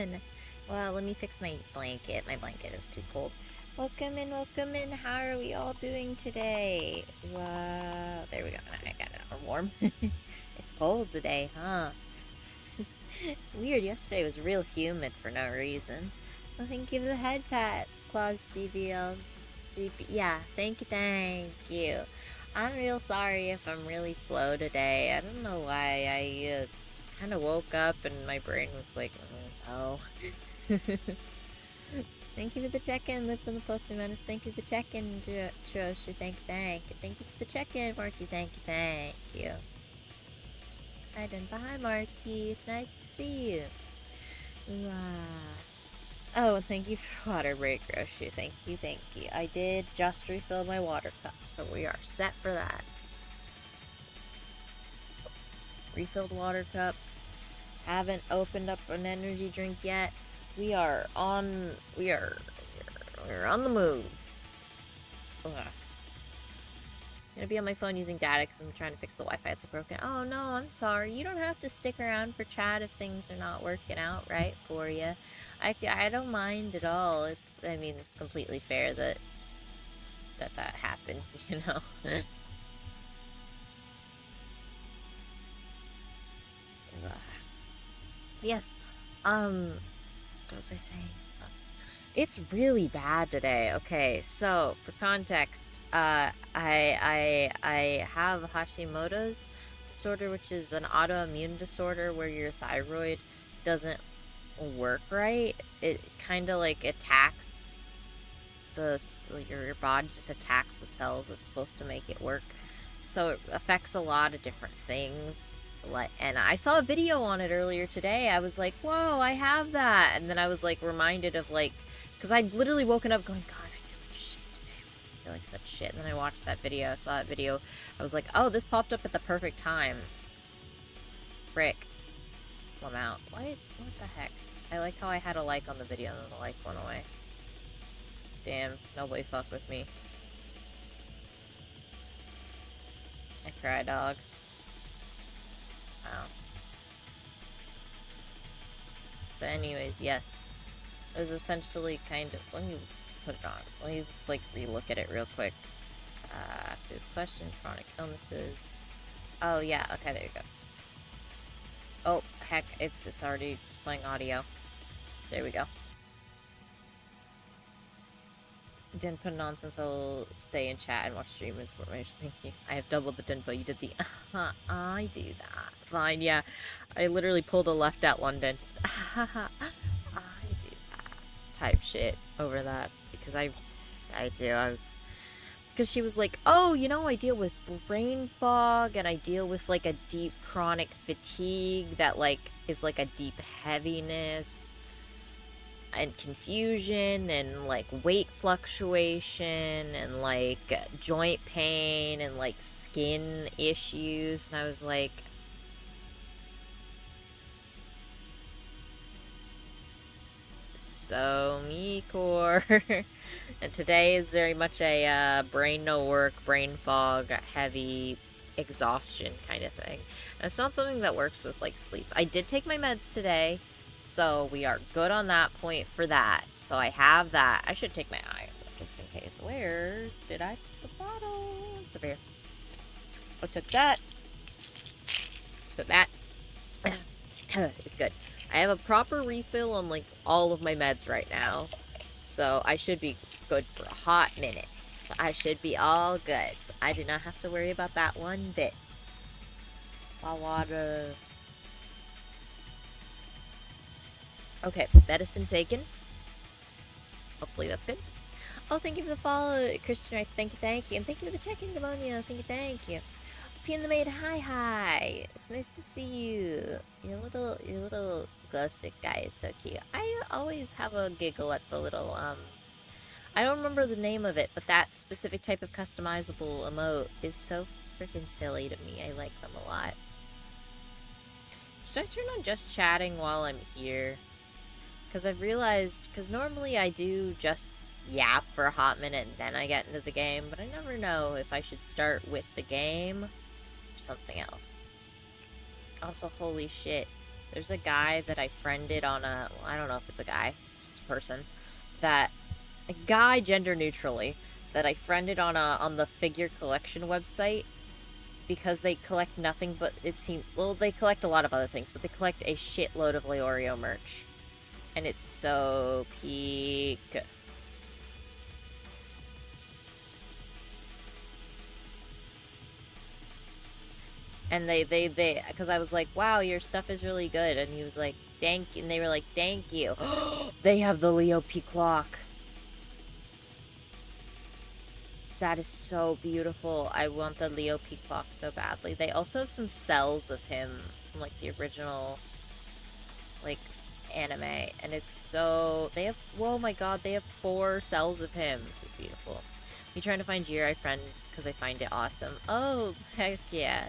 everyone. Well, let me fix my blanket. My blanket is too cold. Welcome in, welcome in. How are we all doing today? Well, there we go. I got it. We're warm. It's cold today, huh? It's weird. Yesterday was real humid for no reason. Well, thank you for the head pats, Claus GBL. Yeah, thank you. I'm real sorry if I'm really slow today. I don't know why. I just kind of woke up and my brain was like, oh. Thank you for the check-in, Lip on the Posting Menace. Thank you for the check-in, Trosh. Thank you. Thank you for the check-in, Marky. Thank you. Hi, Denpa. Hi, Marky. It's nice to see you. Oh, and thank you for water break, Roshu. Thank you. I did just refill my water cup, so we are set for that. Refilled water cup. Haven't opened up an energy drink yet. We're on the move. Ugh. I'm gonna be on my phone using data because I'm trying to fix the Wi-Fi. It's broken. Oh no, I'm sorry. You don't have to stick around for chat if things are not working out right for you. I don't mind at all. It's completely fair that happens, you know. Yes. What was I saying? It's really bad today. Okay, so for context, I have Hashimoto's disorder, which is an autoimmune disorder where your thyroid doesn't work right. It kind of like attacks your body just attacks the cells that's supposed to make it work. So it affects a lot of different things. And I saw a video on it earlier today. I was like, whoa, I have that. And then I was like reminded of like, because I'd literally woken up going, God, I feel like shit today. I feel like such shit. And then I watched that video. I saw that video. I was like, oh, this popped up at the perfect time. Frick. I'm out. What the heck? I like how I had a like on the video and then the like went away. Damn, nobody fuck with me. I cry, dog. Wow. But anyways, yes. It was essentially kind of... Let me put it on. Let me just, like, re-look at it real quick. So this question, chronic illnesses. Oh, yeah. Okay, there you go. Oh, heck. It's already just playing audio. There we go. Didn't put nonsense. I'll stay in chat and watch stream and support my thank you. I have doubled the Denpa. You did the I do that. Fine, yeah. I literally pulled a left at London. Just I do that type shit over that because I was because she was like, oh, you know, I deal with brain fog and I deal with like a deep chronic fatigue that like is like a deep heaviness and confusion and like weight fluctuation and like joint pain and like skin issues. And I was like, so me core. And today is very much a brain no work, brain fog, heavy exhaustion kind of thing. And it's not something that works with like sleep. I did take my meds today. So we are good on that point for that. So I have that. I should take my eye just in case. Where did I put the bottle? It's over here. I took that. So that is good. I have a proper refill on like all of my meds right now. So I should be good for a hot minute. So I should be all good. So I do not have to worry about that one bit. Water. Okay, medicine taken. Hopefully that's good. Oh, thank you for the follow, Christian Rights. Thank you. And thank you for the check-in, Demonia. Thank you. P in the maid, hi. It's nice to see you. Your little glow stick guy is so cute. I always have a giggle at the little, I don't remember the name of it, but that specific type of customizable emote is so freaking silly to me. I like them a lot. Should I turn on just chatting while I'm here? Because I've realized, because normally I do just yap for a hot minute and then I get into the game, but I never know if I should start with the game or something else. Also, holy shit. There's a guy that I friended on a, well, I don't know if it's a guy, it's just a person, that, a guy gender neutrally, that I friended on the figure collection website because they collect nothing but, it seems, well, they collect a lot of other things, but they collect a shitload of Leorio merch. And it's so peak. And they, because I was like, wow, your stuff is really good. And he was like, thank you. And they were like, thank you. They have the Leo P clock. That is so beautiful. I want the Leo P clock so badly. They also have some cells of him from, like, the original, like, anime. And it's so... They have... Oh my god, they have 4 cells of him. This is beautiful. Me trying to find Jirai friends because I find it awesome. Oh, heck yeah.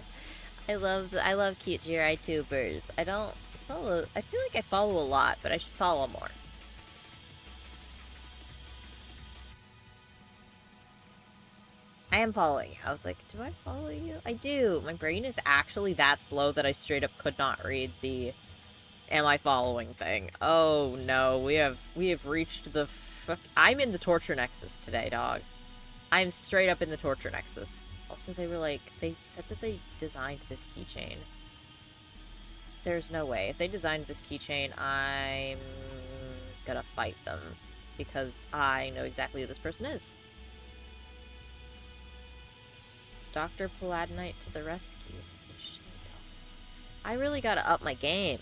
I love cute Jirai tubers. I don't follow... I feel like I follow a lot, but I should follow more. I am following you. I was like, do I follow you? I do. My brain is actually that slow that I straight up could not read the am I following thing. Oh no, we have reached the I'm in the torture nexus today, dog. I'm straight up in the torture nexus. Also, they were like, they said that they designed this keychain. There's no way. If they designed this keychain, I'm gonna fight them because I know exactly who this person is. Dr. Paladinite to the rescue. I really gotta up my game.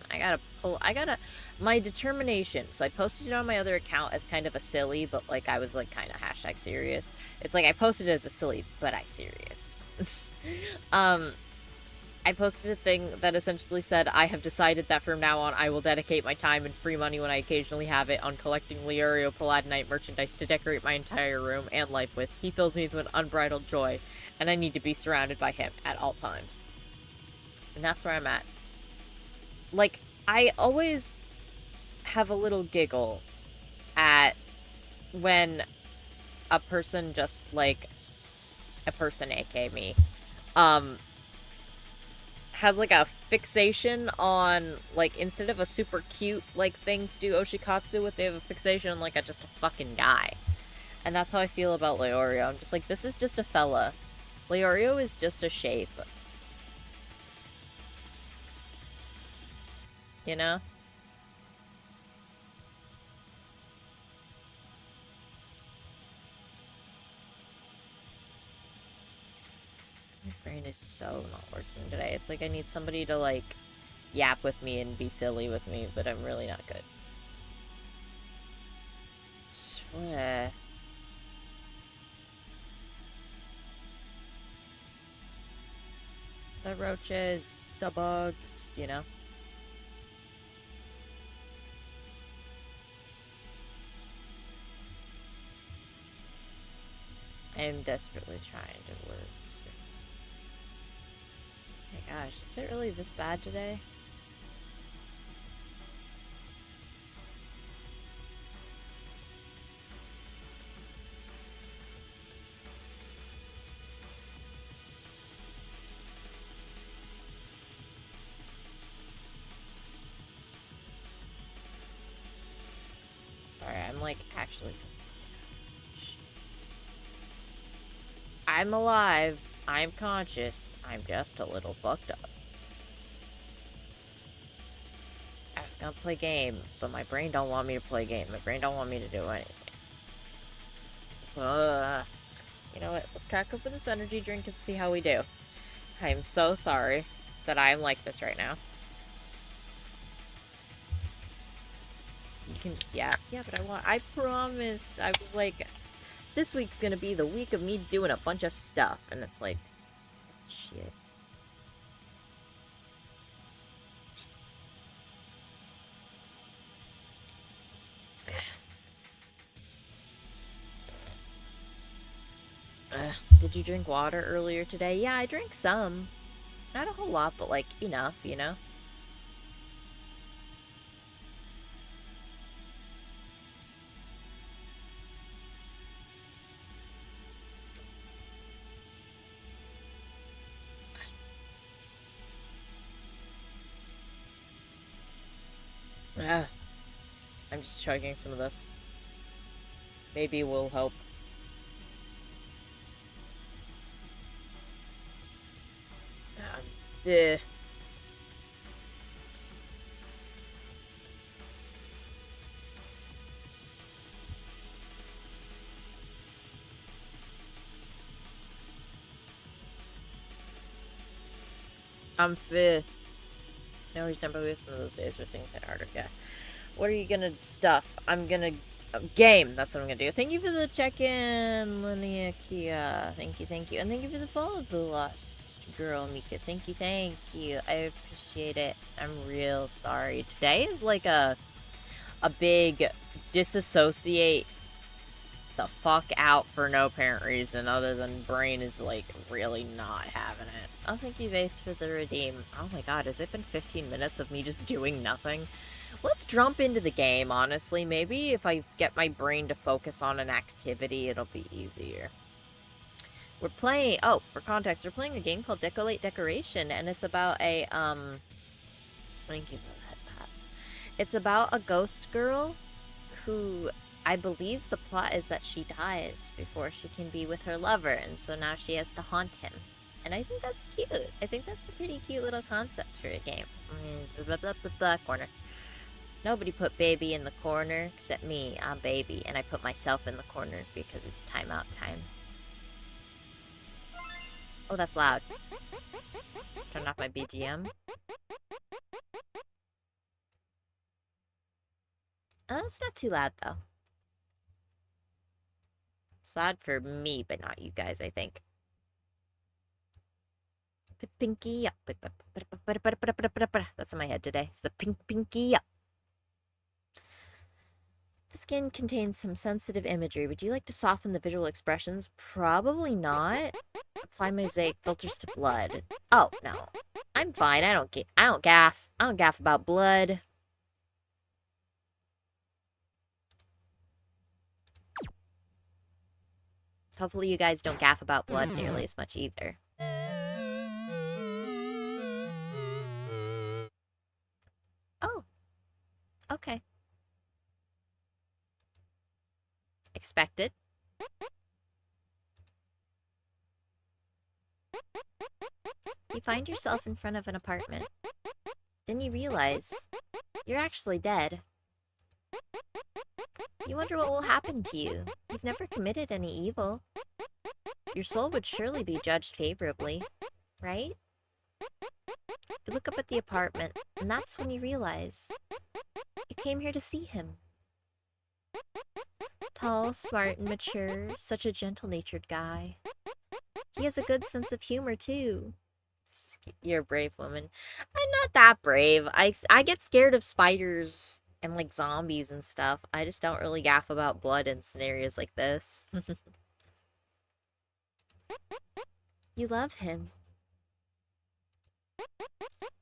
My determination. So I posted it on my other account as kind of a silly, but like I was like kind of #serious. It's like I posted it as a silly, but I serious. I posted a thing that essentially said, I have decided that from now on I will dedicate my time and free money when I occasionally have it on collecting Leorio Paladinite merchandise to decorate my entire room and life with. He fills me with unbridled joy, and I need to be surrounded by him at all times. And that's where I'm at. Like, I always have a little giggle at when a person just, like, a person, aka me, has, like, a fixation on, like, instead of a super cute, like, thing to do Oshikatsu with, they have a fixation on, like, just a fucking guy. And that's how I feel about Leorio. I'm just like, this is just a fella. Leorio is just a shape. You know? My brain is so not working today. It's like I need somebody to, like, yap with me and be silly with me, but I'm really not good. Swear. The roaches, the bugs, you know? I am desperately trying to words. Oh my gosh, is it really this bad today? Sorry, I'm like actually so... I'm alive. I'm conscious. I'm just a little fucked up. I was gonna play game, but my brain don't want me to play game. My brain don't want me to do anything. You know what? Let's crack open this energy drink and see how we do. I am so sorry that I am like this right now. You can just, yeah, but I promised, I was like, this week's gonna be the week of me doing a bunch of stuff, and it's like, shit. Did you drink water earlier today? Yeah, I drank some. Not a whole lot, but like, enough, you know? Ah, I'm just chugging some of this. Maybe it will help. Yeah. I'm fit. No, he's done, but we have some of those days where things hit harder. Yeah. What are you gonna stuff? I'm gonna game. That's what I'm gonna do. Thank you for the check-in, Linnea Kia. Thank you, thank you, and thank you for the follow, the lost girl, Mika. Thank you, thank you. I appreciate it. I'm real sorry. Today is like a big disassociate the fuck out for no apparent reason other than brain is like really not having it. Oh, thank you, Vase, for the redeem. Oh my god, has it been 15 minutes of me just doing nothing? Let's jump into the game, honestly. Maybe if I get my brain to focus on an activity, it'll be easier. We're playing... Oh, for context, we're playing a game called Decollate Decoration, and it's about a, Thank you for the headpats. It's about a ghost girl who... I believe the plot is that she dies before she can be with her lover, and so now she has to haunt him. And I think that's cute. I think that's a pretty cute little concept for a game. Corner. Nobody put baby in the corner except me. I'm baby, and I put myself in the corner because it's timeout time. Oh, that's loud. Turn off my BGM. Oh, it's not too loud, though. It's loud for me, but not you guys, I think. Pinky up. That's in my head today. It's the pinky up. The skin contains some sensitive imagery. Would you like to soften the visual expressions? Probably not. Apply mosaic filters to blood. Oh, no. I'm fine. I don't gaff. I don't gaff about blood. Hopefully you guys don't gaff about blood nearly as much either. Oh. Okay. Expected. You find yourself in front of an apartment. Then you realize you're actually dead. You wonder what will happen to you. You've never committed any evil. Your soul would surely be judged favorably, right? You look up at the apartment, and that's when you realize you came here to see him. Tall, smart, and mature, such a gentle-natured guy. He has a good sense of humor, too. You're a brave woman. I'm not that brave. I get scared of spiders and, like, zombies and stuff. I just don't really gaff about blood in scenarios like this. You love him.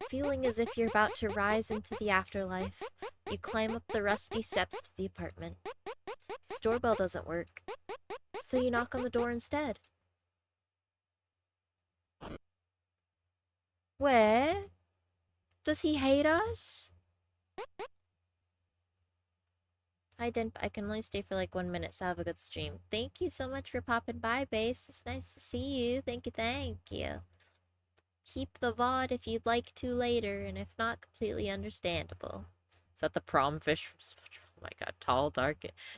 Feeling as if you're about to rise into the afterlife, you climb up the rusty steps to the apartment. His doorbell doesn't work, so you knock on the door instead. Where? Does he hate us? Hi, Denpa. I can only stay for like 1 minute, so have a good stream. Thank you so much for popping by, Base. It's nice to see you. Thank you, thank you. Keep the VOD if you'd like to later, and if not, completely understandable. Is that the prom fish from SpongeBob? Oh my god, tall, dark.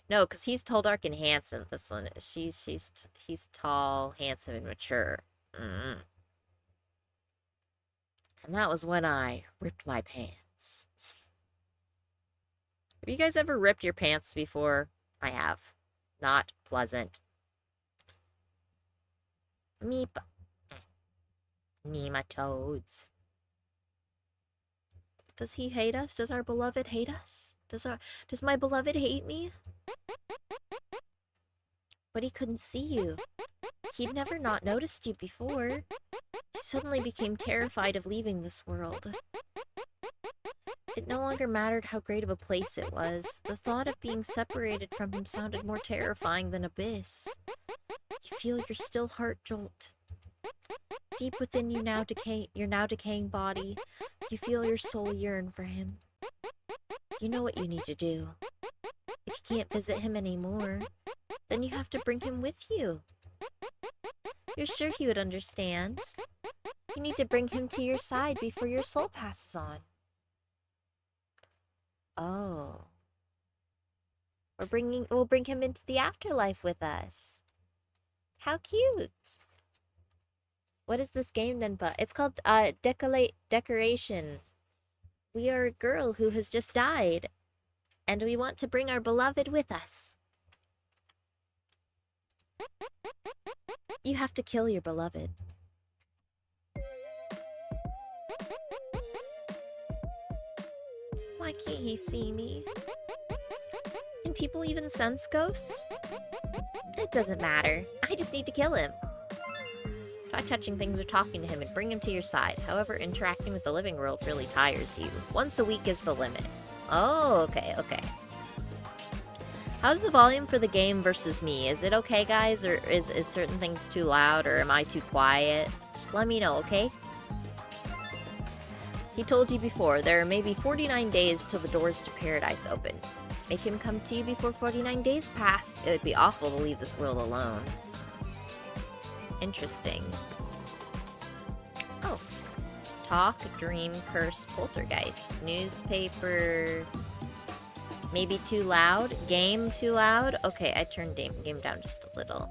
No, because he's tall, dark, and handsome. This one, he's tall, handsome, and mature. And that was when I ripped my pants. Have you guys ever ripped your pants before? I have. Not pleasant. Meep. Nematodes. Does he hate us? Does our beloved hate us? Does my beloved hate me? But he couldn't see you. He'd never not noticed you before. He suddenly became terrified of leaving this world. It no longer mattered how great of a place it was. The thought of being separated from him sounded more terrifying than abyss. You feel your still heart jolt. Deep within you your now decaying body, you feel your soul yearn for him. You know what you need to do. If you can't visit him anymore, then you have to bring him with you. You're sure he would understand. You need to bring him to your side before your soul passes on. Oh. We'll bring him into the afterlife with us. How cute. What is this game, Denpa? It's called Decollate Decoration. We are a girl who has just died, and we want to bring our beloved with us. You have to kill your beloved. Why can't he see me? Can people even sense ghosts? It doesn't matter. I just need to kill him. Try touching things or talking to him and bring him to your side. However, interacting with the living world really tires you. Once a week is the limit. Oh, okay. How's the volume for the game versus me? Is it okay, guys? Or is certain things too loud? Or am I too quiet? Just let me know, okay? He told you before, there are maybe 49 days till the doors to paradise open. Make him come to you before 49 days pass. It would be awful to leave this world alone. Interesting. Oh. Talk, dream, curse, poltergeist. Newspaper. Maybe too loud? Game too loud? Okay, I turned game down just a little.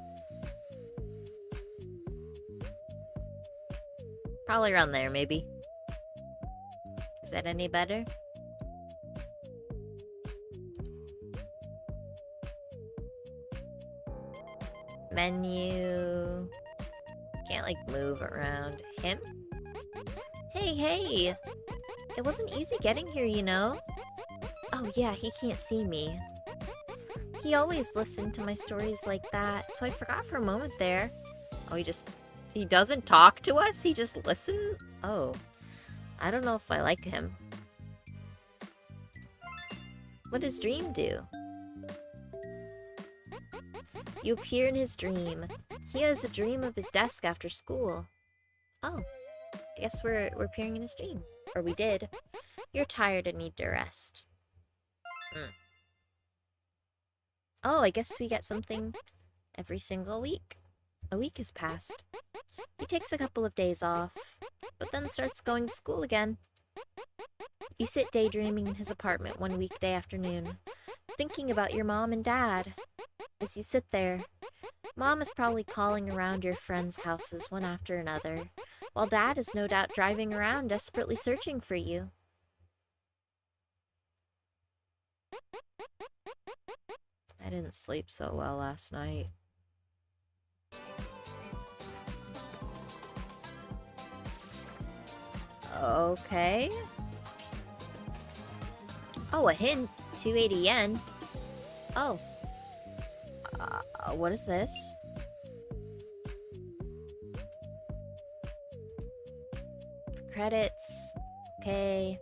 Probably around there, maybe. Is that any better? Menu. Can't, like, move around. Him? Hey! It wasn't easy getting here, you know? Oh yeah, he can't see me. He always listened to my stories like that, so I forgot for a moment there. Oh, he doesn't talk to us? He just listens? Oh. I don't know if I like him. What does Dream do? You appear in his dream. He has a dream of his desk after school. Oh, I guess we're appearing in his dream. Or we did. You're tired and need to rest. Oh, I guess we get something every single week. A week has passed. He takes a couple of days off, but then starts going to school again. You sit daydreaming in his apartment one weekday afternoon, thinking about your mom and dad. As you sit there, Mom is probably calling around your friends' houses one after another, while Dad is no doubt driving around desperately searching for you. I didn't sleep so well last night. Okay. Oh, a hint. 280 yen. Oh. What is this? Credits. Okay.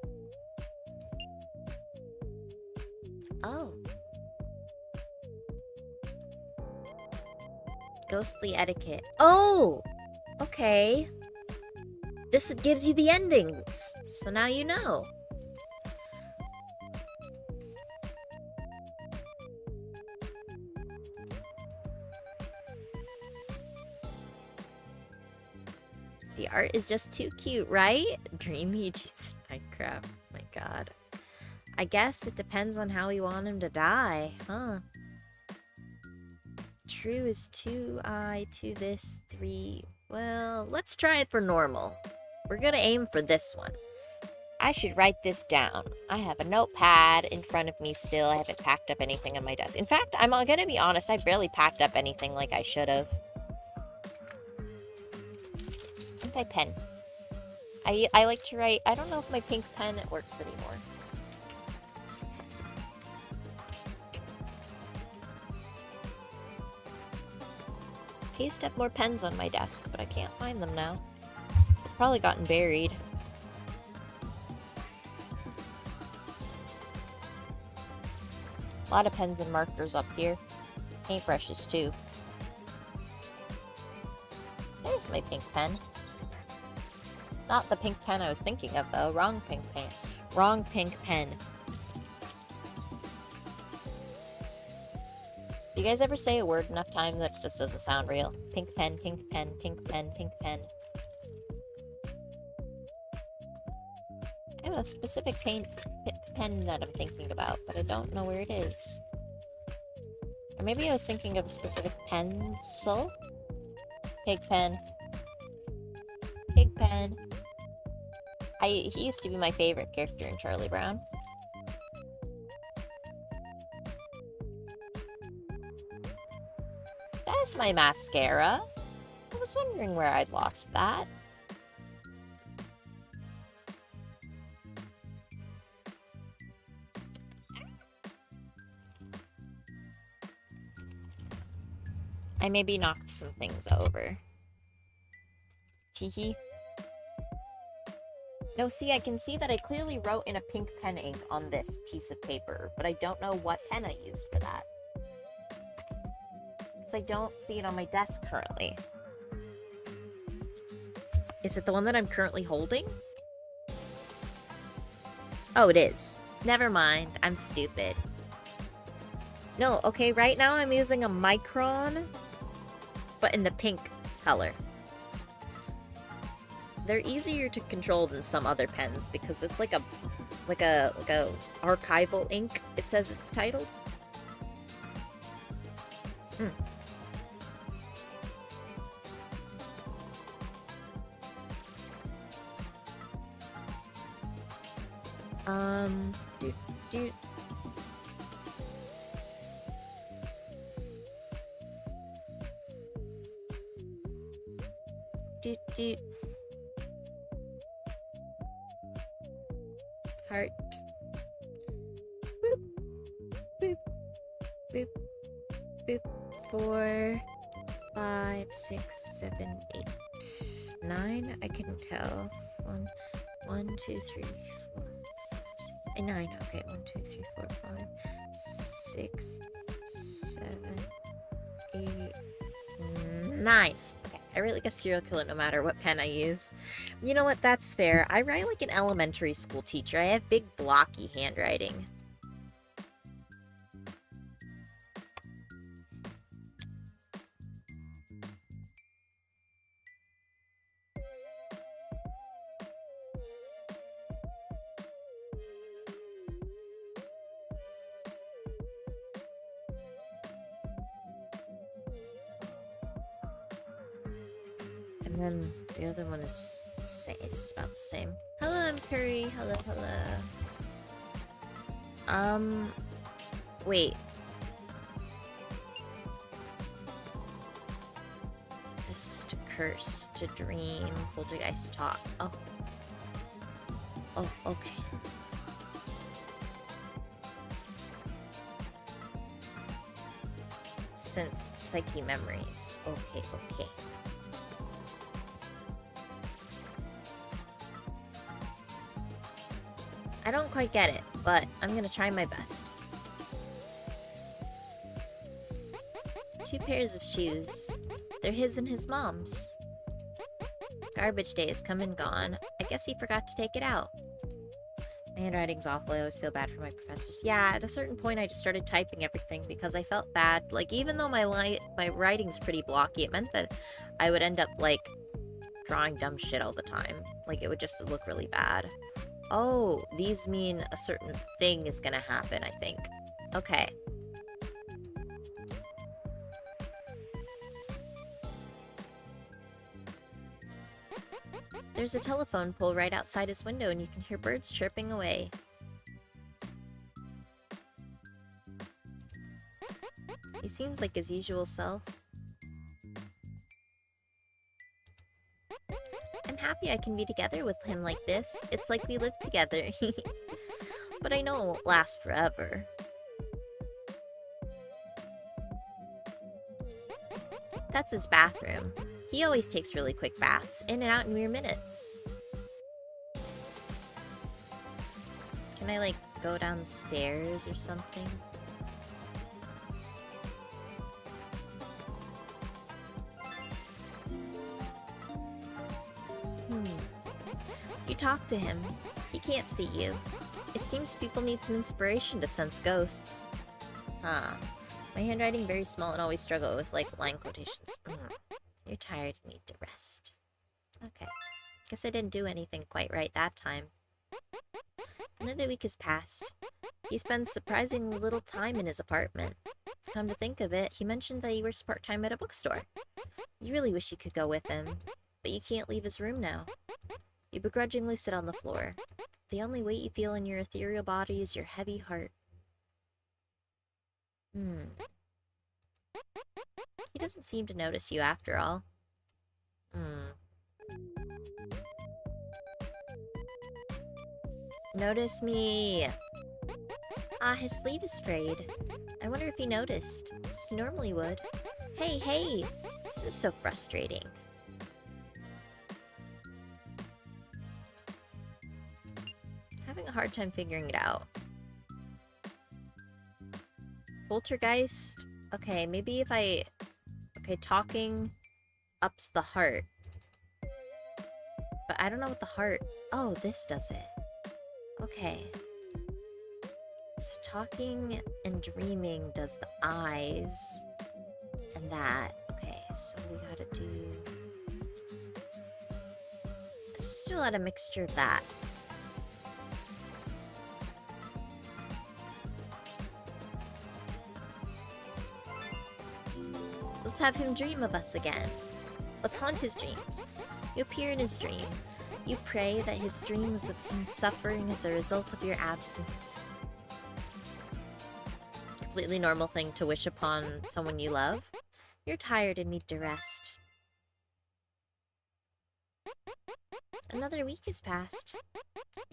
Oh. Ghostly etiquette. Oh! Okay. This gives you the endings. So now you know. The art is just too cute, right? Dreamy cheats Minecraft. My god. I guess it depends on how you want him to die, huh? True is 2i to this 3. Well, let's try it for normal. We're gonna aim for this one. I should write this down. I have a notepad in front of me still. I haven't packed up anything on my desk. In fact, I'm gonna be honest, I barely packed up anything like I should have. My pen. I like to write. I don't know if my pink pen works anymore. I used to have more pens on my desk, but I can't find them now. They've probably gotten buried. A lot of pens and markers up here. Paintbrushes too. There's my pink pen. Not the pink pen I was thinking of, though. Wrong pink pen. Wrong pink pen. Do you guys ever say a word enough times that it just doesn't sound real? Pink pen, pink pen, pink pen, pink pen. I have a specific pen that I'm thinking about, but I don't know where it is. Or maybe I was thinking of a specific pencil? Pig pen. Pig pen. He used to be my favorite character in Charlie Brown. That's my mascara. I was wondering where I'd lost that. I maybe knocked some things over. Teehee. No, see, I can see that I clearly wrote in a pink pen ink on this piece of paper, but I don't know what pen I used for that. Because I don't see it on my desk currently. Is it the one that I'm currently holding? Oh, it is. Never mind, I'm stupid. No, okay, right now I'm using a Micron, but in the pink color. They're easier to control than some other pens because it's like a archival ink. It says it's titled. Doot. Doot. Heart. Boop. Boop. Boop. Boop. 4, 5, 6, 7, 8, 9. I couldn't tell. 1, 2, 3, 4, 9. Okay, 1, 2, 3, 4, 5, 6, 7, 8, 9. Okay, I really like a serial killer no matter what pen I use. You know what? That's fair. I write like an elementary school teacher. I have big blocky handwriting. And then the other one is the same, just about the same. Hello, I'm Curry. Hello. Wait. This is to curse, to dream, poltergeist talk. Oh, okay. Since psyche memories. Okay. I don't quite get it, but I'm gonna try my best. 2 pairs of shoes. They're his and his mom's. Garbage day is come and gone. I guess he forgot to take it out. My handwriting's awful. I always feel bad for my professors. Yeah, at a certain point I just started typing everything because I felt bad. Like, even though my writing's pretty blocky, it meant that I would end up, like, drawing dumb shit all the time. Like, it would just look really bad. Oh, these mean a certain thing is gonna happen, I think. Okay. There's a telephone pole right outside his window and you can hear birds chirping away. He seems like his usual self. I'm happy I can be together with him like this. It's like we live together. But I know it won't last forever. That's his bathroom. He always takes really quick baths, in and out in mere minutes. Can I, like, go down the stairs or something? You talk to him. He can't see you. It seems people need some inspiration to sense ghosts. Huh. My handwriting very small and always struggle with, like, line quotations. You're tired and need to rest. Okay. Guess I didn't do anything quite right that time. Another week has passed. He spends surprisingly little time in his apartment. Come to think of it, he mentioned that he works part-time at a bookstore. You really wish you could go with him, but you can't leave his room now. You begrudgingly sit on the floor. The only weight you feel in your ethereal body is your heavy heart. He doesn't seem to notice you after all. Notice me! Ah, his sleeve is frayed. I wonder if he noticed. He normally would. Hey, hey! This is so frustrating. Having a hard time figuring it out. Poltergeist? Okay, maybe if I... Okay, talking ups the heart. But I don't know what the heart... Oh, this does it. Okay. So talking and dreaming does the eyes. And that. Okay, so we gotta do... Let's just do a lot of mixture of that. Let's have him dream of us again. Let's haunt his dreams. You appear in his dream. You pray that his dreams of him suffering as a result of your absence. Completely normal thing to wish upon someone you love. You're tired and need to rest. Another week has passed.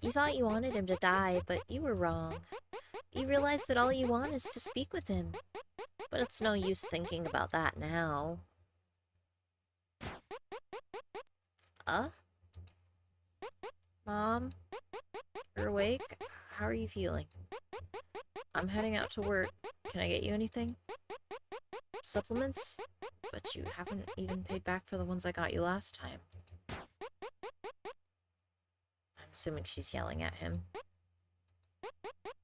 You thought you wanted him to die, but you were wrong. You realize that all you want is to speak with him. But it's no use thinking about that now. Mom? You're awake? How are you feeling? I'm heading out to work. Can I get you anything? Supplements? But you haven't even paid back for the ones I got you last time. I'm assuming she's yelling at him.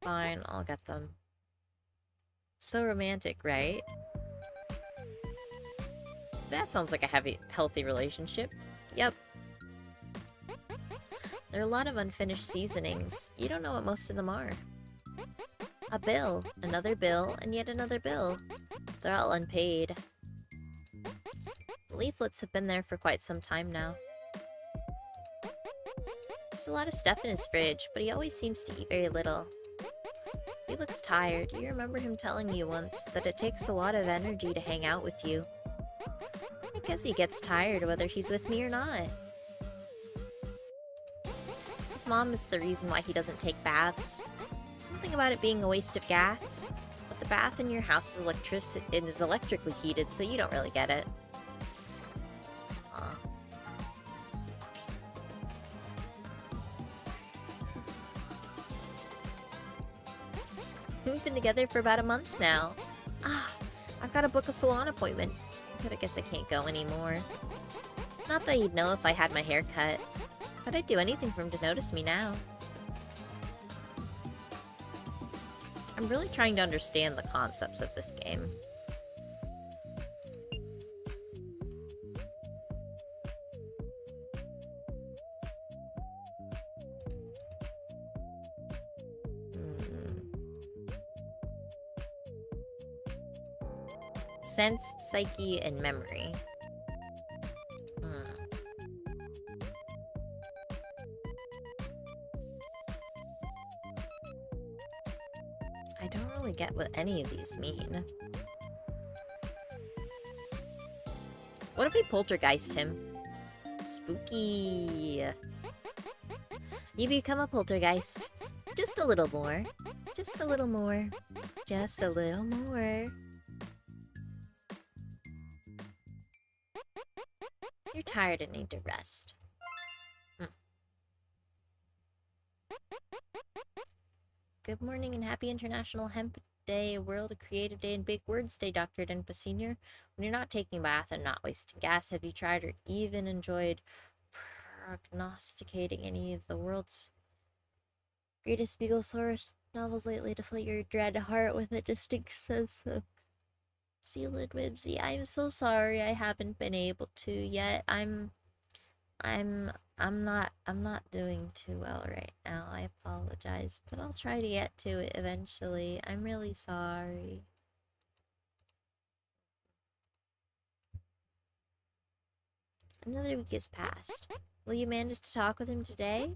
Fine, I'll get them. So romantic, right? That sounds like a healthy relationship. Yep. There are a lot of unfinished seasonings. You don't know what most of them are. A bill, another bill, and yet another bill. They're all unpaid. The leaflets have been there for quite some time now. There's a lot of stuff in his fridge, but he always seems to eat very little. He looks tired. You remember him telling you once that it takes a lot of energy to hang out with you. I guess he gets tired whether he's with me or not. His mom is the reason why he doesn't take baths. Something about it being a waste of gas. But the bath in your house is electrically heated, so you don't really get it. We've been together for about a month now. I've got to book a salon appointment. But I guess I can't go anymore. Not that you'd know if I had my hair cut. But I'd do anything for him to notice me now. I'm really trying to understand the concepts of this game. Sense, psyche, and memory. I don't really get what any of these mean. What if we poltergeist him? Spooky. You become a poltergeist. Just a little more. Just a little more. Just a little more. You're tired and need to rest. Good morning and happy International Hemp Day, World Creative Day, and Big Words Day, Dr. Denpa Sr. When you're not taking a bath and not wasting gas, have you tried or even enjoyed prognosticating any of the world's greatest Beagle Source novels lately to fill your dread heart with a distinct sense of Sealed Wibsy, I'm so sorry I haven't been able to yet. I'm not doing too well right now. I apologize, but I'll try to get to it eventually. I'm really sorry. Another week has passed. Will you manage to talk with him today?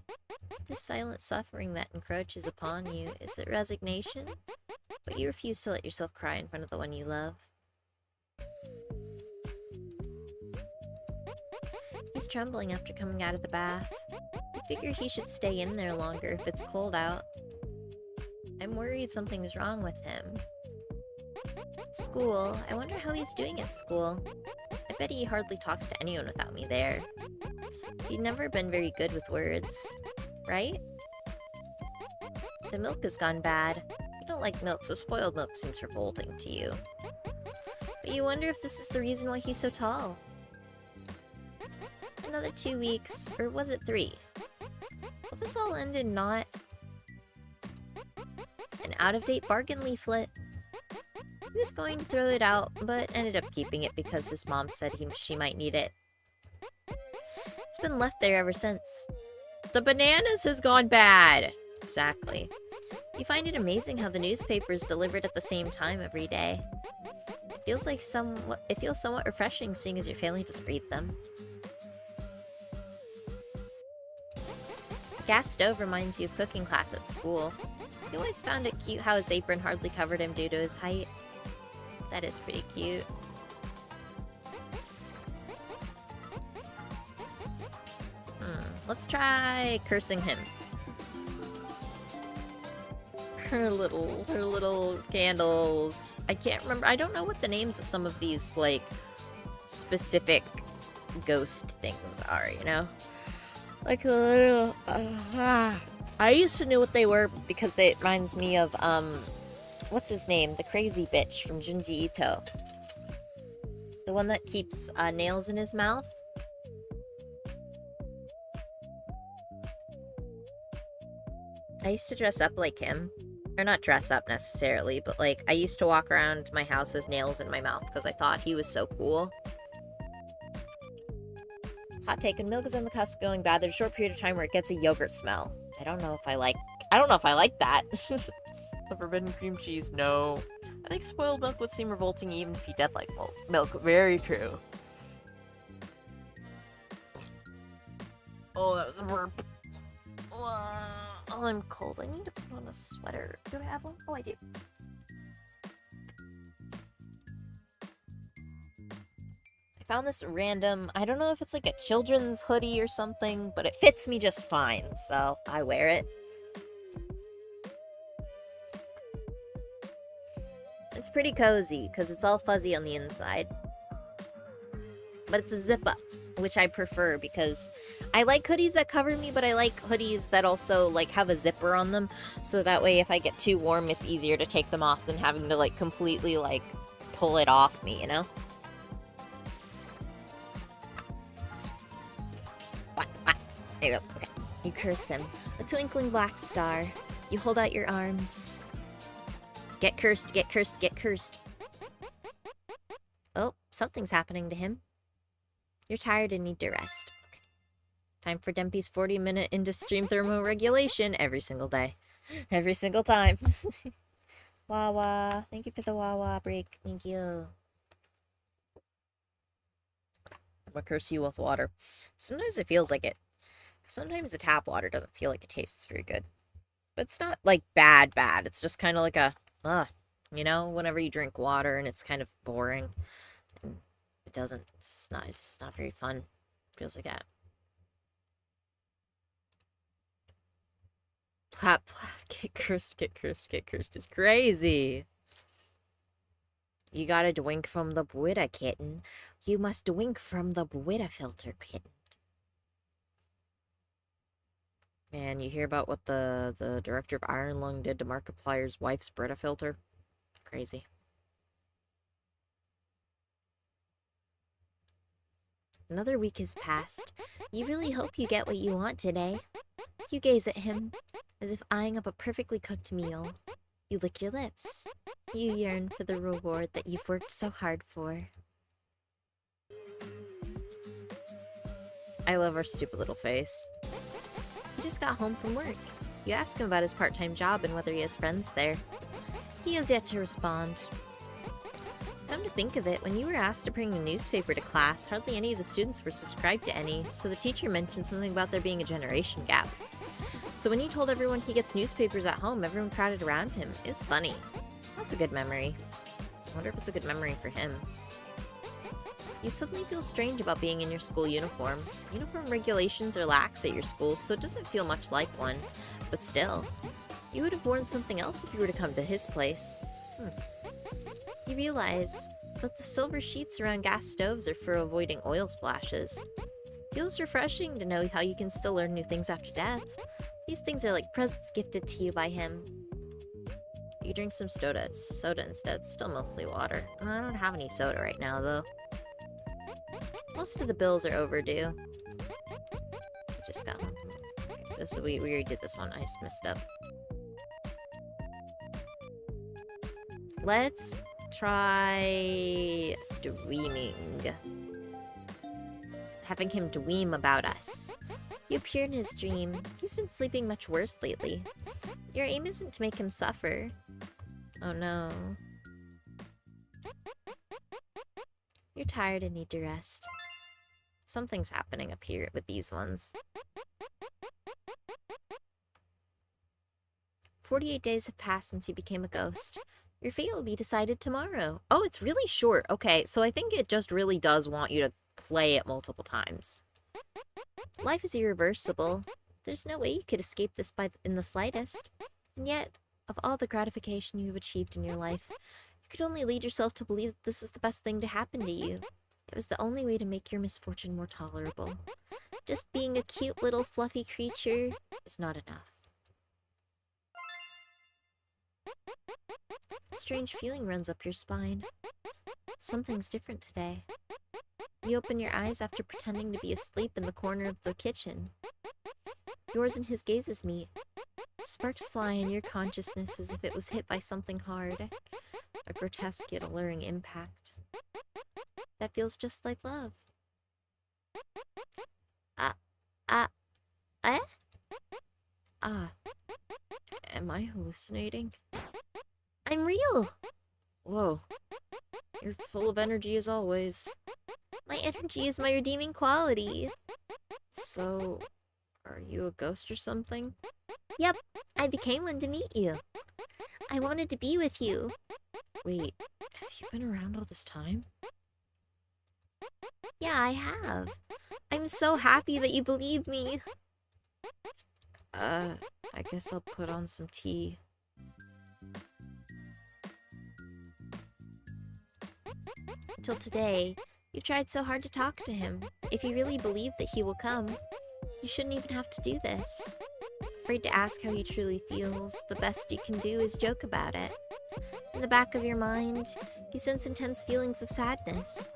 This silent suffering that encroaches upon you, is it resignation? But you refuse to let yourself cry in front of the one you love. He's trembling after coming out of the bath. I figure he should stay in there longer if it's cold out. I'm worried something's wrong with him. School. I wonder how he's doing at school. I bet he hardly talks to anyone without me there. He'd never been very good with words, right? The milk has gone bad. You don't like milk, so spoiled milk seems revolting to you. But you wonder if this is the reason why he's so tall. Another 2 weeks, or was it 3? Will this all end in not an out-of-date bargain leaflet? He was going to throw it out, but ended up keeping it because his mom said she might need it. It's been left there ever since. The bananas has gone bad! Exactly. You find it amazing how the newspaper is delivered at the same time every day. It feels somewhat refreshing seeing as your family doesn't read them. The gas stove reminds you of cooking class at school. You always found it cute how his apron hardly covered him due to his height. That is pretty cute. Let's try cursing him. Her little candles. I can't remember. I don't know what the names of some of these, like, specific ghost things are, you know? Like a little... I used to know what they were because it reminds me of, what's his name? The crazy bitch from Junji Ito. The one that keeps nails in his mouth. I used to dress up like him. Or not dress up necessarily, but like, I used to walk around my house with nails in my mouth because I thought he was so cool. Hot take, when milk is on the cusp of going bad, there's a short period of time where it gets a yogurt smell. I don't know if I like that. The forbidden cream cheese, no. I think spoiled milk would seem revolting even if you did like milk. Very true. Oh, that was a burp. Oh, I'm cold. I need to put on a sweater. Do I have one? Oh, I do. I found this random, I don't know if it's like a children's hoodie or something, but it fits me just fine, so I wear it. It's pretty cozy, because it's all fuzzy on the inside. But it's a zip-up, which I prefer, because I like hoodies that cover me, but I like hoodies that also, like, have a zipper on them, so that way if I get too warm, it's easier to take them off than having to, like, completely, like, pull it off me, you know? What? There you go. Okay. You curse him. A twinkling black star. You hold out your arms. Get cursed, get cursed, get cursed. Oh, something's happening to him. You're tired and need to rest. Okay. Time for Denpa's 40-minute into-stream thermoregulation every single day. Every single time. Wawa. Thank you for the Wawa break. Thank you. I'm gonna curse you with water. Sometimes it feels like it. Sometimes the tap water doesn't feel like it tastes very good. But it's not, like, bad. It's just kind of like a, you know, whenever you drink water and it's kind of boring. And it's not very fun. It feels like that. Plap, get cursed, get cursed, get cursed is crazy. You gotta drink from the Buddha, kitten. You must drink from the Buddha filter, kitten. Man, you hear about what the director of Iron Lung did to Markiplier's wife's Brita filter? Crazy. Another week has passed. You really hope you get what you want today. You gaze at him, as if eyeing up a perfectly cooked meal. You lick your lips. You yearn for the reward that you've worked so hard for. I love our stupid little face. He just got home from work. You ask him about his part-time job and whether he has friends there. He has yet to respond. Come to think of it, when you were asked to bring a newspaper to class, hardly any of the students were subscribed to any, so the teacher mentioned something about there being a generation gap. So when he told everyone he gets newspapers at home, everyone crowded around him. It's funny. That's a good memory. I wonder if it's a good memory for him. You suddenly feel strange about being in your school uniform. Uniform regulations are lax at your school, so it doesn't feel much like one. But still, you would have worn something else if you were to come to his place. You realize that the silver sheets around gas stoves are for avoiding oil splashes. Feels refreshing to know how you can still learn new things after death. These things are like presents gifted to you by him. You drink some soda instead, still mostly water. I don't have any soda right now, though. Most of the bills are overdue. I just got one. Okay, we already did this one, I just messed up. Let's try dreaming. Having him dream about us. You appear in his dream. He's been sleeping much worse lately. Your aim isn't to make him suffer. Oh no. You're tired and need to rest. Something's happening up here with these ones. 48 days have passed since you became a ghost. Your fate will be decided tomorrow. Oh, it's really short. Okay, so I think it just really does want you to play it multiple times. Life is irreversible. There's no way you could escape this in the slightest. And yet, of all the gratification you've achieved in your life, you could only lead yourself to believe that this is the best thing to happen to you. It was the only way to make your misfortune more tolerable. Just being a cute little fluffy creature is not enough. A strange feeling runs up your spine. Something's different today. You open your eyes after pretending to be asleep in the corner of the kitchen. Yours and his gazes meet. Sparks fly in your consciousness as if it was hit by something hard. A grotesque yet alluring impact. That feels just like love. Am I hallucinating? I'm real! Whoa. You're full of energy as always. My energy is my redeeming quality. So, are you a ghost or something? Yep, I became one to meet you. I wanted to be with you. Wait, have you been around all this time? Yeah, I have. I'm so happy that you believe me. I guess I'll put on some tea. Till today, you've tried so hard to talk to him. If you really believe that he will come, you shouldn't even have to do this. Afraid to ask how he truly feels, the best you can do is joke about it. In the back of your mind, you sense intense feelings of sadness.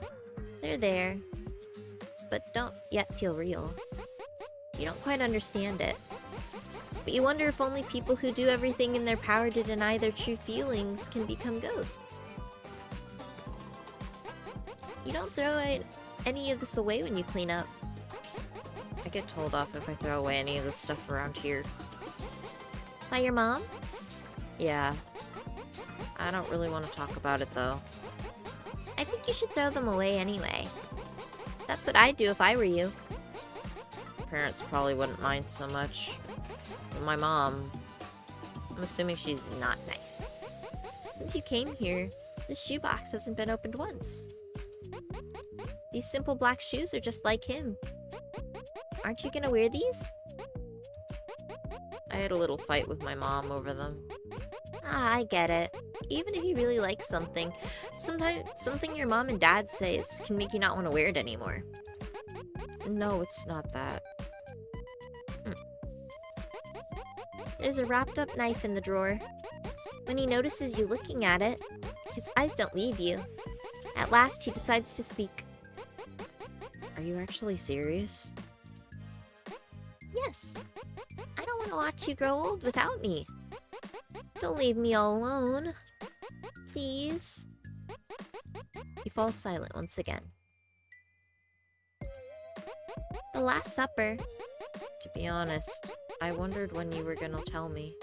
They're there, but don't yet feel real. You don't quite understand it. But you wonder if only people who do everything in their power to deny their true feelings can become ghosts. You don't throw any of this away when you clean up. I get told off if I throw away any of this stuff around here. By your mom? Yeah. I don't really want to talk about it though. I think you should throw them away anyway. That's what I'd do if I were you. Parents probably wouldn't mind so much. But my mom, I'm assuming she's not nice. Since you came here, this shoebox hasn't been opened once. These simple black shoes are just like him. Aren't you gonna wear these? I had a little fight with my mom over them. I get it. Even if you really like something, sometimes something your mom and dad say can make you not want to wear it anymore. No, it's not that. There's a wrapped up knife in the drawer. When he notices you looking at it, his eyes don't leave you. At last, he decides to speak. Are you actually serious? Yes. I don't want to watch you grow old without me. Don't leave me all alone. Please. He falls silent once again. The Last Supper. To be honest, I wondered when you were gonna tell me.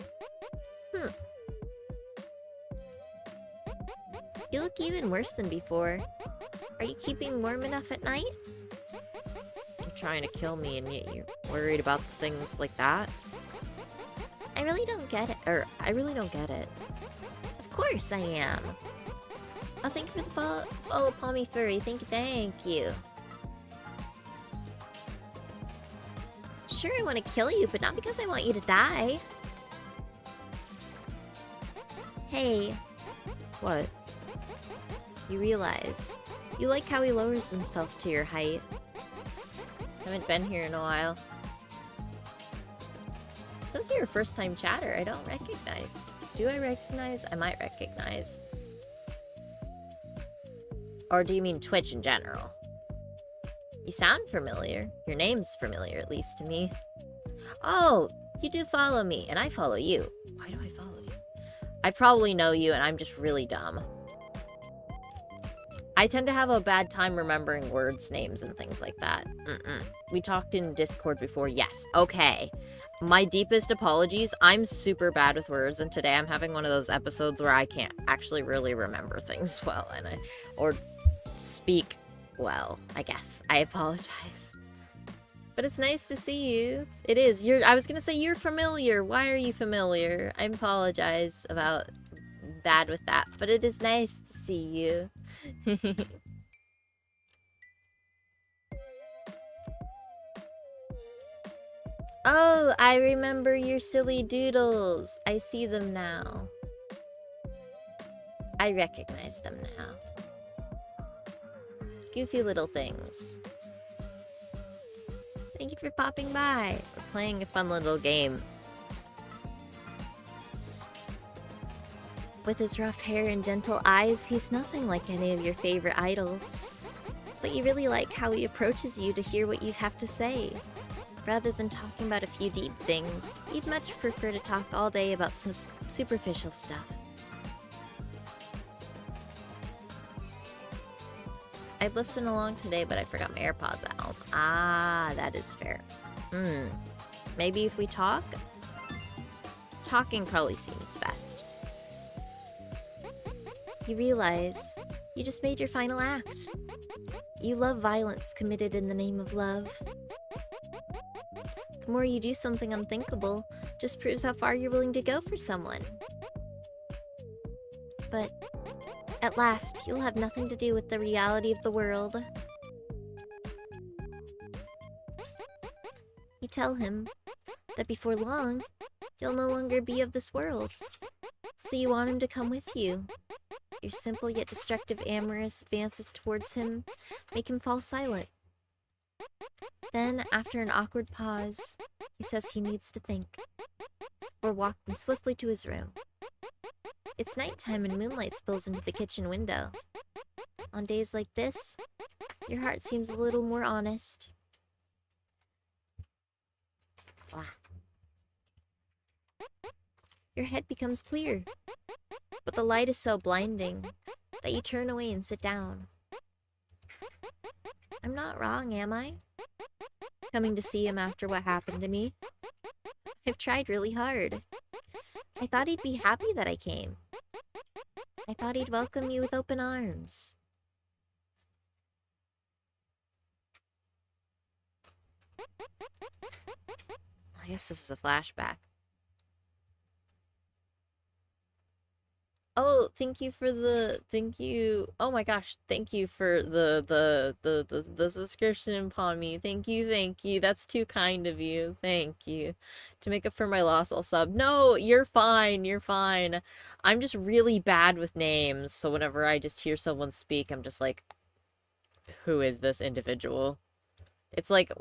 You look even worse than before. Are you keeping warm enough at night? You're trying to kill me and yet you're worried about things like that? I really don't get it. Of course I am. Oh, thank you for the follow, Palmy Furry. Thank you. Sure, I want to kill you, but not because I want you to die. Hey. What? You realize, you like how he lowers himself to your height. Haven't been here in a while. Since you're a first-time chatter, I don't recognize. Do I recognize? I might recognize. Or do you mean Twitch in general? You sound familiar. Your name's familiar, at least to me. Oh, you do follow me, and I follow you. Why do I follow you? I probably know you, and I'm just really dumb. I tend to have a bad time remembering words, names, and things like that. We talked in Discord before. Yes, okay. My deepest apologies. I'm super bad with words, and today I'm having one of those episodes where I can't actually really remember things well, or speak well, I guess. I apologize. But it's nice to see you. It is. I was gonna say you're familiar. Why are you familiar? I apologize about bad with that, but it is nice to see you. Oh, I remember your silly doodles. I see them now. I recognize them now. Goofy little things. Thank you for popping by. We're playing a fun little game. With his rough hair and gentle eyes, he's nothing like any of your favorite idols. But you really like how he approaches you to hear what you have to say. Rather than talking about a few deep things, you'd much prefer to talk all day about some superficial stuff. I'd listen along today, but I forgot my AirPods out. Ah, that is fair. Maybe if we talk? Talking probably seems best. You realize you just made your final act. You love violence committed in the name of love. The more you do something unthinkable, just proves how far you're willing to go for someone. But at last, you'll have nothing to do with the reality of the world. You tell him that before long, you'll no longer be of this world. So you want him to come with you. Your simple yet destructive amorous advances towards him make him fall silent. Then, after an awkward pause, he says he needs to think, or walking swiftly to his room. It's nighttime and moonlight spills into the kitchen window. On days like this, your heart seems a little more honest. Blah. Your head becomes clear, but the light is so blinding that you turn away and sit down. I'm not wrong, am I? Coming to see him after what happened to me. I've tried really hard. I thought he'd be happy that I came. I thought he'd welcome me with open arms. I guess this is a flashback. Oh, thank you for the, oh my gosh, thank you for the subscription, Pommy. Thank you, that's too kind of you, thank you. To make up for my loss, I'll sub. No, you're fine, I'm just really bad with names, so whenever I just hear someone speak, I'm just like, who is this individual? It's like,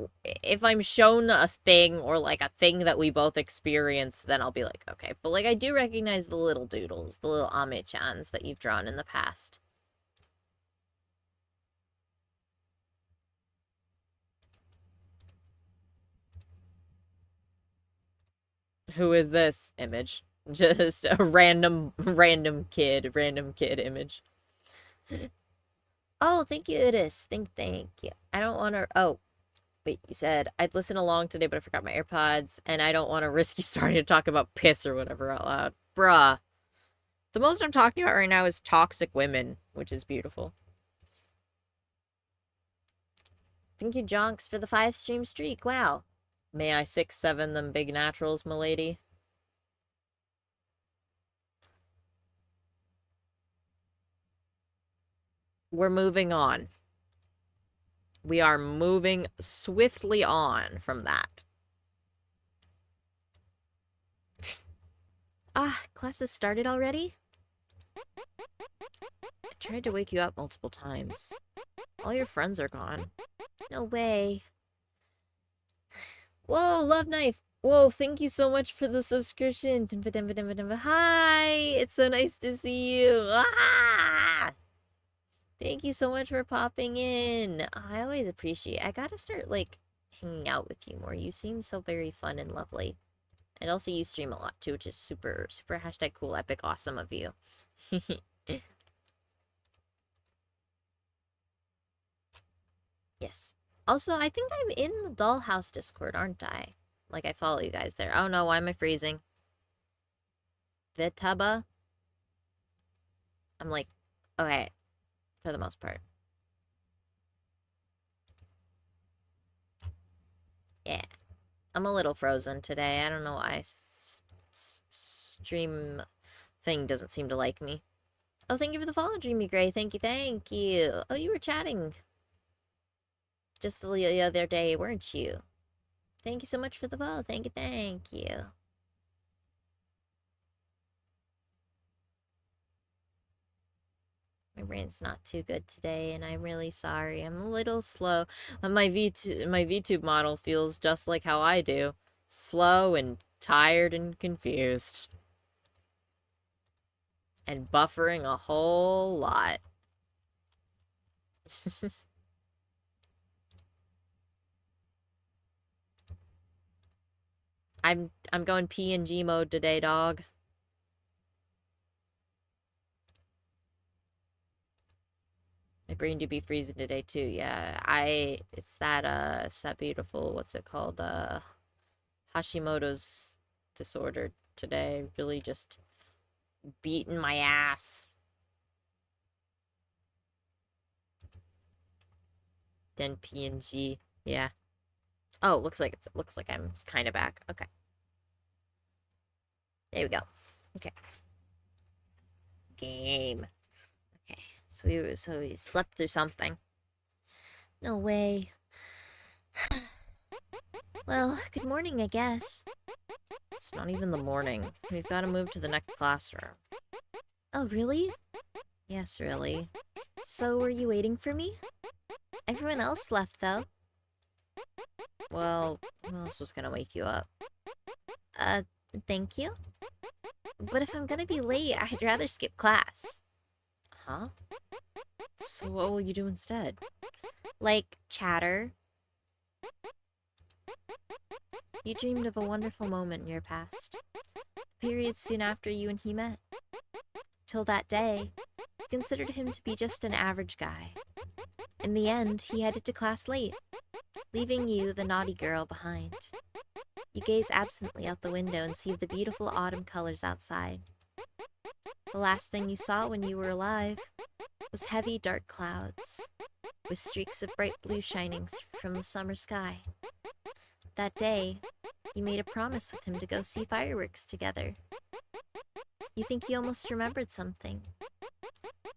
if I'm shown a thing, or like a thing that we both experience, then I'll be like, okay. But like, I do recognize the little doodles, the little Ame-chans that you've drawn in the past. Who is this image? Just a random kid image. Oh, thank you, Udis. Thank you. I don't want to. Oh, wait, you said I'd listen along today, but I forgot my AirPods, and I don't want to risk you starting to talk about piss or whatever out loud. Bruh. The most I'm talking about right now is toxic women, which is beautiful. Thank you, Jonks, for the 5-stream streak. Wow. May I 6-7 them big naturals, milady? We're moving on. We are moving swiftly on from that. Class has started already? I tried to wake you up multiple times. All your friends are gone. No way. Whoa, Love Knife. Whoa, thank you so much for the subscription. Hi, it's so nice to see you. Thank you so much for popping in. I always appreciate it. I gotta start, like, hanging out with you more. You seem so very fun and lovely. And also you stream a lot, too, which is super, super #cool, epic, awesome of you. Yes. Also, I think I'm in the Dollhouse Discord, aren't I? Like, I follow you guys there. Oh no, why am I freezing? Vitaba? I'm like, okay, for the most part. Yeah. I'm a little frozen today. I don't know why stream thing doesn't seem to like me. Oh, thank you for the follow, Dreamy Gray. Thank you. Oh, you were chatting just the other day, weren't you? Thank you so much for the follow. Thank you. My brain's not too good today, and I'm really sorry. I'm a little slow. My VTube model feels just like how I do. Slow and tired and confused. And buffering a whole lot. I'm going PNG mode today, dog. My brain do be freezing today too. Yeah, it's that beautiful, what's it called? Hashimoto's disorder today. Really just beating my ass. Then PNG. Yeah. Oh, looks like I'm kind of back. Okay. There we go. Okay. Game. Okay. So we slept through something. No way. Well, good morning, I guess. It's not even the morning. We've got to move to the next classroom. Oh, really? Yes, really. So, were you waiting for me? Everyone else left, though. Well, who else was gonna wake you up? Thank you? But if I'm gonna be late, I'd rather skip class. Huh? So what will you do instead? Like, chatter. You dreamed of a wonderful moment in your past. The period soon after you and he met. Till that day, you considered him to be just an average guy. In the end, he headed to class late, leaving you, the naughty girl, behind. You gaze absently out the window and see the beautiful autumn colors outside. The last thing you saw when you were alive was heavy, dark clouds, with streaks of bright blue shining from the summer sky. That day, you made a promise with him to go see fireworks together. You think you almost remembered something,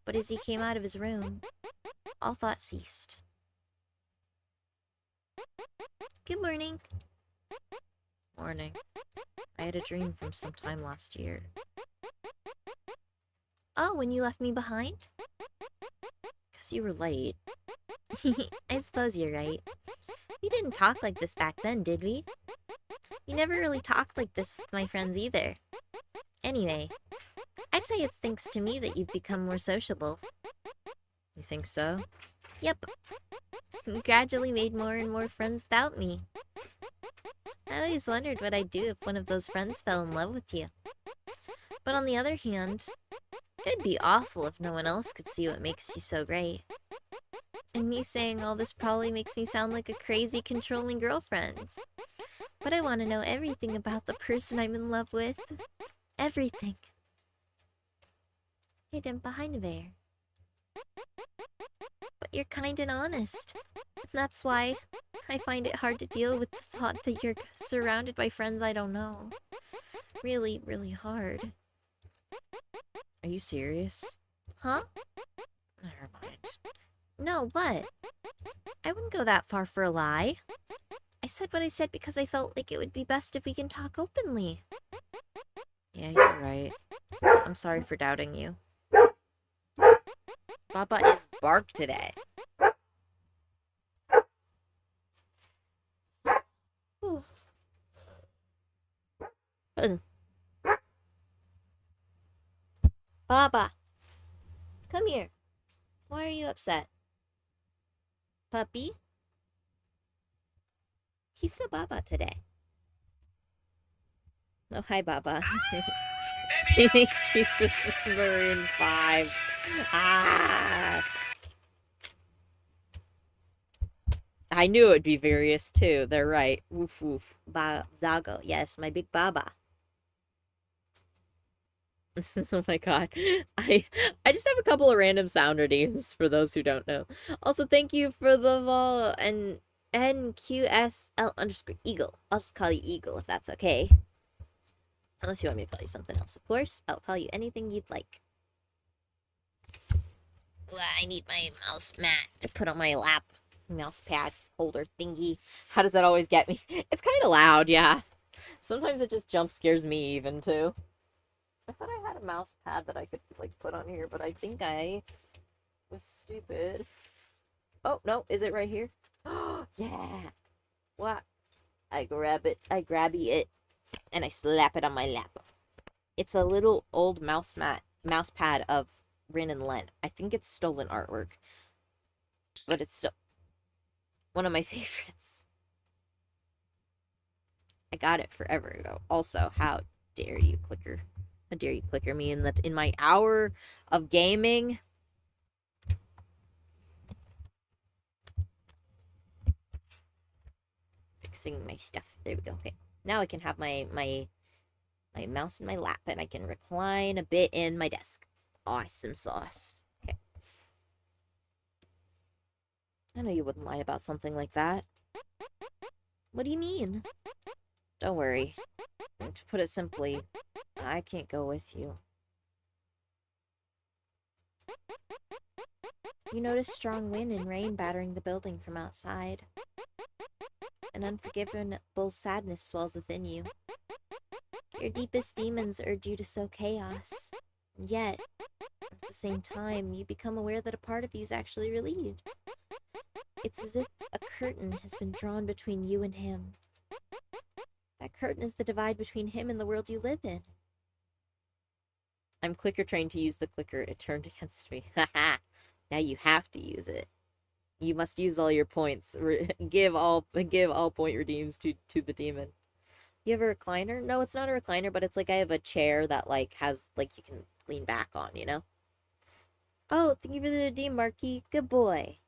but as he came out of his room, all thought ceased. Good morning. Morning. I had a dream from some time last year. Oh, when you left me behind? 'Cause you were late. I suppose you're right. We didn't talk like this back then, did we? You never really talked like this with my friends either. Anyway, I'd say it's thanks to me that you've become more sociable. You think so? Yep. You gradually made more and more friends without me. I always wondered what I'd do if one of those friends fell in love with you. But on the other hand, it'd be awful if no one else could see what makes you so great. And me saying all this probably makes me sound like a crazy, controlling girlfriend. But I want to know everything about the person I'm in love with. Everything. Hidden behind there. But you're kind and honest. And that's why I find it hard to deal with the thought that you're surrounded by friends I don't know. Really, really hard. Are you serious? Huh? Never mind. No, what? I wouldn't go that far for a lie. I said what I said because I felt like it would be best if we can talk openly. Yeah, you're right. I'm sorry for doubting you. Baba is bark today. Baba, come here. Why are you upset? Puppy? He's so Baba today. Oh, hi, Baba. He makes you Maroon 5. Ah! I knew it would be various, too. They're right. Woof, woof. Dago. Yes, my big Baba. Oh my god. I just have a couple of random sound redeems for those who don't know. Also, thank you for the vol and NQSL_Eagle. I'll just call you Eagle if that's okay. Unless you want me to call you something else, of course. I'll call you anything you'd like. I need my mouse mat to put on my lap. Mouse pad holder thingy. How does that always get me? It's kind of loud, yeah. Sometimes it just jump scares me even, too. I thought I had a mouse pad that I could, like, put on here, but I think I was stupid. Oh, no, is it right here? Yeah. What? I grab it, and I slap it on my lap. It's a little old mouse pad of Rin and Len. I think it's stolen artwork, but it's still one of my favorites. I got it forever ago. Also, how dare you, clicker? How dare you clicker me in my hour of gaming? Fixing my stuff. There we go. Okay. Now I can have my mouse in my lap and I can recline a bit in my desk. Awesome sauce. Okay. I know you wouldn't lie about something like that. What do you mean? Don't worry. To put it simply, I can't go with you. You notice strong wind and rain battering the building from outside. An unforgivable sadness swells within you. Your deepest demons urge you to sow chaos. And yet, at the same time, you become aware that a part of you is actually relieved. It's as if a curtain has been drawn between you and him. That curtain is the divide between him and the world you live in. I'm clicker trained to use the clicker. It turned against me. Haha. Now you have to use it. You must use all your points. Give all point redeems to the demon. You have a recliner? No, it's not a recliner, but it's like I have a chair that like has like you can lean back on, you know? Oh, thank you for the redeem, Marky. Good boy.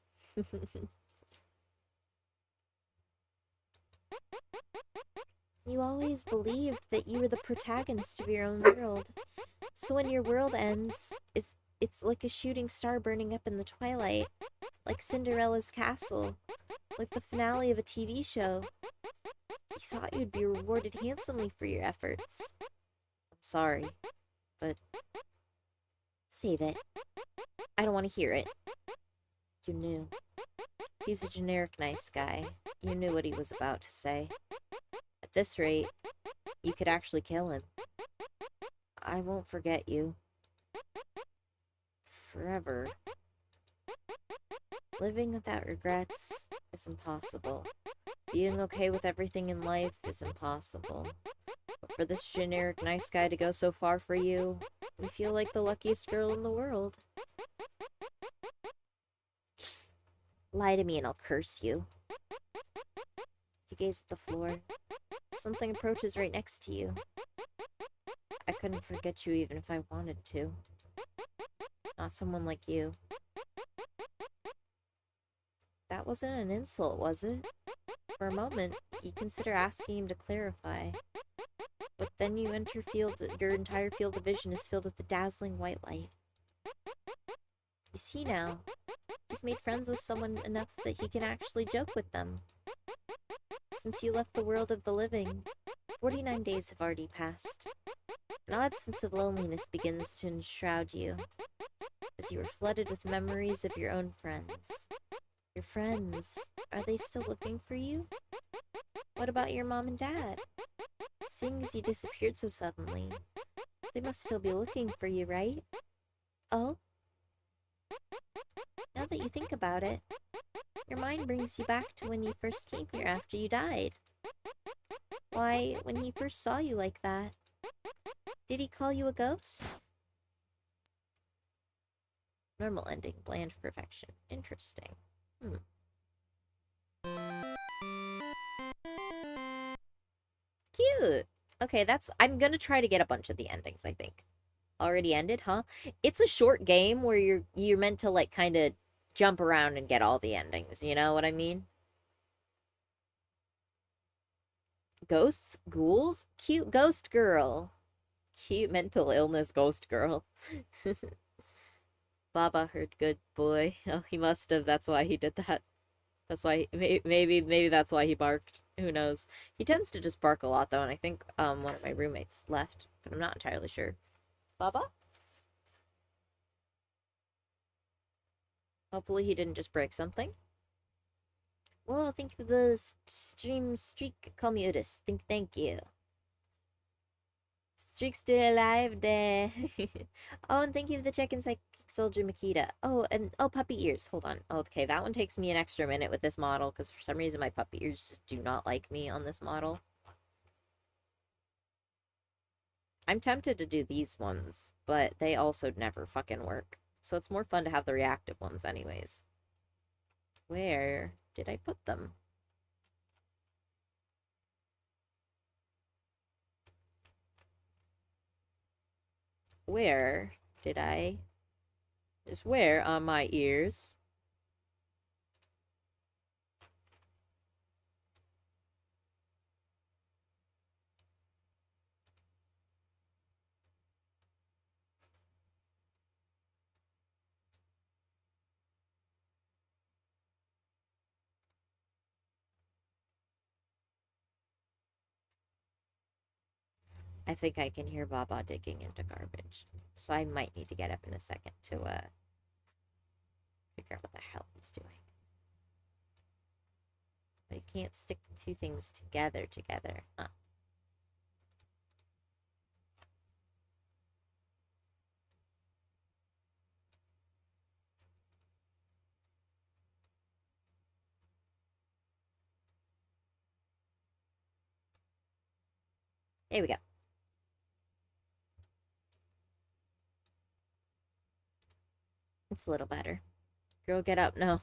You always believed that you were the protagonist of your own world. So when your world ends, it's like a shooting star burning up in the twilight. Like Cinderella's castle. Like the finale of a TV show. You thought you'd be rewarded handsomely for your efforts. I'm sorry, but save it. I don't want to hear it. You knew. He's a generic nice guy. You knew what he was about to say. At this rate, you could actually kill him. I won't forget you. Forever. Living without regrets is impossible. Being okay with everything in life is impossible. But for this generic nice guy to go so far for you, you feel like the luckiest girl in the world. Lie to me and I'll curse you. You gaze at the floor. Something approaches right next to you. I couldn't forget you even if I wanted to. Not someone like you. That wasn't an insult, was it? For a moment, you consider asking him to clarify. But then you enter your entire field of vision is filled with the dazzling white light. You see now, he's made friends with someone enough that he can actually joke with them. Since you left the world of the living, 49 days have already passed. An odd sense of loneliness begins to enshroud you, as you are flooded with memories of your own friends. Your friends, are they still looking for you? What about your mom and dad? Seeing as you disappeared so suddenly, they must still be looking for you, right? Oh? Now that you think about it, your mind brings you back to when you first came here after you died. Why, when he first saw you like that, did he call you a ghost? Normal ending, bland perfection. Interesting. Cute. Okay, I'm gonna try to get a bunch of the endings, I think. Already ended, huh? It's a short game where you're meant to like kind of jump around and get all the endings, you know what I mean? Ghosts? Ghouls? Cute ghost girl. Cute mental illness ghost girl. Baba heard good boy. Oh, he must have. That's why he did that. That's why maybe that's why he barked. Who knows? He tends to just bark a lot though, and I think one of my roommates left, but I'm not entirely sure. Baba? Hopefully he didn't just break something. Well, thank you for the stream streak. Call me Otis. Thank you. Streak's still alive there. Oh, and thank you for the check-in, Psychic Soldier Makita. Oh, and puppy ears. Hold on. Okay, that one takes me an extra minute with this model because for some reason my puppy ears just do not like me on this model. I'm tempted to do these ones, but they also never fucking work. So it's more fun to have the reactive ones anyways. Where did I put them? Where did I just wear on my ears? I think I can hear Baba digging into garbage. So I might need to get up in a second to figure out what the hell he's doing. But you can't stick the two things together. Huh. There we go. It's a little better. Girl, get up. No.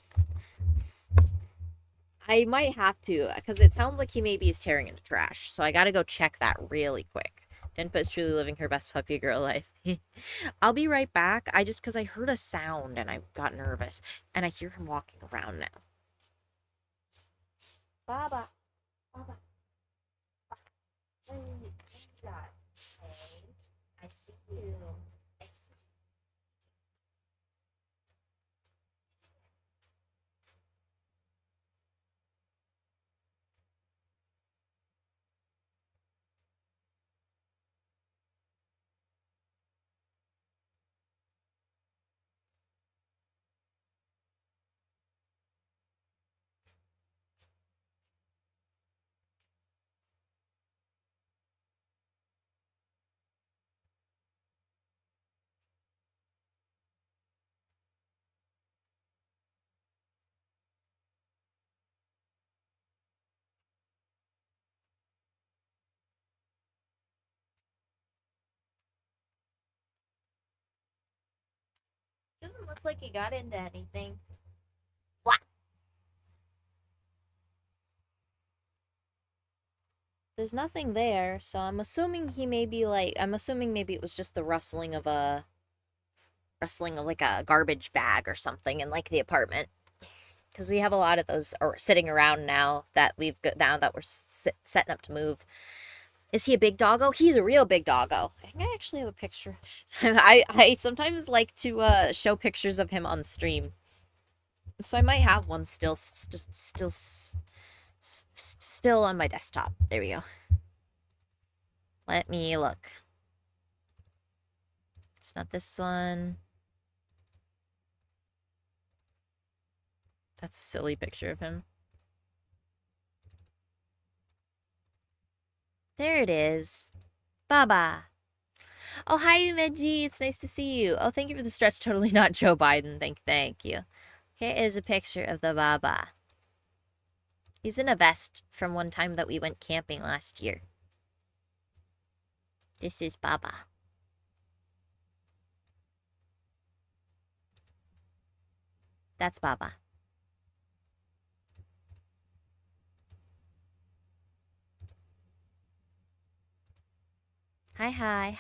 I might have to, because it sounds like he maybe is tearing into trash. So I gotta go check that really quick. Denpa is truly living her best puppy girl life. I'll be right back. Because I heard a sound and I got nervous. And I hear him walking around now. Baba. Baba. Hey, I see you. Doesn't look like you got into anything. What? There's nothing there, so I'm assuming he may be like, I'm assuming maybe it was just the rustling of like a garbage bag or something in like the apartment. Because we have a lot of those sitting around now that we've got now that we're setting up to move. Is he a big doggo? He's a real big doggo. I think I actually have a picture. I sometimes like to show pictures of him on stream, so I might have one still on my desktop. There we go. Let me look. It's not this one. That's a silly picture of him. There it is. Baba. Oh, hi, Umeji. It's nice to see you. Oh, thank you for the stretch. Totally not Joe Biden. Thank you. Here is a picture of the Baba. He's in a vest from one time that we went camping last year. This is Baba. That's Baba. Hi.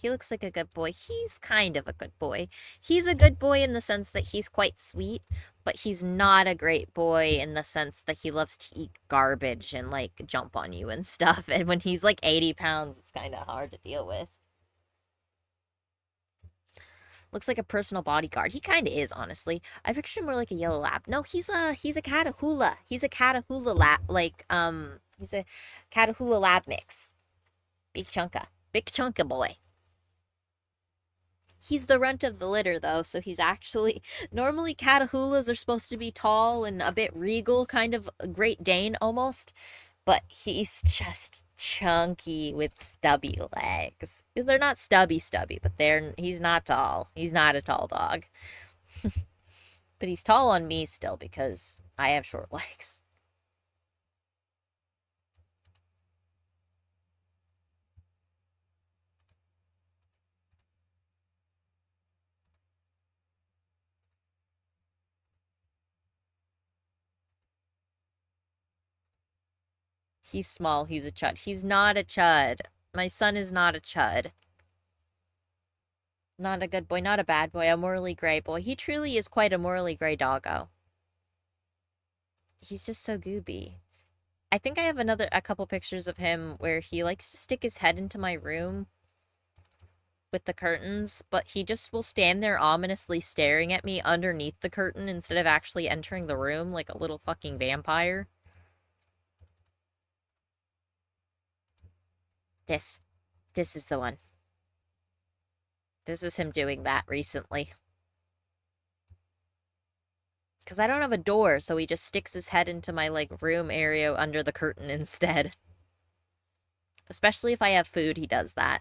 He looks like a good boy. He's kind of a good boy. He's a good boy in the sense that he's quite sweet, but he's not a great boy in the sense that he loves to eat garbage and, like, jump on you and stuff. And when he's, like, 80 pounds, it's kind of hard to deal with. Looks like a personal bodyguard. He kind of is, honestly. I pictured him more like a yellow lab. No, he's a Catahoula. He's a Catahoula lab, he's a Catahoula lab mix. Big chunka boy. He's the runt of the litter, though, so he's actually... Normally, Catahoulas are supposed to be tall and a bit regal, kind of a Great Dane, almost. But he's just chunky with stubby legs. They're not stubby, but he's not tall. He's not a tall dog. But he's tall on me still, because I have short legs. He's small. He's a chud. He's not a chud. My son is not a chud. Not a good boy. Not a bad boy. A morally gray boy. He truly is quite a morally gray doggo. He's just so gooby. I think I have a couple pictures of him where he likes to stick his head into my room with the curtains, but he just will stand there ominously staring at me underneath the curtain instead of actually entering the room like a little fucking vampire. This is the one. This is him doing that recently. Because I don't have a door, so he just sticks his head into my, like, room area under the curtain instead. Especially if I have food, he does that.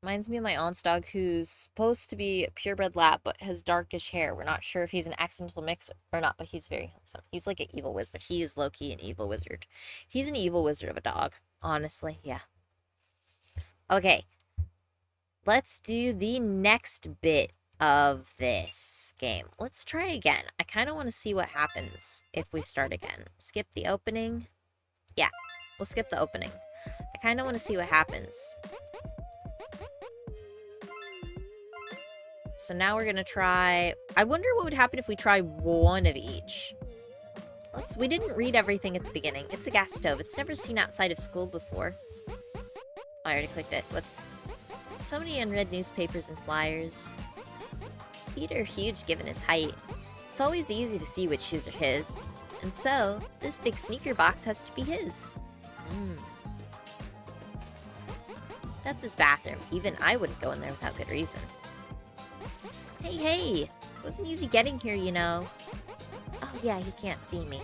Reminds me of my aunt's dog, who's supposed to be a purebred lab, but has darkish hair. We're not sure if he's an accidental mix or not, but he's very handsome. He's like an evil wizard. He is low-key an evil wizard. He's an evil wizard of a dog. Honestly, yeah. Okay. Let's do the next bit of this game. Let's try again. I kind of want to see what happens if we start again. Skip the opening. Yeah, we'll skip the opening. I kind of want to see what happens. So now we're gonna try... I wonder what would happen if we try one of each. We didn't read everything at the beginning. It's a gas stove. It's never seen outside of school before. Oh, I already clicked it. Whoops. So many unread newspapers and flyers. His feet are huge given his height. It's always easy to see which shoes are his. And so, this big sneaker box has to be his. That's his bathroom. Even I wouldn't go in there without good reason. Hey, it wasn't easy getting here, you know. Oh yeah, he can't see me.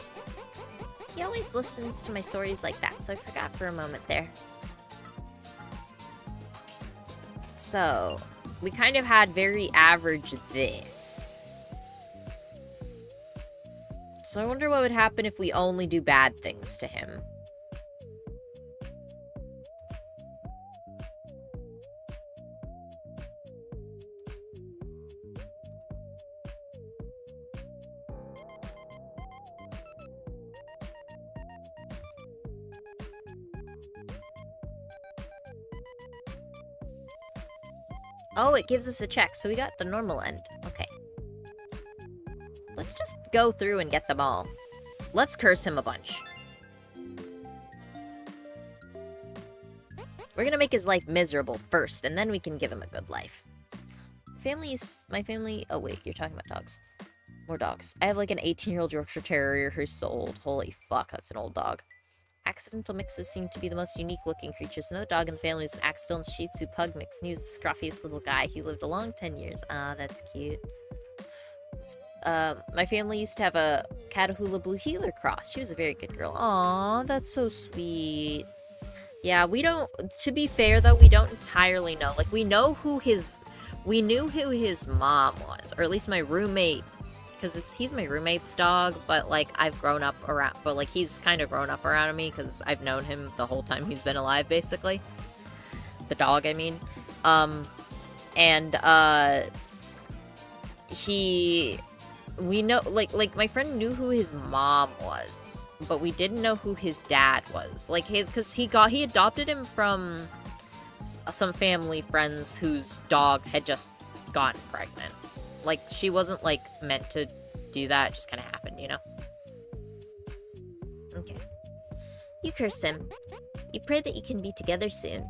He always listens to my stories like that, so I forgot for a moment there. So, we kind of had very average this. So I wonder what would happen if we only do bad things to him. Oh, it gives us a check, so we got the normal end. Okay. Let's just go through and get them all. Let's curse him a bunch. We're gonna make his life miserable first, and then we can give him a good life. My family... Oh, wait, you're talking about dogs. More dogs. I have like an 18-year-old Yorkshire Terrier who's sold. Holy fuck, that's an old dog. Accidental mixes seem to be the most unique-looking creatures. Another dog in the family was an accidental Shih Tzu pug mix, and he was the scruffiest little guy. He lived a long 10 years. Ah, that's cute. My family used to have a Catahoula Blue Heeler cross. She was a very good girl. Aw, that's so sweet. Yeah, we don't... To be fair, though, we don't entirely know. Like, we knew who his mom was. Or at least my roommate... Because he's my roommate's dog, but, like, I've grown up around... But, like, he's kind of grown up around me, because I've known him the whole time he's been alive, basically. The dog, I mean. We know, like, my friend knew who his mom was, but we didn't know who his dad was. Like, because he adopted him from some family friends whose dog had just gotten pregnant. Like, she wasn't, like, meant to do that. It just kind of happened, you know? Okay. You curse him. You pray that you can be together soon.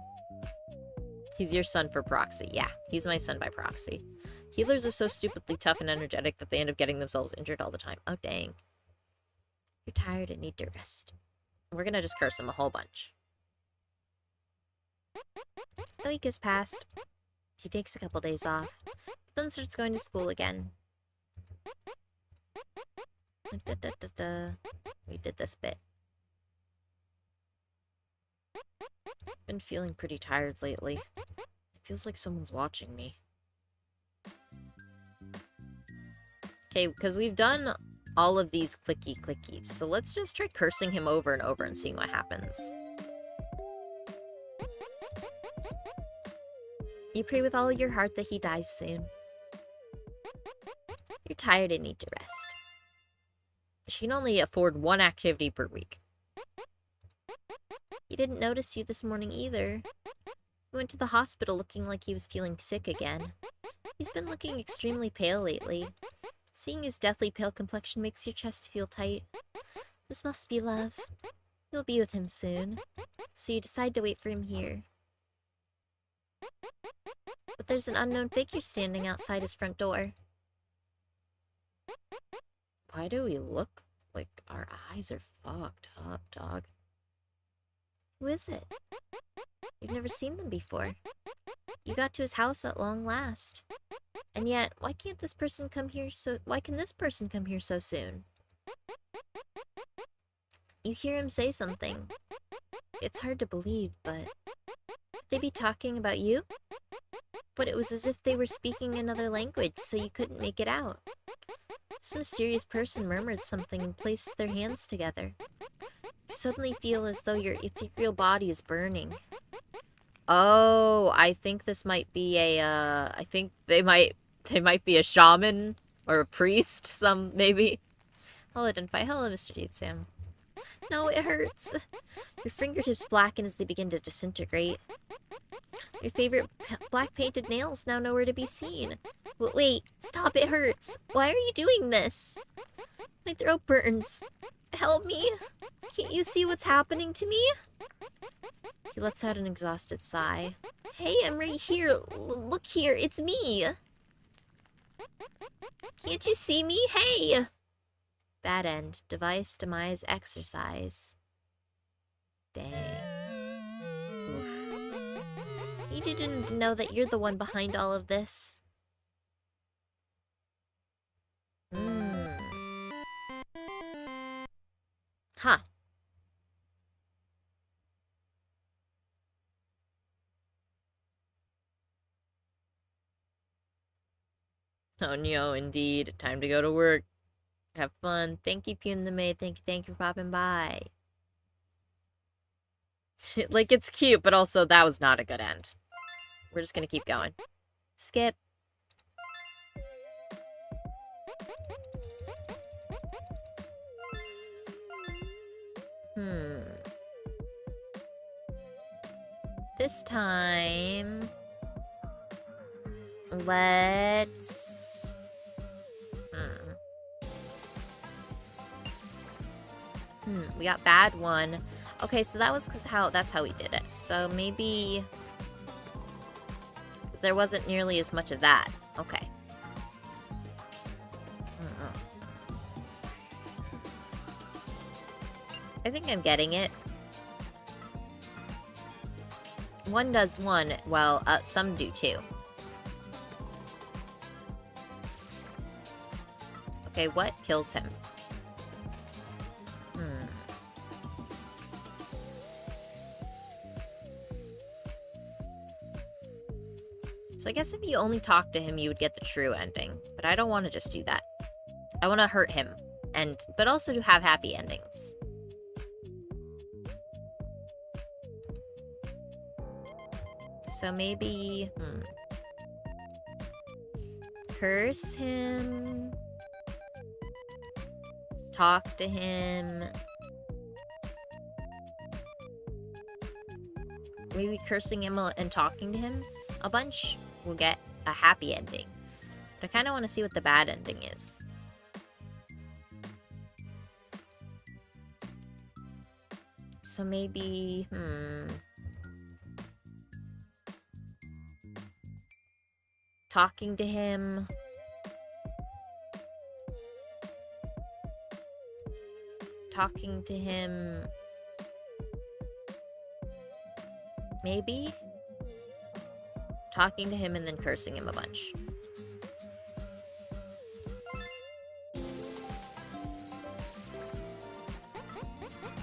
He's your son for proxy. Yeah, he's my son by proxy. Healers are so stupidly tough and energetic that they end up getting themselves injured all the time. Oh, dang. You're tired and need to rest. We're gonna just curse him a whole bunch. A week has passed. He takes a couple days off, but then starts going to school again. We did this bit. Been feeling pretty tired lately. It feels like someone's watching me. Okay, because we've done all of these clickies, so let's just try cursing him over and over and seeing what happens. You pray with all your heart that he dies soon. You're tired and need to rest. She can only afford one activity per week. He didn't notice you this morning either. He went to the hospital looking like he was feeling sick again. He's been looking extremely pale lately. Seeing his deathly pale complexion makes your chest feel tight. This must be love. You'll be with him soon. So you decide to wait for him here. But there's an unknown figure standing outside his front door. Why do we look like our eyes are fucked up, dog? Who is it? You've never seen them before. You got to his house at long last. And yet, why can this person come here so soon? You hear him say something. It's hard to believe, but could they be talking about you? But it was as if they were speaking another language, so you couldn't make it out. This mysterious person murmured something and placed their hands together. You suddenly feel as though your ethereal body is burning. Oh, I think this might be I think they might be a shaman or a priest, maybe. Hello, Denpa. Hello, Mr. Deed Sam. No, it hurts. Your fingertips blacken as they begin to disintegrate. Your favorite black painted nails now nowhere to be seen. Wait, stop, it hurts. Why are you doing this? My throat burns. Help me. Can't you see what's happening to me? He lets out an exhausted sigh. Hey, I'm right here. Look here, it's me. Can't you see me? Hey! Bad end. Device, demise, exercise. Dang. Oof. You didn't know that you're the one behind all of this. Huh. Oh no, indeed. Time to go to work. Have fun. Thank you, Pune the Maid. Thank you for popping by. Like, it's cute, but also that was not a good end. We're just gonna keep going. Skip. This time... Let's... we got bad one. Okay, so that was that's how we did it. So maybe... there wasn't nearly as much of that. Okay. I think I'm getting it. One does one, while some do two. Okay, what kills him? So I guess if you only talk to him, you would get the true ending. But I don't want to just do that. I want to hurt him, but also to have happy endings. So maybe, curse him, talk to him, maybe cursing him and talking to him a bunch will get a happy ending. But I kind of want to see what the bad ending is. So maybe, talking to him. Talking to him. Maybe? Talking to him and then cursing him a bunch.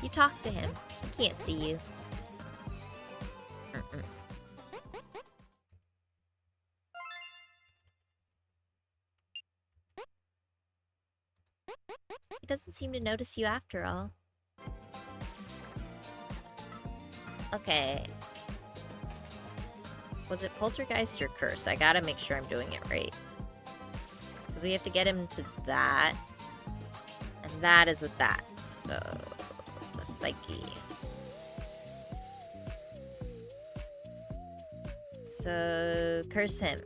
You talk to him. He can't see you. He doesn't seem to notice you after all. Okay. Was it poltergeist or curse? I gotta make sure I'm doing it right. Because we have to get him to that. And that is with that. So, the psyche. So, curse him.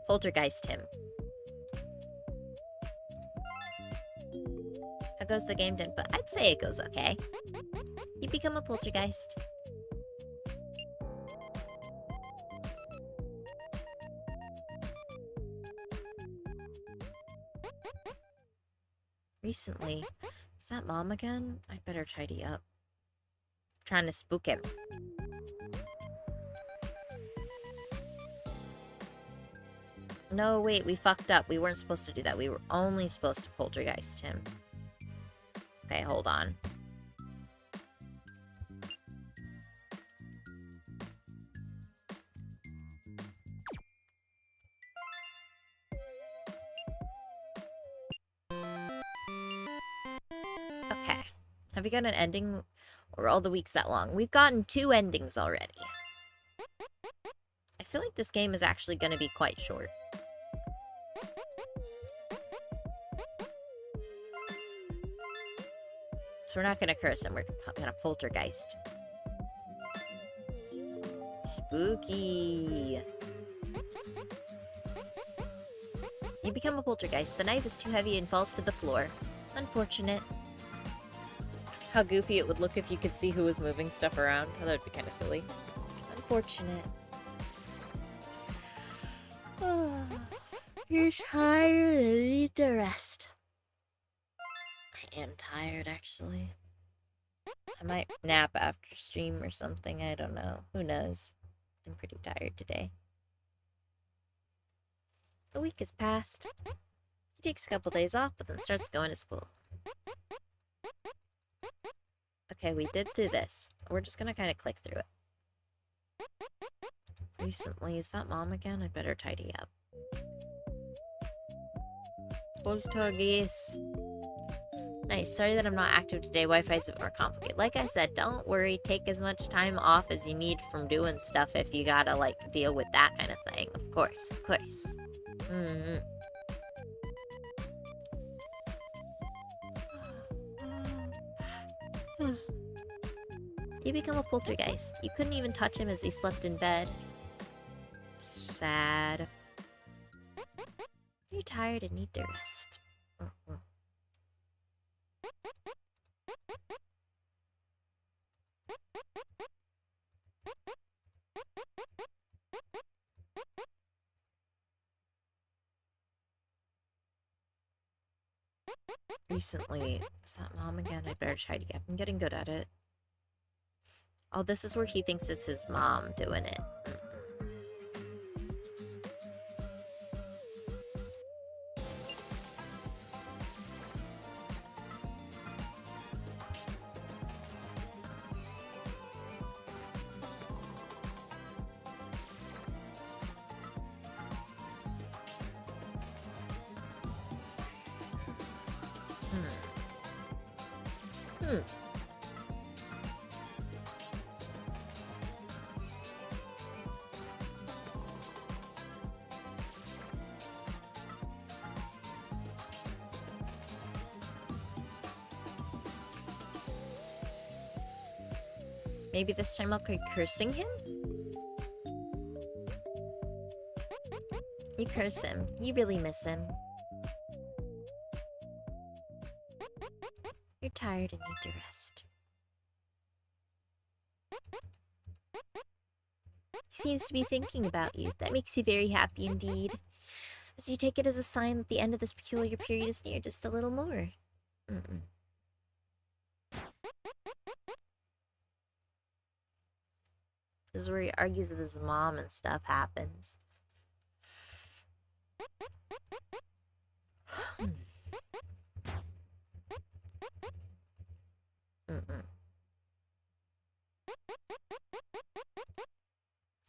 Poltergeist him. How goes the game, Denpa? I'd say it goes okay. You become a poltergeist. Recently. Is that Mom again? I'd better tidy up. I'm trying to spook him. No, wait, we fucked up. We weren't supposed to do that. We were only supposed to poltergeist him. Okay, hold on. Okay. Have we got an ending? Or are all the weeks that long? We've gotten 2 endings already. I feel like this game is actually going to be quite short. So we're not going to curse him. We're going to poltergeist. Spooky. You become a poltergeist. The knife is too heavy and falls to the floor. Unfortunate. How goofy it would look if you could see who was moving stuff around. Oh, that would be kind of silly. Unfortunate. Oh, you're tired and need to rest. I am tired, actually. I might nap after stream or something. I don't know. Who knows? I'm pretty tired today. A week has passed. He takes a couple days off, but then starts going to school. Okay, we did through this. We're just gonna kind of click through it. Recently, is that Mom again? I'd better tidy up. Poltergeist. Nice. Sorry that I'm not active today. Wi-Fi is a bit more complicated. Like I said, don't worry. Take as much time off as you need from doing stuff if you gotta, like, deal with that kind of thing. Of course. Of course. You become a poltergeist. You couldn't even touch him as he slept in bed. Sad. You're tired and need to rest. Mm-mm. Recently, is that mom again? I better tidy up. I'm getting good at it. Oh, this is where he thinks it's his mom doing it. Hmm. Maybe this time I'll try cursing him? You curse him. You really miss him. You're tired and need to rest. He seems to be thinking about you. That makes you very happy indeed. As you take it as a sign that the end of this peculiar period is near just a little more. Mm-mm. This is where he argues with his mom and stuff happens. Mm-mm.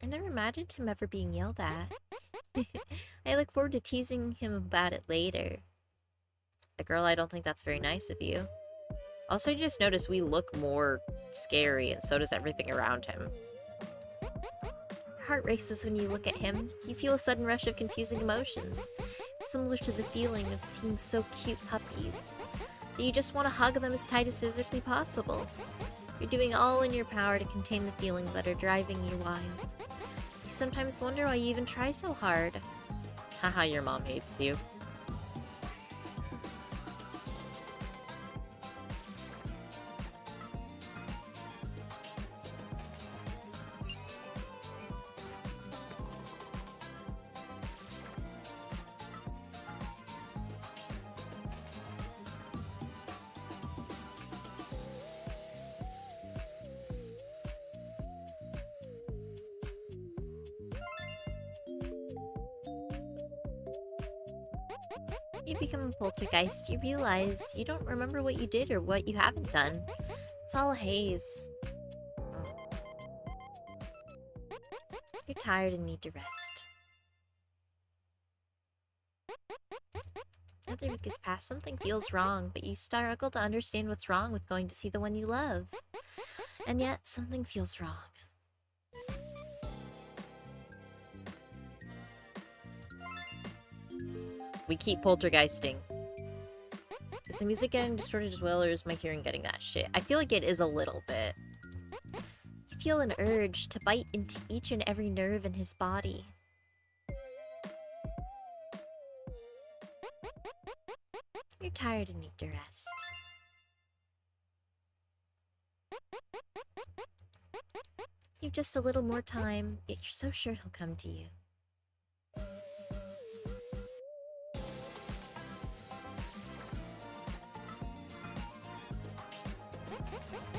I never imagined him ever being yelled at. I look forward to teasing him about it later. Girl, I don't think that's very nice of you. Also, I just noticed we look more scary, and so does everything around him. Your heart races when you look at him. You feel a sudden rush of confusing emotions. It's similar to the feeling of seeing so cute puppies, that you just want to hug them as tight as physically possible. You're doing all in your power to contain the feelings that are driving you wild. You sometimes wonder why you even try so hard. Haha, your mom hates you. You become a poltergeist, you realize you don't remember what you did or what you haven't done. It's all a haze. You're tired and need to rest. Another week has passed. Something feels wrong, but you struggle to understand what's wrong with going to see the one you love. And yet, something feels wrong. We keep poltergeisting. Is the music getting distorted as well, or is my hearing getting that shit? I feel like it is a little bit. You feel an urge to bite into each and every nerve in his body. You're tired and need to rest. You've just a little more time, yet you're so sure he'll come to you.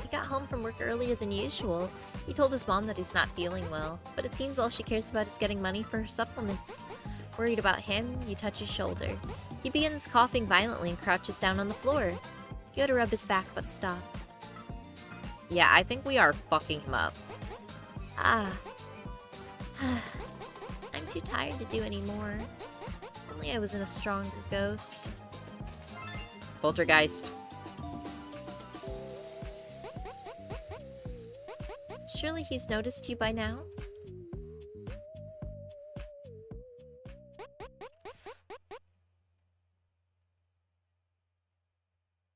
He got home from work earlier than usual. He told his mom that he's not feeling well, but it seems all she cares about is getting money for her supplements. Worried about him, you touch his shoulder. He begins coughing violently and crouches down on the floor. You go to rub his back, but stop. Yeah, I think we are fucking him up. Ah. I'm too tired to do any more. Only I wasn't a stronger ghost. Poltergeist. Surely he's noticed you by now?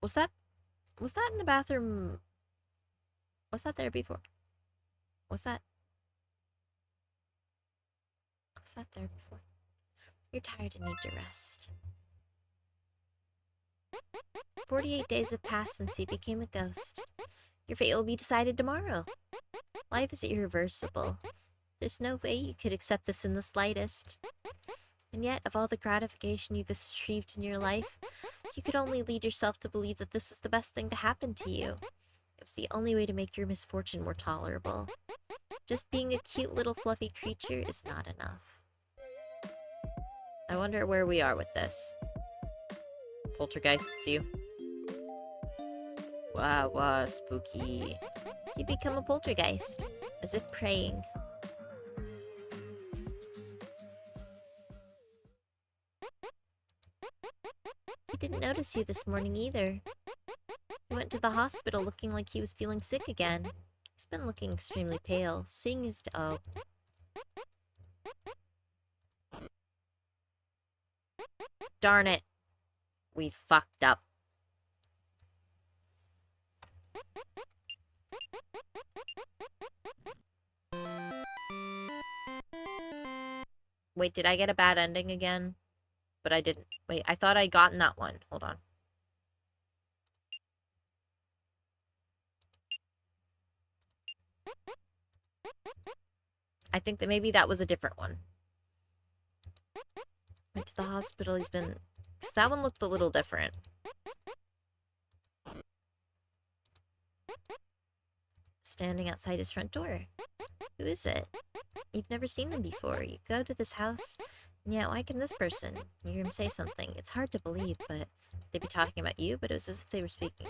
Was that in the bathroom? Was that there before? Was that there before? You're tired and need to rest. 48 days have passed since you became a ghost. Your fate will be decided tomorrow. Life is irreversible. There's no way you could accept this in the slightest. And yet, of all the gratification you've achieved in your life, you could only lead yourself to believe that this was the best thing to happen to you. It was the only way to make your misfortune more tolerable. Just being a cute little fluffy creature is not enough. I wonder where we are with this. Poltergeist, it's you. Wow, spooky. You become a poltergeist, as if praying. He didn't notice you this morning either. He went to the hospital looking like he was feeling sick again. He's been looking extremely pale, seeing his... Oh. Darn it. We fucked up. Wait, did I get a bad ending again? But I didn't. Wait, I thought I'd gotten that one. Hold on. I think that maybe that was a different one. Went to the hospital, he's been... Because that one looked a little different. Standing outside his front door. Who is it? You've never seen them before. You go to this house, and yet why can this person? You hear him say something. It's hard to believe, but they'd be talking about you, but it was as if they were speaking.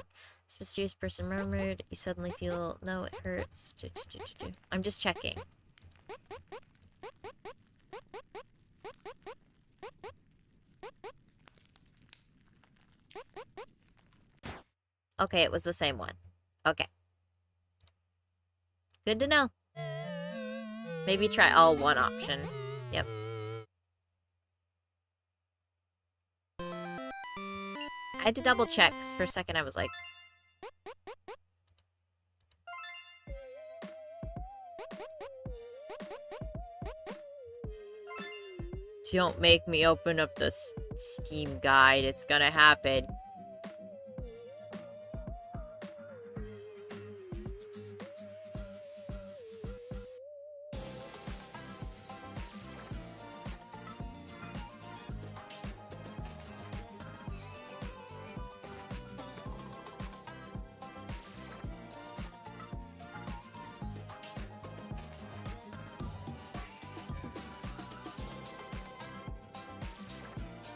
This mysterious person murmured. You suddenly feel, no, it hurts. I'm just checking. Okay, it was the same one. Okay. Good to know. Maybe try all one option. Yep. I had to double check, because for a second I was like... Don't make me open up the Steam guide. It's gonna happen.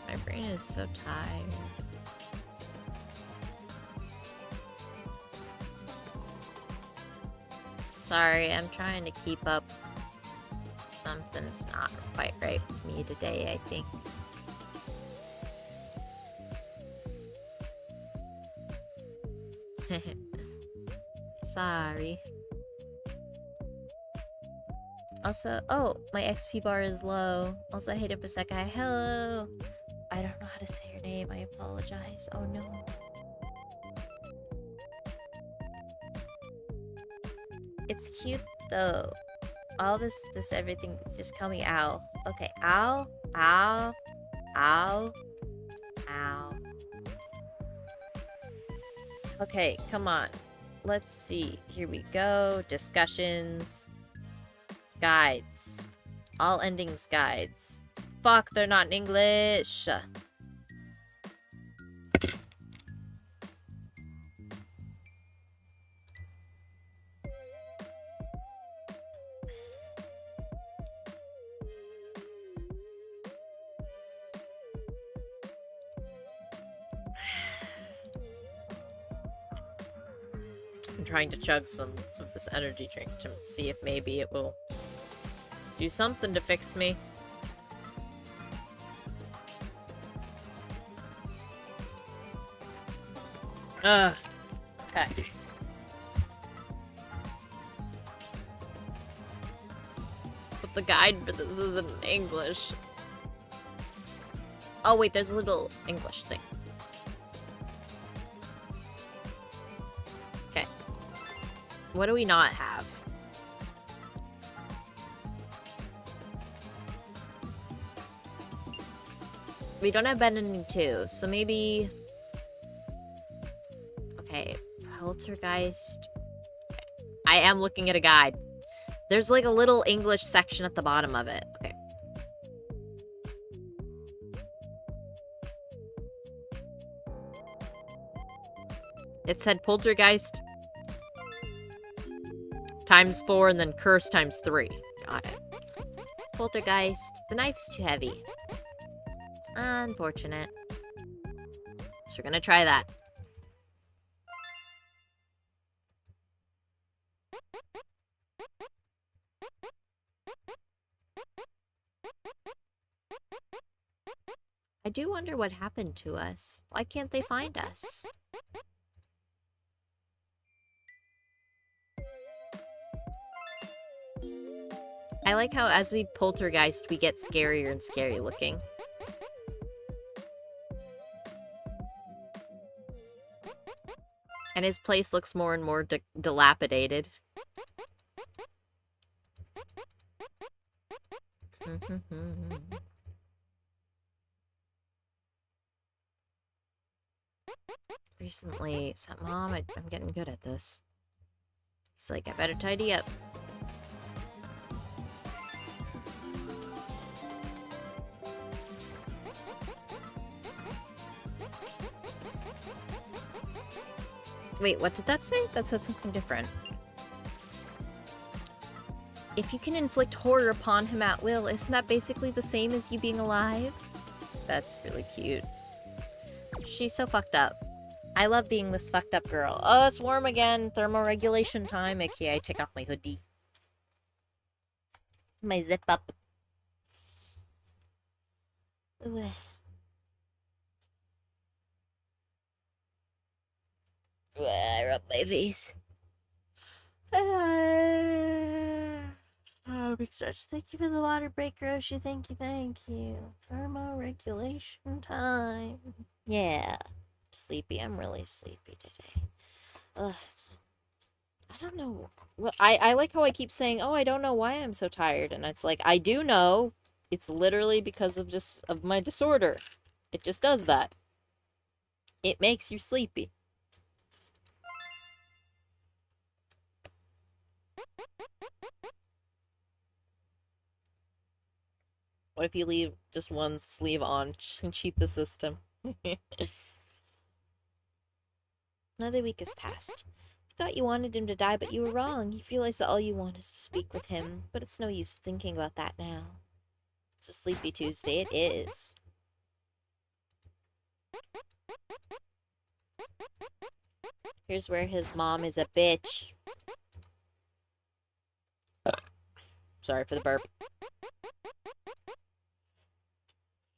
My brain is so tired. Sorry, I'm trying to keep up. Something's not quite right with me today, I think. Sorry. Also, oh, my XP bar is low. Also, hey Depa, hello. I don't know how to say your name. I apologize. Oh no. It's cute though. All this everything. Just call me Ow. Okay, Ow, Ow, Ow, Ow. Okay, come on. Let's see. Here we go. Discussions. Guides. All endings guides. Fuck, they're not in English. I'm trying to chug some of this energy drink to see if maybe it will do something to fix me. Okay. But the guide for this isn't in English. Oh wait, there's a little English thing. Okay. What do we not have? We don't have bending 2, so maybe... Okay, poltergeist. Okay. I am looking at a guide. There's like a little English section at the bottom of it. Okay. It said poltergeist ×4 and then curse ×3. Got it. Poltergeist. The knife's too heavy. Unfortunate. So we're gonna try that. I do wonder what happened to us. Why can't they find us? I like how as we poltergeist, we get scarier and scary looking. And his place looks more and more dilapidated. Recently, said, Mom, I'm getting good at this. He's like, I better tidy up. Wait, what did that say? That said something different. If you can inflict horror upon him at will, isn't that basically the same as you being alive? That's really cute. She's so fucked up. I love being this fucked up girl. Oh, it's warm again. Thermoregulation time. Okay, I take off my hoodie. My zip up. Ooh. I rub my face. Oh, big stretch. Thank you for the water break, Roshi. Thank you, thank you. Thermoregulation time. Yeah. Sleepy. I'm really sleepy today. Ugh. I don't know. Well, I like how I keep saying, oh, I don't know why I'm so tired. And it's like, I do know. It's literally because of my disorder. It just does that. It makes you sleepy. What if you leave just one sleeve on and cheat the system? Another week has passed. You thought you wanted him to die, but you were wrong. You realize that all you want is to speak with him, but it's no use thinking about that now. It's a sleepy Tuesday. It is. Here's where his mom is a bitch. Sorry for the burp.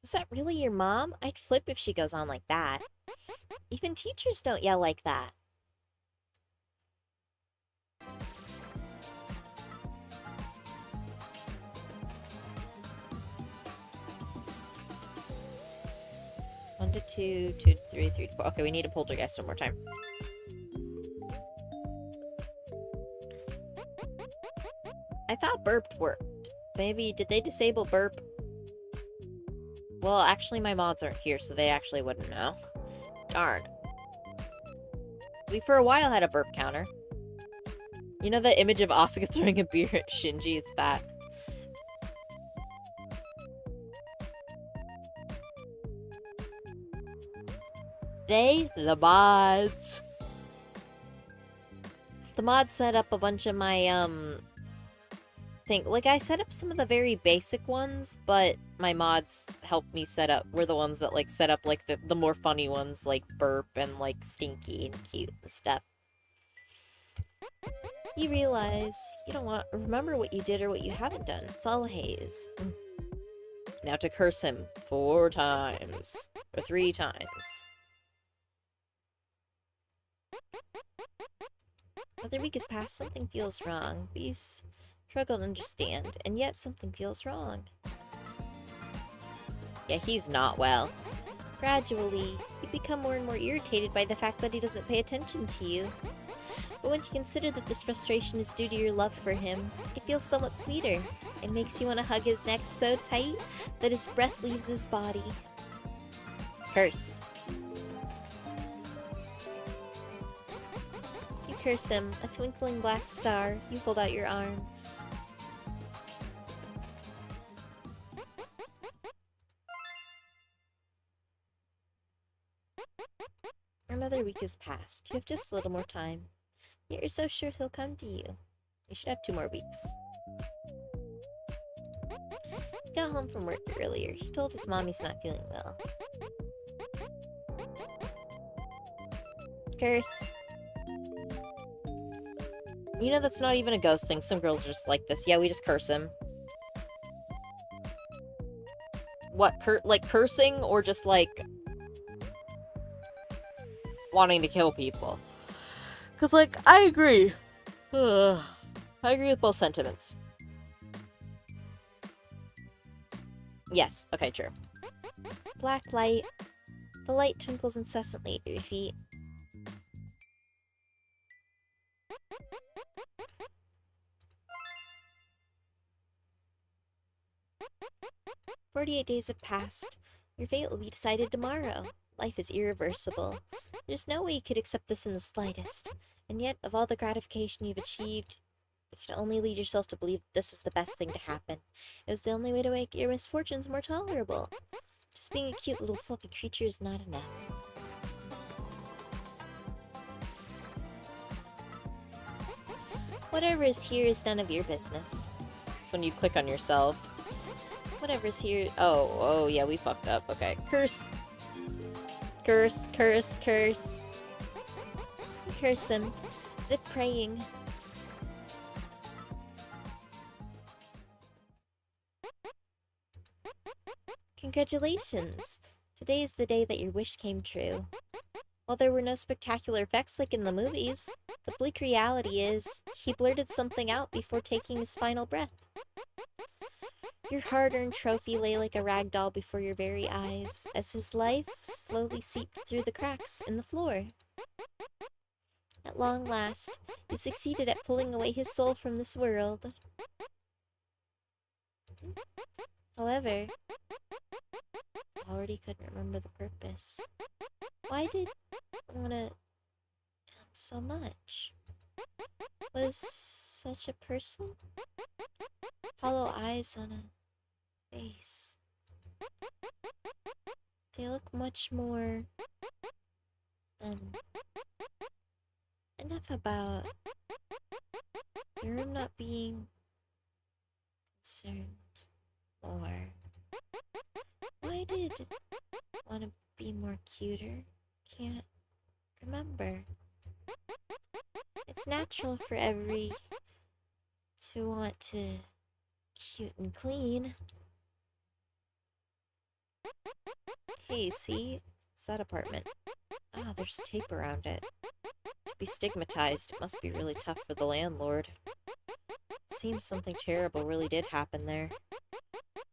Is that really your mom? I'd flip if she goes on like that. Even teachers don't yell like that. One to two, 2 to 3, 3 to 4. Okay, we need a poltergeist one more time. I thought burped worked. Maybe, did they disable burp? Well, actually, my mods aren't here, so they actually wouldn't know. Darn. We, for a while, had a burp counter. You know the image of Asuka throwing a beer at Shinji? It's that. The mods. The mods set up a bunch of my, Like, I set up some of the very basic ones, but my mods helped me set up, were the ones that, like, set up, like, the more funny ones, like burp and, like, stinky and cute and stuff. You realize you don't want to remember what you did or what you haven't done. It's all a haze. Now to curse him 4 times. Or 3 times. Another week has passed, something feels wrong. Please struggle to understand, and yet something feels wrong. Yeah, he's not well. Gradually, you become more and more irritated by the fact that he doesn't pay attention to you. But when you consider that this frustration is due to your love for him, it feels somewhat sweeter. It makes you want to hug his neck so tight that his breath leaves his body. Curse. You curse him, a twinkling black star. You hold out your arms. Another week has passed. You have just a little more time. Yet you're so sure he'll come to you. You should have 2 more weeks. He got home from work earlier. He told his mom he's not feeling well. Curse. You know that's not even a ghost thing. Some girls are just like this. Yeah, we just curse him. What, like cursing or just like wanting to kill people? Because, like, I agree. I agree with both sentiments. Yes, okay, true. Black light. The light twinkles incessantly at your feet. "48 days have passed. Your fate will be decided tomorrow. Life is irreversible. There's no way you could accept this in the slightest. And yet, of all the gratification you've achieved, you can only lead yourself to believe that this is the best thing to happen. It was the only way to make your misfortunes more tolerable. Just being a cute little fluffy creature is not enough." Whatever is here is none of your business. It's when you click on yourself. Whatever's here... Oh, yeah, we fucked up. Okay. Curse. Curse, curse, curse. Curse him, as if praying. Congratulations! Today is the day that your wish came true. While there were no spectacular effects like in the movies, the bleak reality is, he blurted something out before taking his final breath. Your hard-earned trophy lay like a rag doll before your very eyes, as his life slowly seeped through the cracks in the floor. At long last, you succeeded at pulling away his soul from this world. However, you already couldn't remember the purpose. Why did you want him so much? Was such a person? Hollow eyes on a face. They look much more than... Enough about the room not being concerned more. Why did want to be more cuter? Can't remember. It's natural for every to want to cute and clean. Hey, see? It's that apartment. Ah, there's tape around it. To be stigmatized, it must be really tough for the landlord. Seems something terrible really did happen there.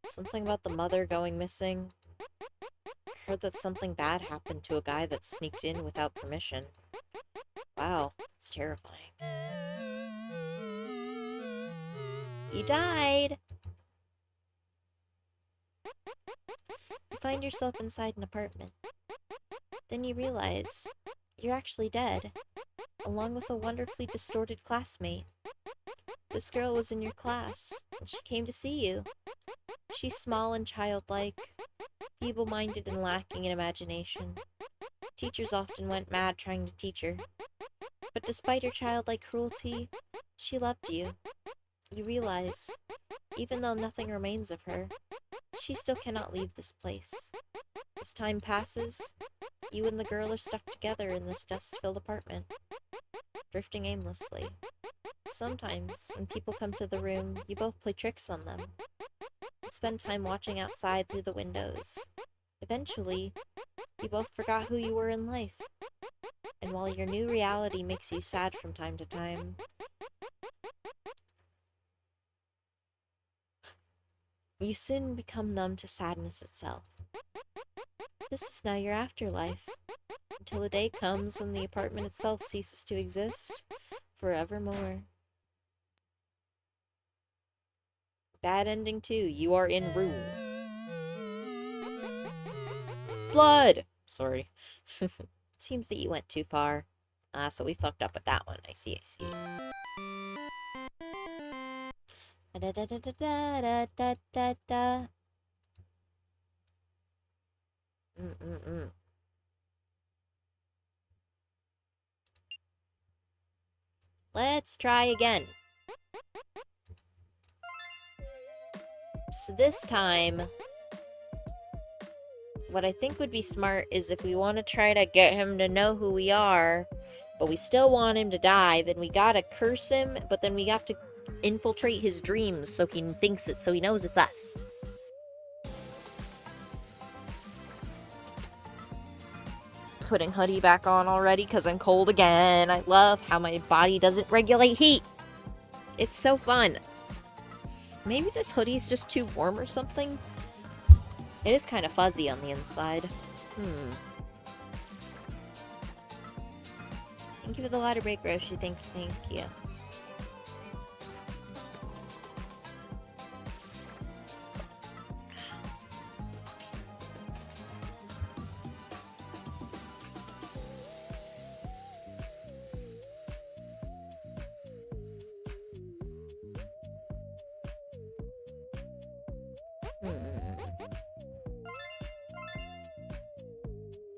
Something about the mother going missing. I heard that something bad happened to a guy that sneaked in without permission. Wow, that's terrifying. You died! You find yourself inside an apartment. Then you realize you're actually dead, along with a wonderfully distorted classmate. This girl was in your class, and she came to see you. She's small and childlike, feeble-minded and lacking in imagination. Teachers often went mad trying to teach her. But despite her childlike cruelty, she loved you. You realize, even though nothing remains of her, she still cannot leave this place. As time passes, you and the girl are stuck together in this dust-filled apartment, drifting aimlessly. Sometimes, when people come to the room, you both play tricks on them, and spend time watching outside through the windows. Eventually, you both forgot who you were in life, and while your new reality makes you sad from time to time, you soon become numb to sadness itself. This is now your afterlife, until a day comes when the apartment itself ceases to exist forevermore. Bad ending too. You are in room. blood! Sorry. Seems that you went too far. So we fucked up with that one. I see, I see. Da da da da da da da da. Let's try again. So this time, what I think would be smart is if we want to try to get him to know who we are, but we still want him to die, then we gotta curse him, but then we have to infiltrate his dreams so he thinks it, so he knows it's us. Putting hoodie back on already because I'm cold again. I love how my body doesn't regulate heat. It's so fun. Maybe this hoodie's just too warm or something? It is kind of fuzzy on the inside. Thank you for the water break, Roshi. Thank you.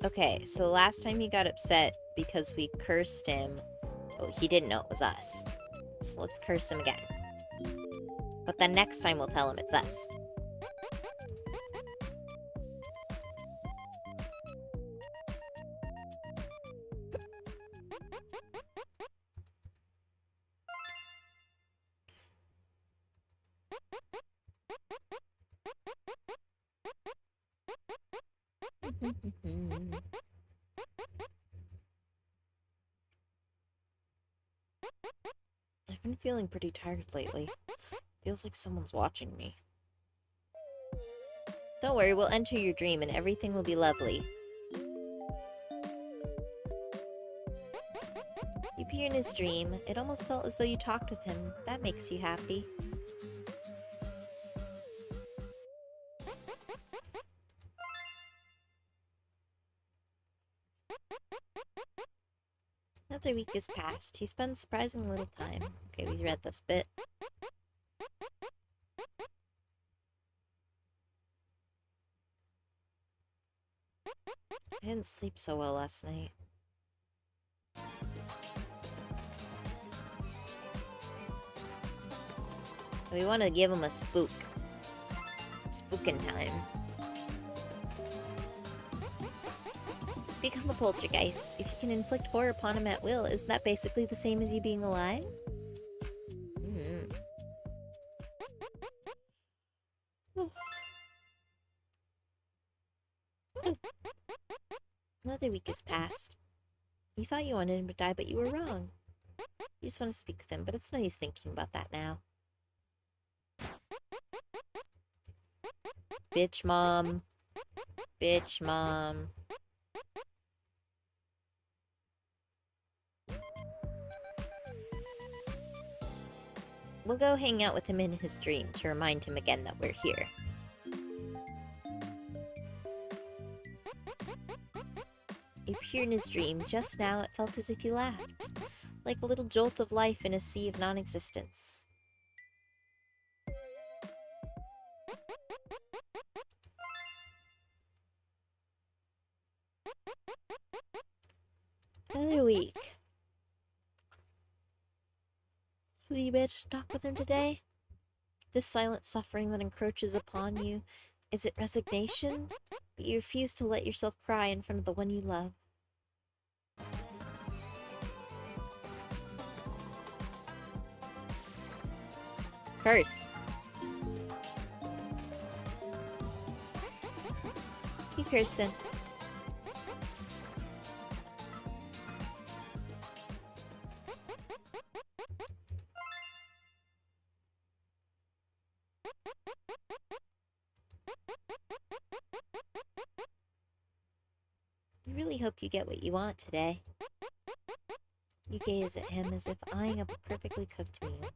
Okay, so last time he got upset because we cursed him, but he didn't know it was us. So let's curse him again. But then next time we'll tell him it's us. I've been feeling pretty tired lately. Feels like someone's watching me. Don't worry, we'll enter your dream and everything will be lovely. You appear in his dream. It almost felt as though you talked with him. That makes you happy. Another week has passed. He spends surprisingly little time. Okay, we read this bit. I didn't sleep so well last night. We want to give him a spook. Spookin' time. Become a poltergeist. If you can inflict horror upon him at will, isn't that basically the same as you being alive? Another week has passed. You thought you wanted him to die, but you were wrong. You just want to speak with him, but it's no use thinking about that now. Bitch mom. Bitch mom. We'll go hang out with him in his dream to remind him again that we're here. You appear in his dream. Just now, it felt as if you laughed, like a little jolt of life in a sea of non-existence. Another week. Will you manage to talk with him today? This silent suffering that encroaches upon you, is it resignation? But you refuse to let yourself cry in front of the one you love. Curse. You curse him. I really hope you get what you want today. You gaze at him as if eyeing up a perfectly cooked meal.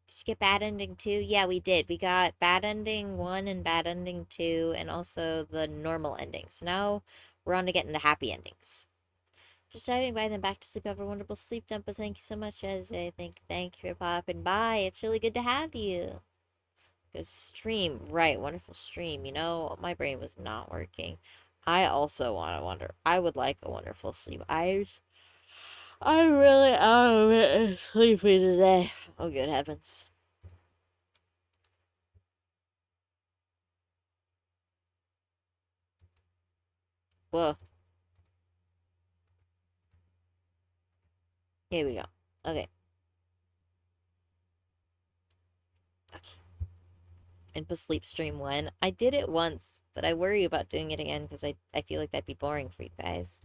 Did you get bad ending 2? Yeah, we did. We got bad ending 1 and bad ending 2, and also the normal ending. So now we're on to getting the happy endings. Just driving by, then back to sleep. Have a wonderful sleep, Denpa. Thank you so much, as I thank you for popping by. It's really good to have you. Good stream, right? Wonderful stream. You know, my brain was not working. I also want to wonder. I would like a wonderful sleep. I really am a bit sleepy today. Oh, good heavens. Whoa. Here we go. Okay. Okay. Input sleep stream when? I did it once, but I worry about doing it again because I feel like that'd be boring for you guys.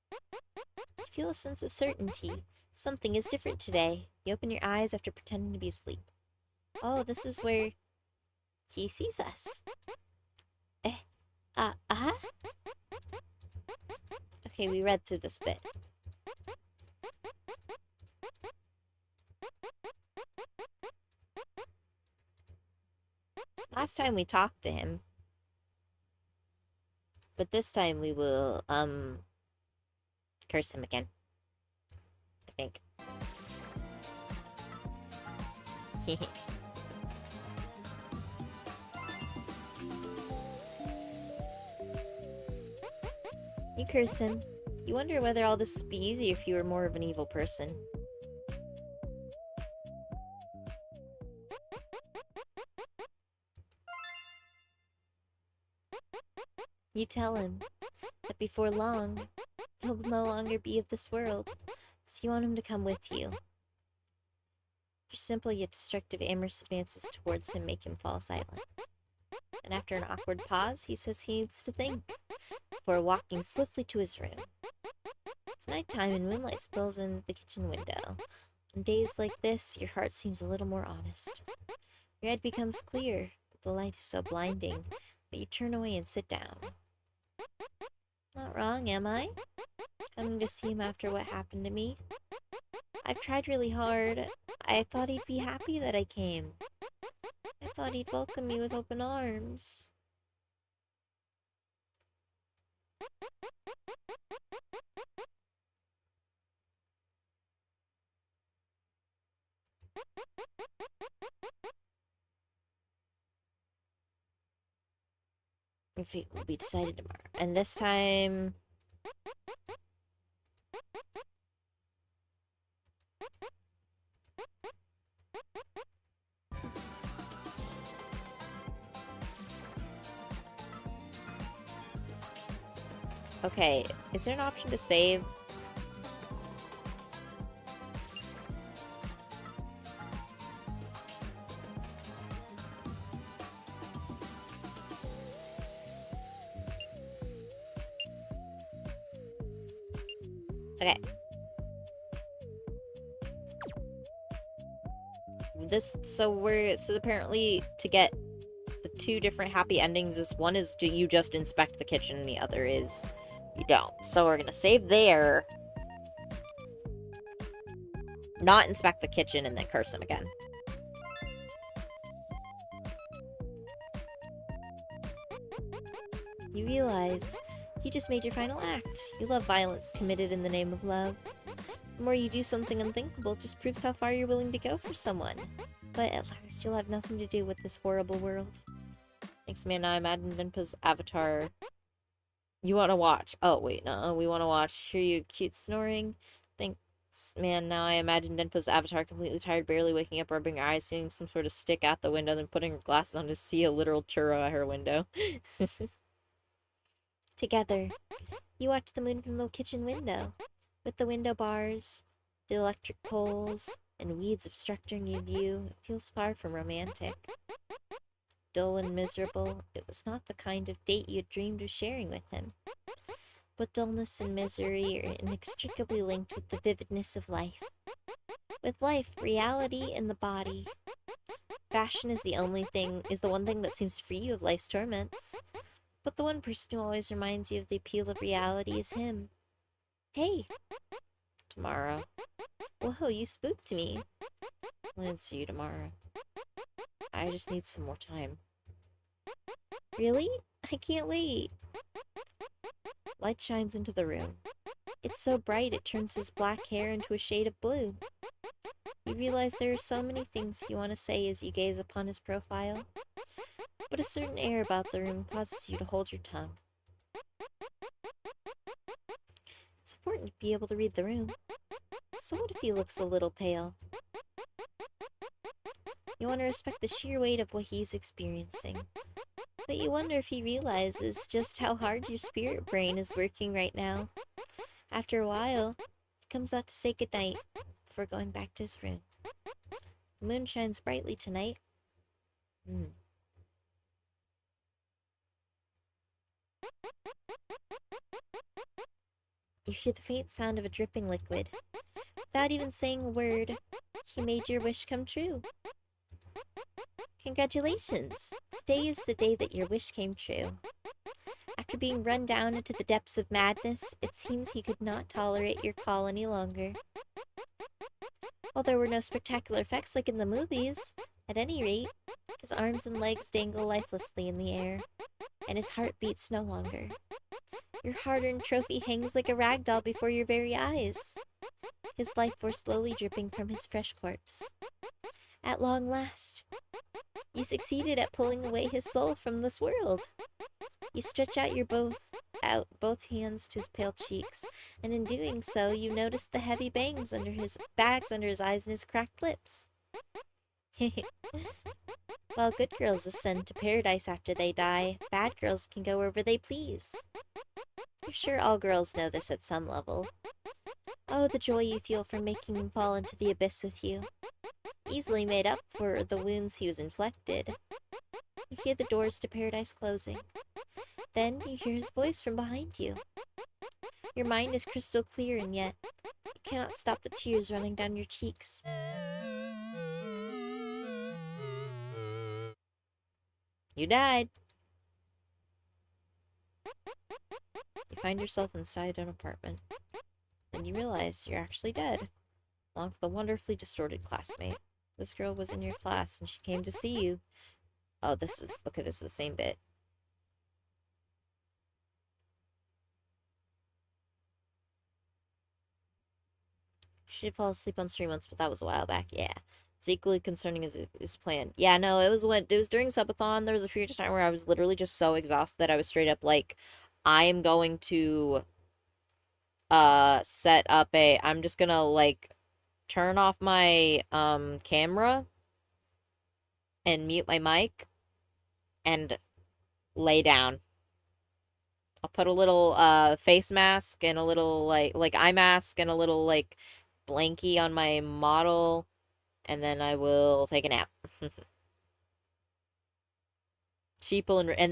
I feel a sense of certainty. Something is different today. You open your eyes after pretending to be asleep. Oh, this is where he sees us. Uh-huh? Okay, we read through this bit. Last time we talked to him. But this time we will, curse him again. I think. You curse him. You wonder whether all this would be easier if you were more of an evil person. You tell him that before long, he'll no longer be of this world, so you want him to come with you. Your simple yet destructive amorous advances towards him make him fall silent. And after an awkward pause, he says he needs to think, before walking swiftly to his room. It's nighttime and moonlight spills in the kitchen window. On days like this, your heart seems a little more honest. Your head becomes clear, but the light is so blinding that you turn away and sit down. Not wrong, am I? Coming to see him after what happened to me? I've tried really hard. I thought he'd be happy that I came. I thought he'd welcome me with open arms. Your fate will be decided tomorrow. And this time... Okay, is there an option to save? Okay. So apparently to get the two different happy endings is one is do you just inspect the kitchen and the other is you don't. So we're gonna save there. Not inspect the kitchen and then curse him again. You realize you just made your final act. You love violence committed in the name of love. The more you do something unthinkable, just proves how far you're willing to go for someone. But at last, you'll have nothing to do with this horrible world. Thanks, man. Now I imagine Denpa's avatar. You want to watch? Oh, wait, no. We want to watch. Hear you cute snoring. Thanks, man. Now I imagine Denpa's avatar completely tired, barely waking up, rubbing her eyes, seeing some sort of stick at the window, then putting her glasses on to see a literal churro at her window. Together, you watch the moon from the kitchen window, with the window bars, the electric poles, and weeds obstructing your view. It feels far from romantic. Dull and miserable, it was not the kind of date you had dreamed of sharing with him. But dullness and misery are inextricably linked with the vividness of life. With life, reality in the body. Fashion is the one thing that seems to free you of life's torments. But the one person who always reminds you of the appeal of reality is him. Hey! Tomorrow. Whoa, you spooked me. I'll answer you tomorrow. I just need some more time. Really? I can't wait. Light shines into the room. It's so bright it turns his black hair into a shade of blue. You realize there are so many things you want to say as you gaze upon his profile, but a certain air about the room causes you to hold your tongue. It's important to be able to read the room. So what if he looks a little pale? You want to respect the sheer weight of what he's experiencing, but you wonder if he realizes just how hard your spirit brain is working right now. After a while, he comes out to say goodnight before going back to his room. The moon shines brightly tonight. You hear the faint sound of a dripping liquid. Without even saying a word, he made your wish come true. Congratulations! Today is the day that your wish came true. After being run down into the depths of madness, it seems he could not tolerate your call any longer. While there were no spectacular effects like in the movies, at any rate, his arms and legs dangle lifelessly in the air, and his heart beats no longer. Your hard-earned trophy hangs like a rag doll before your very eyes, his life force slowly dripping from his fresh corpse. At long last, you succeeded at pulling away his soul from this world. You stretch out both hands to his pale cheeks, and in doing so, you notice the heavy bags under his eyes and his cracked lips. While good girls ascend to paradise after they die, bad girls can go wherever they please. You're sure all girls know this at some level. Oh, the joy you feel from making him fall into the abyss with you. Easily made up for the wounds he was inflicted. You hear the doors to paradise closing. Then you hear his voice from behind you. Your mind is crystal clear, and yet you cannot stop the tears running down your cheeks. You died. You find yourself inside an apartment. Then you realize you're actually dead, along with a wonderfully distorted classmate. This girl was in your class, and she came to see you. Oh, this is the same bit. She did fall asleep on stream once, but that was a while back. Yeah. It's equally concerning as it is planned. Yeah, no, it was during subathon. There was a period of time where I was literally just so exhausted that I was straight up like, I am going to set up I'm just gonna like turn off my camera and mute my mic and lay down. I'll put a little face mask and a little like eye mask and a little like blankie on my model, and then I will take a nap. And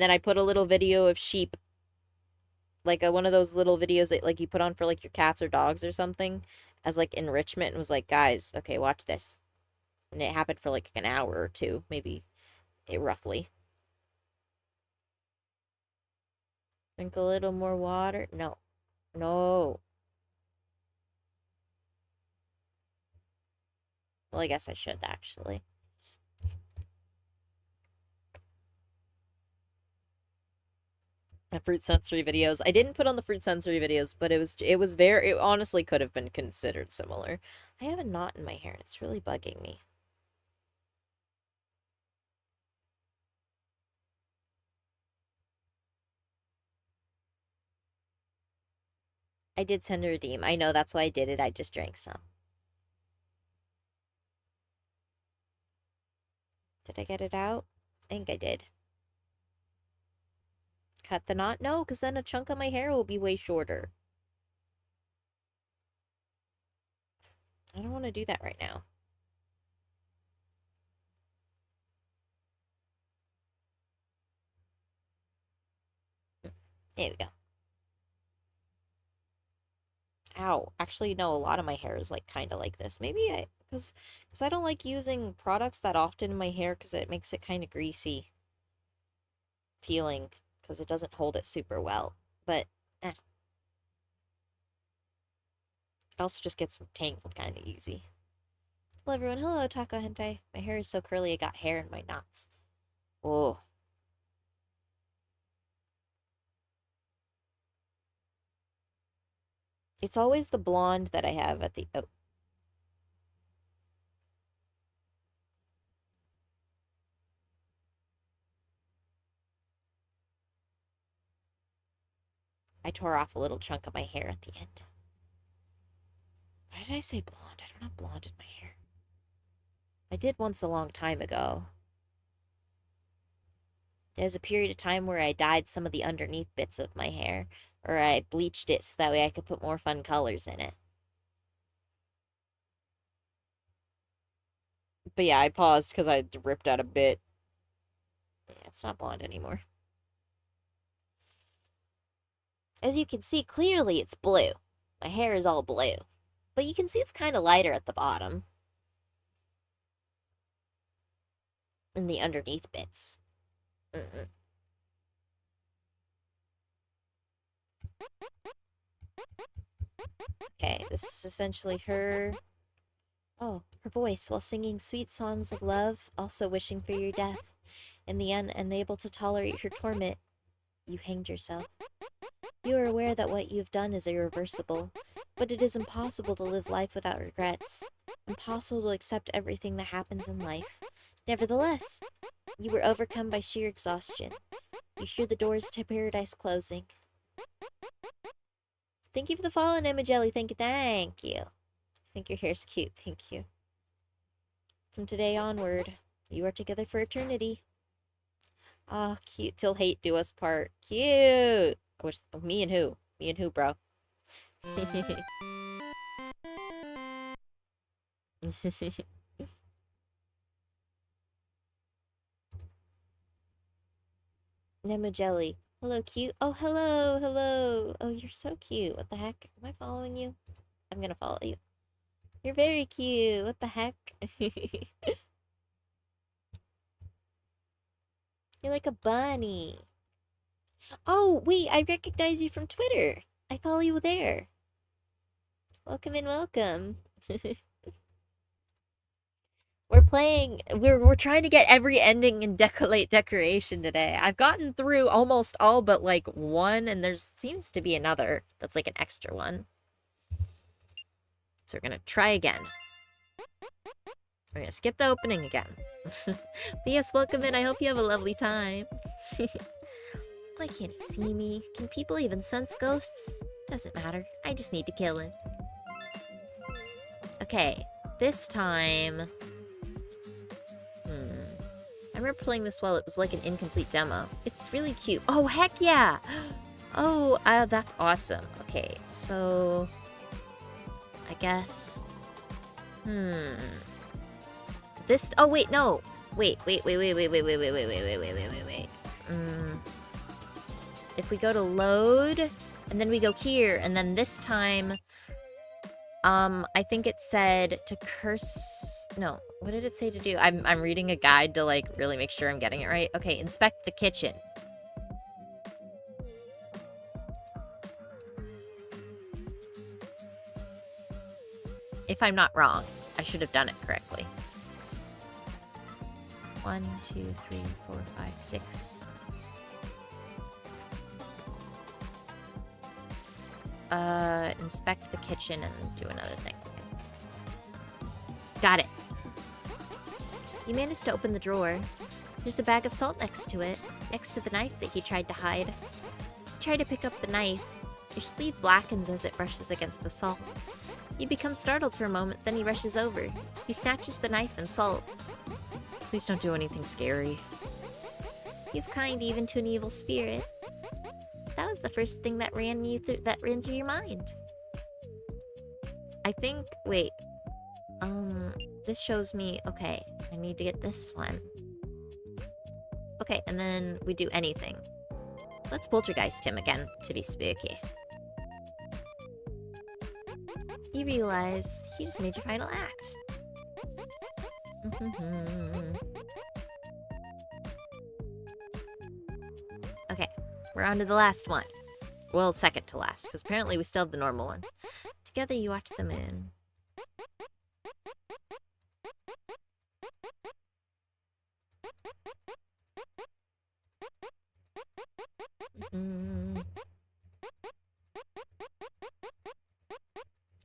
then I put a little video of sheep, like one of those little videos that like you put on for like your cats or dogs or something, as like enrichment, and was like, guys, okay, watch this. And it happened for like an hour or two, maybe, roughly. Drink a little more water. No. No. Well, I guess I should, actually. The fruit sensory videos. I didn't put on the fruit sensory videos, but it honestly could have been considered similar. I have a knot in my hair, and it's really bugging me. I did send a redeem. I know, that's why I did it. I just drank some. Did I get it out? I think I did. Cut the knot? No, because then a chunk of my hair will be way shorter. I don't want to do that right now. There we go. Ow. Actually, no, a lot of my hair is like kind of like this. Maybe because I don't like using products that often in my hair because it makes it kind of greasy feeling because it doesn't hold it super well. But, It also just gets tangled kind of easy. Hello, everyone. Hello, Taco Hentai. My hair is so curly, I got hair in my knots. Oh. It's always the blonde that I have at the... Oh. I tore off a little chunk of my hair at the end. Why did I say blonde? I don't have blonde in my hair. I did once a long time ago. There's a period of time where I dyed some of the underneath bits of my hair. Or I bleached it so that way I could put more fun colors in it. But yeah, I paused because I ripped out a bit. Yeah, it's not blonde anymore. As you can see, clearly it's blue. My hair is all blue. But you can see it's kind of lighter at the bottom. In the underneath bits. Okay, this is essentially her... Oh, her voice, while singing sweet songs of love, also wishing for your death. In the end, unable to tolerate her torment, you hanged yourself. You are aware that what you have done is irreversible, but it is impossible to live life without regrets. Impossible to accept everything that happens in life. Nevertheless, you were overcome by sheer exhaustion. You hear the doors to paradise closing. Thank you for the follow, Emma Jelly. Thank you, thank you. I think your hair's cute, thank you. From today onward, you are together for eternity. Ah, oh, cute till hate do us part. Cute! I wish, me and who? Me and who, bro? Nemo Jelly. Hello, cute. Oh, hello, hello. Oh, you're so cute. What the heck? Am I following you? I'm gonna follow you. You're very cute. What the heck? You're like a bunny. Oh, wait, I recognize you from Twitter. I follow you there. Welcome and welcome. We're trying to get every ending in Decollate Decoration today. I've gotten through almost all but like one, and there seems to be another that's like an extra one. So we're gonna try again. We're gonna skip the opening again. But yes, welcome in. I hope you have a lovely time. Why can't he see me? Can people even sense ghosts? Doesn't matter. I just need to kill him. Okay, this time... I remember playing this while it was like an incomplete demo. It's really cute. Oh, heck yeah! Oh, that's awesome. Okay, so... I guess... This... Oh, wait, no! Wait. If we go to load, and then we go here, and then this time... I think it said to curse... No, what did it say to do? I'm reading a guide to, like, really make sure I'm getting it right. Okay, inspect the kitchen. If I'm not wrong, I should have done it correctly. 1, 2, 3, 4, 5, 6. Inspect the kitchen and do another thing. Got it. You managed to open the drawer. There's a bag of salt next to it, next to the knife that he tried to hide. You try to pick up the knife. Your sleeve blackens as it brushes against the salt. You become startled for a moment, then he rushes over. He snatches the knife and salt. Please don't do anything scary. He's kind even to an evil spirit. That was the first thing that ran through your mind. I think, wait. This shows me, okay, I need to get this one. Okay, and then we do anything. Let's poltergeist him again to be spooky. You realize you just made your final act. Okay, we're on to the last one. Well, second to last, because apparently we still have the normal one. To together you watch the moon.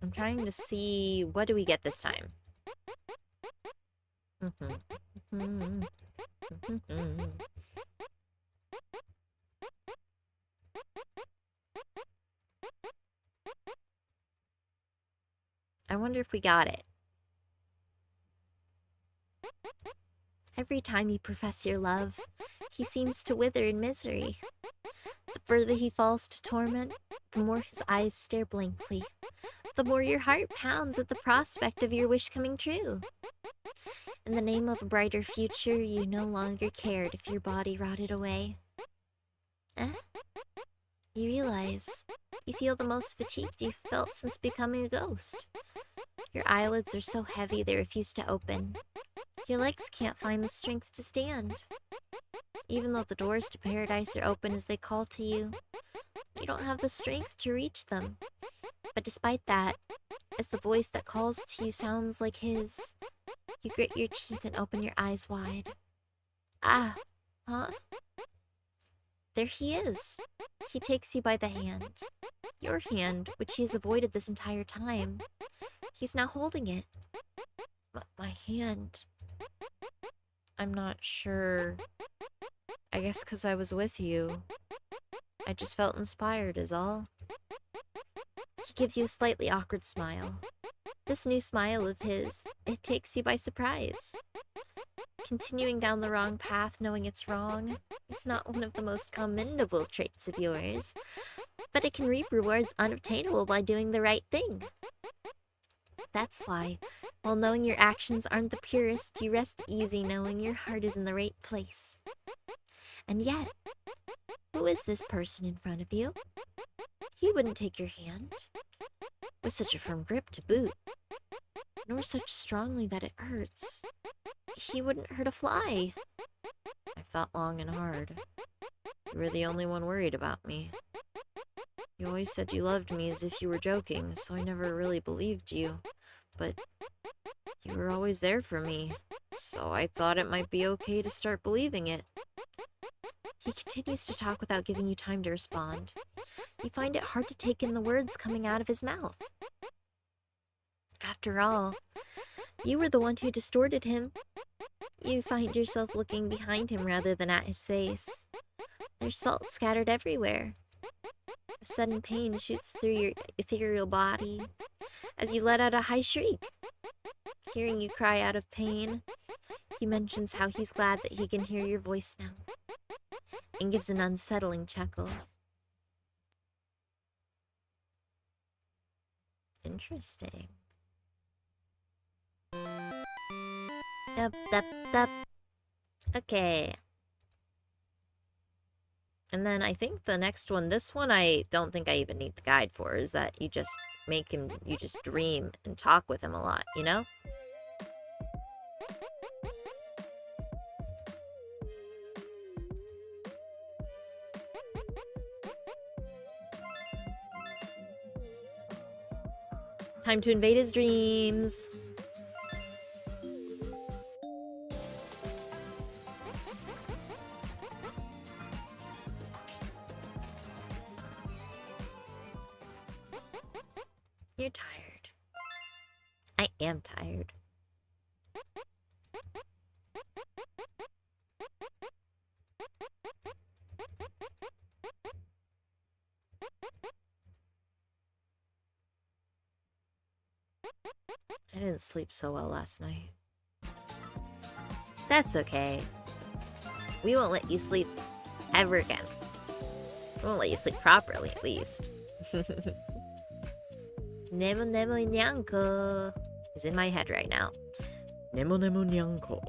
I'm trying to see, what do we get this time? I wonder if we got it. Every time you profess your love, he seems to wither in misery. The further he falls to torment, the more his eyes stare blankly, the more your heart pounds at the prospect of your wish coming true. In the name of a brighter future, you no longer cared if your body rotted away. You realize you feel the most fatigued you've felt since becoming a ghost. Your eyelids are so heavy they refuse to open. Your legs can't find the strength to stand. Even though the doors to paradise are open as they call to you, you don't have the strength to reach them. But despite that, as the voice that calls to you sounds like his, you grit your teeth and open your eyes wide. Huh? There he is. He takes you by the hand. Your hand, which he has avoided this entire time. He's now holding it. My hand. I'm not sure. I guess because I was with you. I just felt inspired is all. He gives you a slightly awkward smile. This new smile of his, it takes you by surprise. Continuing down the wrong path knowing it's wrong is not one of the most commendable traits of yours, but it can reap rewards unobtainable by doing the right thing. That's why, while knowing your actions aren't the purest, you rest easy knowing your heart is in the right place. And yet, who is this person in front of you? He wouldn't take your hand, with such a firm grip to boot, nor such strongly that it hurts. He wouldn't hurt a fly. I've thought long and hard. You were the only one worried about me. You always said you loved me as if you were joking, so I never really believed you. But you were always there for me, so I thought it might be okay to start believing it. He continues to talk without giving you time to respond. You find it hard to take in the words coming out of his mouth. After all, you were the one who distorted him. You find yourself looking behind him rather than at his face. There's salt scattered everywhere. A sudden pain shoots through your ethereal body as you let out a high shriek. Hearing you cry out of pain, he mentions how he's glad that he can hear your voice now, and gives an unsettling chuckle. Interesting. Yup. Okay. And then I think the next one, this one I don't think I even need the guide for, is that you just make him, you just dream and talk with him a lot, you know? Time to invade his dreams. You're tired. I am tired. I didn't sleep so well last night. That's okay. We won't let you sleep ever again. We won't let you sleep properly, at least. Nemo Nemo Nyanko is in my head right now. Nemo Nemo Nyanko.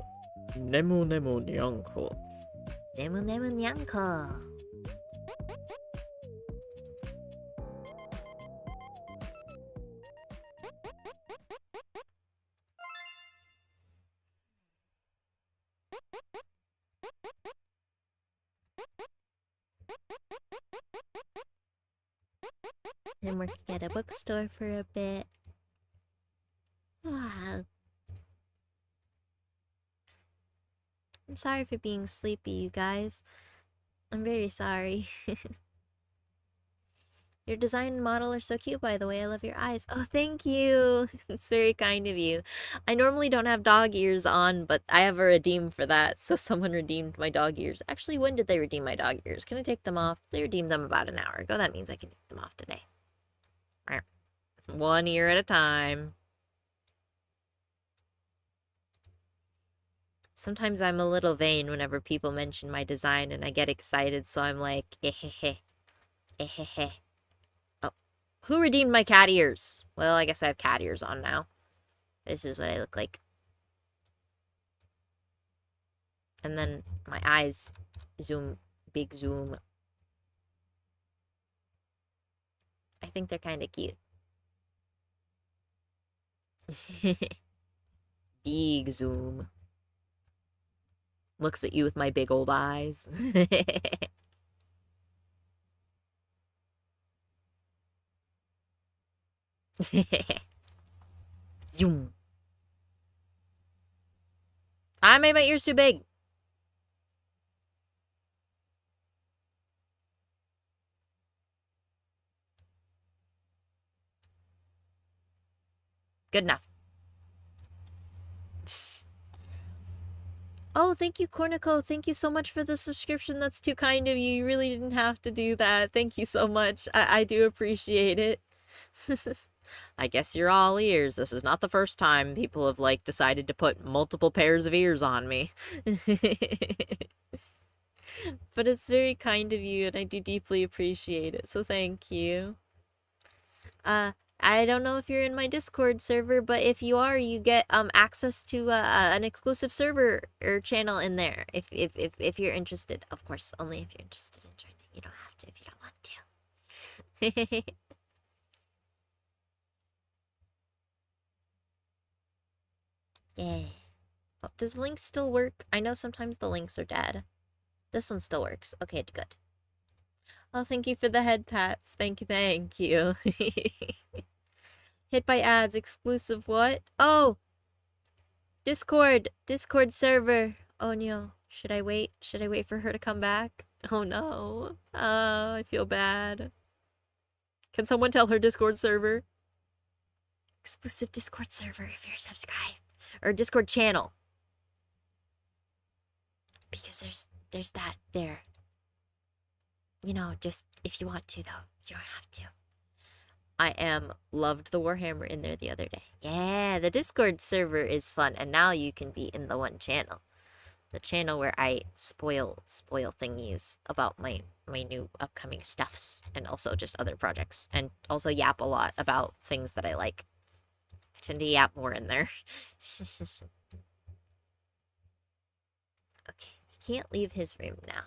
Nemo Nemo Nyanko. Nemo Nemo Nyanko. I'm working at a bookstore for a bit. I'm sorry for being sleepy, you guys. I'm very sorry. Your design and model are so cute, by the way. I love your eyes. Oh, thank you. It's very kind of you. I normally don't have dog ears on, but I have a redeem for that, so someone redeemed my dog ears. Actually, when did they redeem my dog ears? Can I take them off? They redeemed them about an hour ago. That means I can take them off today. One ear at a time. Sometimes I'm a little vain whenever people mention my design and I get excited, so I'm like, eh-heh-heh, eh-heh-heh. Oh, who redeemed my cat ears? Well, I guess I have cat ears on now. This is what I look like. And then my eyes, zoom, big zoom. I think they're kind of cute. Big zoom. Looks at you with my big old eyes. Zoom. I made my ears too big. Good enough. Oh, thank you, Cornico. Thank you so much for the subscription. That's too kind of you. You really didn't have to do that. Thank you so much. I do appreciate it. I guess you're all ears. This is not the first time people have, like, decided to put multiple pairs of ears on me. But it's very kind of you, and I do deeply appreciate it, so thank you. I don't know if you're in my Discord server, but if you are, you get access to an exclusive server or channel in there. If you're interested, of course, only if you're interested in joining. You don't have to if you don't want to. Yeah. Oh, does the link still work? I know sometimes the links are dead. This one still works. Okay, good. Oh, thank you for the head pats. Thank you, thank you. Hit by ads, exclusive what? Oh! Discord server. Oh no. Should I wait? Should I wait for her to come back? Oh no. I feel bad. Can someone tell her Discord server? Exclusive Discord server if you're subscribed. Or Discord channel. Because there's that there. You know, just if you want to though. You don't have to. I loved the Warhammer in there the other day. Yeah, the Discord server is fun, and now you can be in the one channel. The channel where I spoil thingies about my new upcoming stuffs, and also just other projects, and also yap a lot about things that I like. I tend to yap more in there. Okay, you can't leave his room now.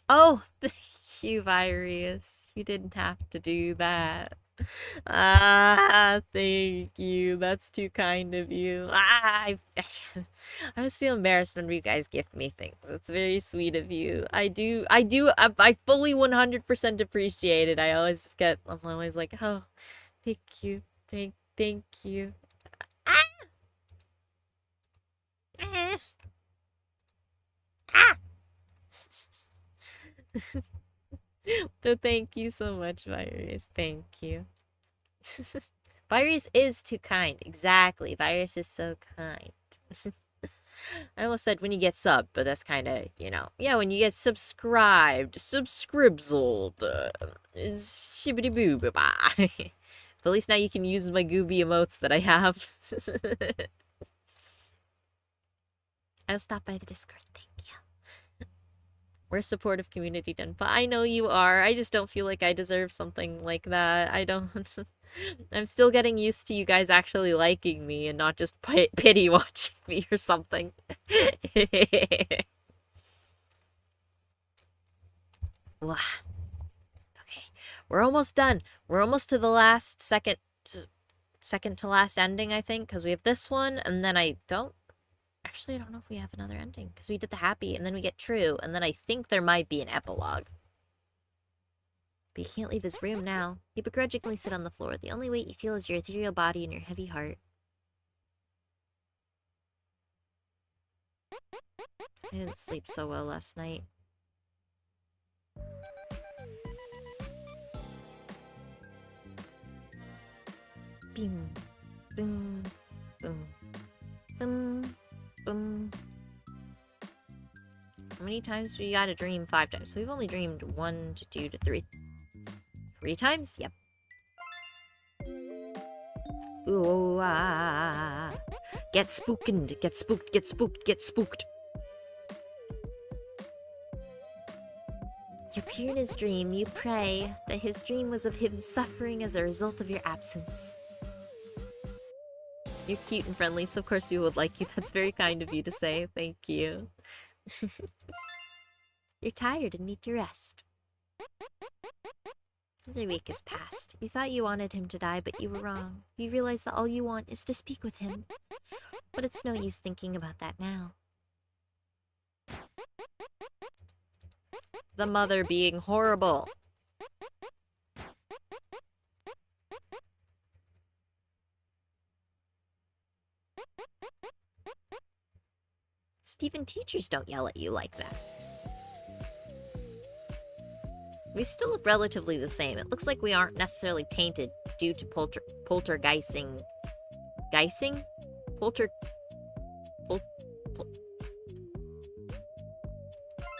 Oh, thank you, Virus. You didn't have to do that. Thank you. That's too kind of you. I always feel embarrassed when you guys gift me things. It's very sweet of you. I fully 100% appreciate it. I'm always like, oh, thank you. Thank you. Ah! Ah! Ah! So thank you so much, Virus. Thank you. Virus is too kind. Exactly. Virus is so kind. I almost said when you get subbed, but that's kind of, you know. Yeah, when you get subscribed. Subscribzled. Shibbity boo bye. But at least now you can use my gooby emotes that I have. I'll stop by the Discord. Thank you. We're a supportive community, Denpa. I know you are. I just don't feel like I deserve something like that. I don't. I'm still getting used to you guys actually liking me and not just pity watching me or something. Okay. We're almost done. We're almost to the last second to last ending, I think, because we have this one, and then I don't know if we have another ending, because we did the happy, and then we get true, and then I think there might be an epilogue. But you can't leave his room now. You begrudgingly sit on the floor. The only weight you feel is your ethereal body and your heavy heart. I didn't sleep so well last night. Boom, boom, boom, boom, boom. How many times do you gotta dream? 5 times. So we've only dreamed 1 to 2 to 3. 3 times? Yep. Ooh, ah. Get spookened. Get spooked. Get spooked. Get spooked. You appear in his dream. You pray that his dream was of him suffering as a result of your absence. You're cute and friendly, so of course we would like you. That's very kind of you to say. Thank you. You're tired and need to rest. Another week has passed. You thought you wanted him to die, but you were wrong. You realize that all you want is to speak with him. But it's no use thinking about that now. The mother being horrible. Even teachers don't yell at you like that. We still look relatively the same. It looks like we aren't necessarily tainted due to poltergeisting. Geising?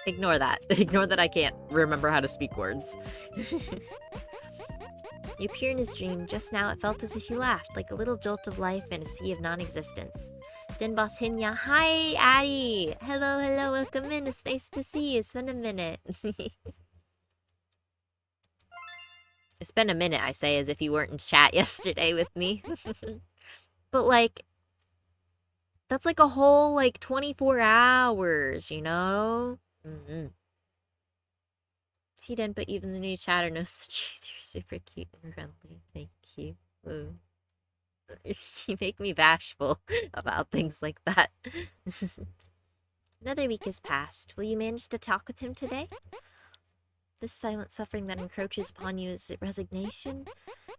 Ignore that. Ignore that I can't remember how to speak words. You appear in his dream. Just now it felt as if you laughed, like a little jolt of life in a sea of non-existence. Denpa Hinya. Hi, Addie! Hello, hello, welcome in. It's nice to see you. It's been a minute. It's been a minute, I say, as if you weren't in chat yesterday with me. But, like, that's like a whole, like, 24 hours, you know? See, Denpa, even the new chatter knows the truth. You're super cute and friendly. Thank you. Ooh. You make me bashful about things like that. Another week has passed. Will you manage to talk with him today? This silent suffering that encroaches upon you is resignation,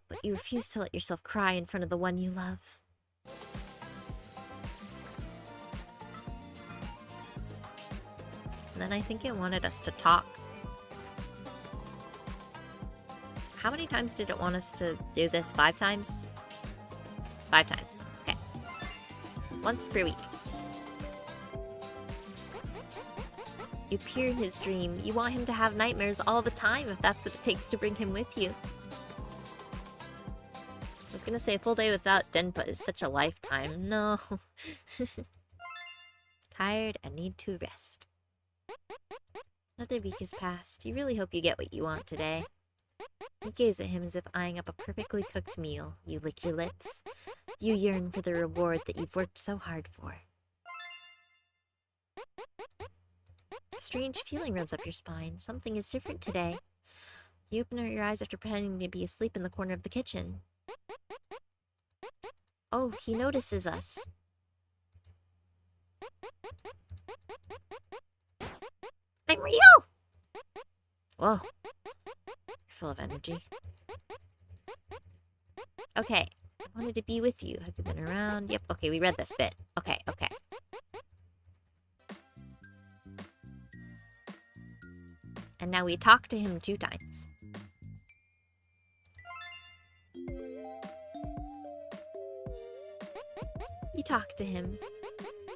but you refuse to let yourself cry in front of the one you love. And then I think it wanted us to talk. How many times did it want us to do this? 5 times? 5 times. Okay. Once per week. You appear in his dream. You want him to have nightmares all the time if that's what it takes to bring him with you. I was gonna say a full day without Denpa is such a lifetime. No. Tired and need to rest. Another week has passed. You really hope you get what you want today. You gaze at him as if eyeing up a perfectly cooked meal. You lick your lips. You yearn for the reward that you've worked so hard for. A strange feeling runs up your spine. Something is different today. You open your eyes after pretending to be asleep in the corner of the kitchen. Oh, he notices us. I'm real! Whoa. You're full of energy. Okay. I wanted to be with you. Have you been around? Yep. Okay, we read this bit. Okay, okay. And now we talk to him 2 times. You talk to him.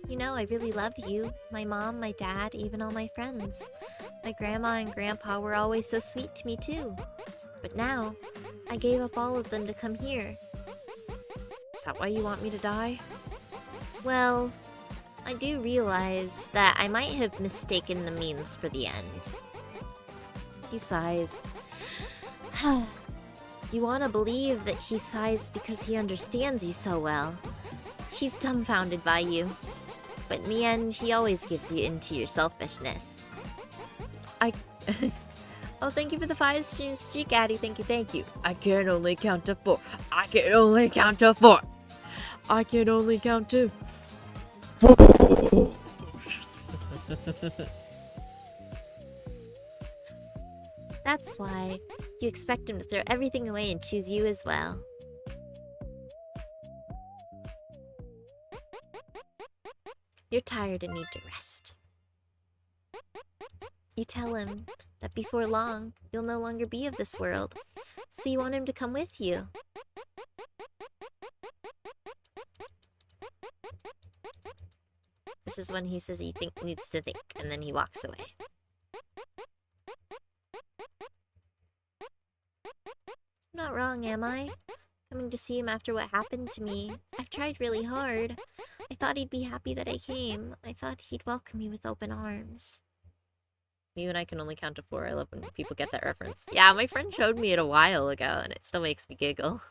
You know, I really love you. My mom, my dad, even all my friends. My grandma and grandpa were always so sweet to me too. But now, I gave up all of them to come here. Is that why you want me to die? Well, I do realize that I might have mistaken the means for the end. He sighs. You want to believe that he sighs because he understands you so well. He's dumbfounded by you. But in the end, he always gives you into your selfishness. Oh, thank you for the 5 streak, Addie. Thank you, thank you. I can only count to 4. I can only count to 4. I can only count to 4. That's why You expect him to throw everything away and choose you as well. You're tired and need to rest. You tell him that before long, you'll no longer be of this world, so you want him to come with you. This is when he says he needs to think, and then he walks away. I'm not wrong, am I? Coming to see him after what happened to me. I've tried really hard. I thought he'd be happy that I came. I thought he'd welcome me with open arms. You and I can only count to 4. I love when people get that reference. Yeah, my friend showed me it a while ago, and it still makes me giggle.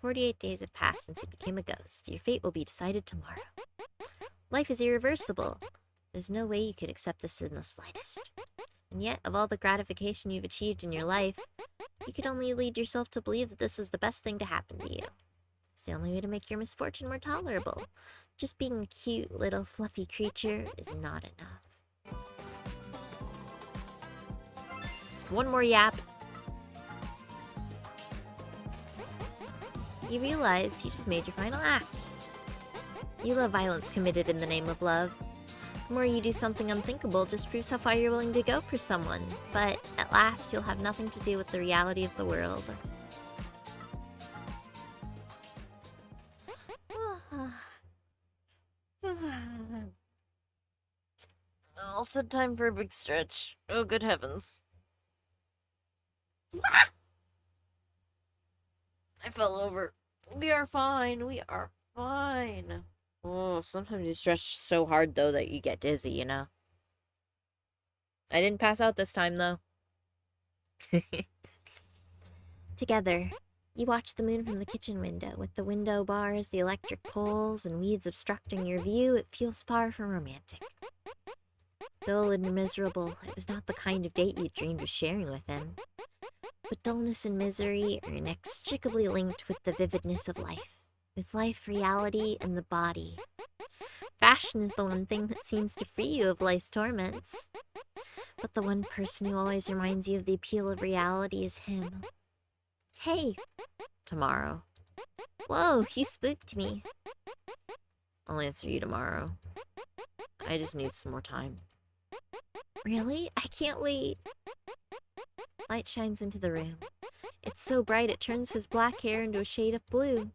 48 days have passed since you became a ghost. Your fate will be decided tomorrow. Life is irreversible. There's no way you could accept this in the slightest. And yet, of all the gratification you've achieved in your life, you could only lead yourself to believe that this was the best thing to happen to you. It's the only way to make your misfortune more tolerable. Just being a cute little fluffy creature is not enough. One more yap. You realize you just made your final act. You love violence committed in the name of love. The more you do something unthinkable just proves how far you're willing to go for someone. But at last, you'll have nothing to do with the reality of the world. Also time for a big stretch. Oh, good heavens. I fell over. We are fine. We are fine. Oh, sometimes you stretch so hard, though, that you get dizzy, you know? I didn't pass out this time, though. Together, you watch the moon from the kitchen window. With the window bars, the electric poles, and weeds obstructing your view, it feels far from romantic. Dull and miserable, it was not the kind of date you dreamed of sharing with him. But dullness and misery are inextricably linked with the vividness of life, with life, reality, and the body. Fashion is the one thing that seems to free you of life's torments. But the one person who always reminds you of the appeal of reality is him. Hey! Tomorrow. Whoa, you spooked me. I'll answer you tomorrow. I just need some more time. Really? I can't wait. Light shines into the room. It's so bright it turns his black hair into a shade of blue.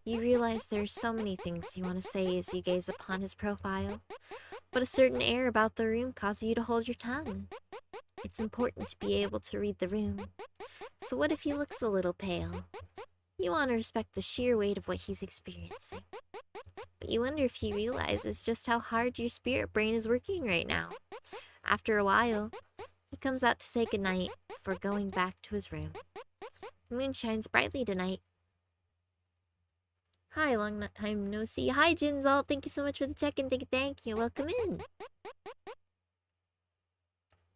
You realize there are so many things you want to say as you gaze upon his profile, but a certain air about the room causes you to hold your tongue. It's important to be able to read the room. So what if he looks a little pale? You want to respect the sheer weight of what he's experiencing. But you wonder if he realizes just how hard your spirit brain is working right now. After a while, he comes out to say goodnight before going back to his room. The moon shines brightly tonight. Hi, long time no see. Hi, Jinzal. Thank you so much for the check-in. Thank you. Welcome in.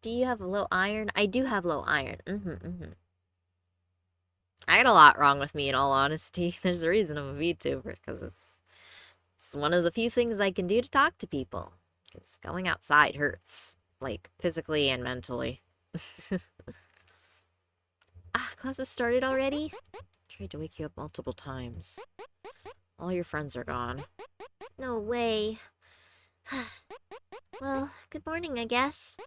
Do you have low iron? I do have low iron. I had a lot wrong with me, in all honesty. There's a reason I'm a VTuber, because it's one of the few things I can do to talk to people. Because going outside hurts. Like, physically and mentally. Classes started already? Tried to wake you up multiple times. All your friends are gone. No way. Well, good morning, I guess.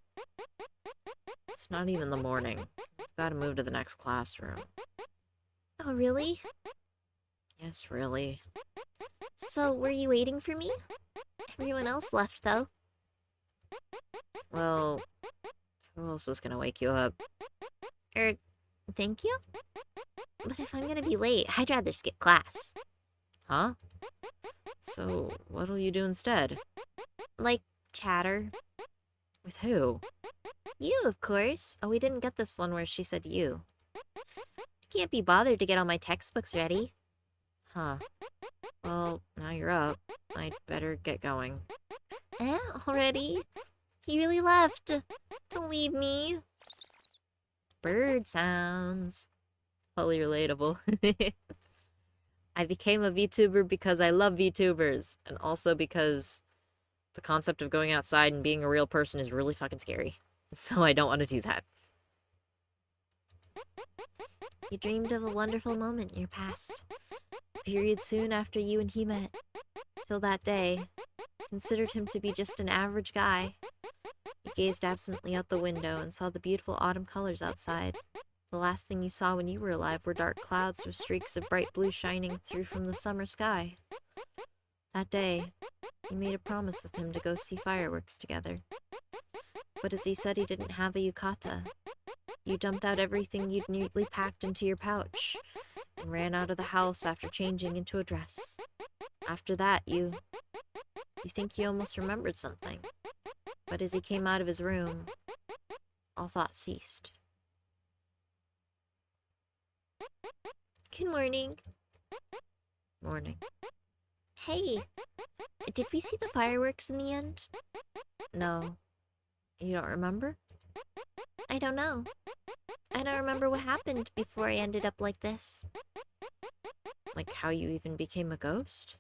It's not even the morning. I've got to move to the next classroom. Oh, really? Yes, really. So, were you waiting for me? Everyone else left, though. Well, who else was gonna wake you up? Thank you? But if I'm gonna be late, I'd rather skip class. Huh? So, what'll you do instead? Like, chatter. With who? You, of course. Oh, we didn't get this one where she said you. Can't be bothered to get all my textbooks ready. Huh. Well, now you're up. I'd better get going. Already? He really left. Don't leave me. Bird sounds. Totally relatable. I became a VTuber because I love VTubers, and also because the concept of going outside and being a real person is really fucking scary. So I don't want to do that. You dreamed of a wonderful moment in your past, a period soon after you and he met. Till that day, considered him to be just an average guy. You gazed absently out the window and saw the beautiful autumn colors outside. The last thing you saw when you were alive were dark clouds with streaks of bright blue shining through from the summer sky. That day, you made a promise with him to go see fireworks together. But as he said he didn't have a yukata, you dumped out everything you'd neatly packed into your pouch and ran out of the house after changing into a dress. After that, you think he almost remembered something. But as he came out of his room, all thought ceased. Good morning. Morning. Hey, did we see the fireworks in the end? No. You don't remember? I don't know. I don't remember what happened before I ended up like this. Like how you even became a ghost?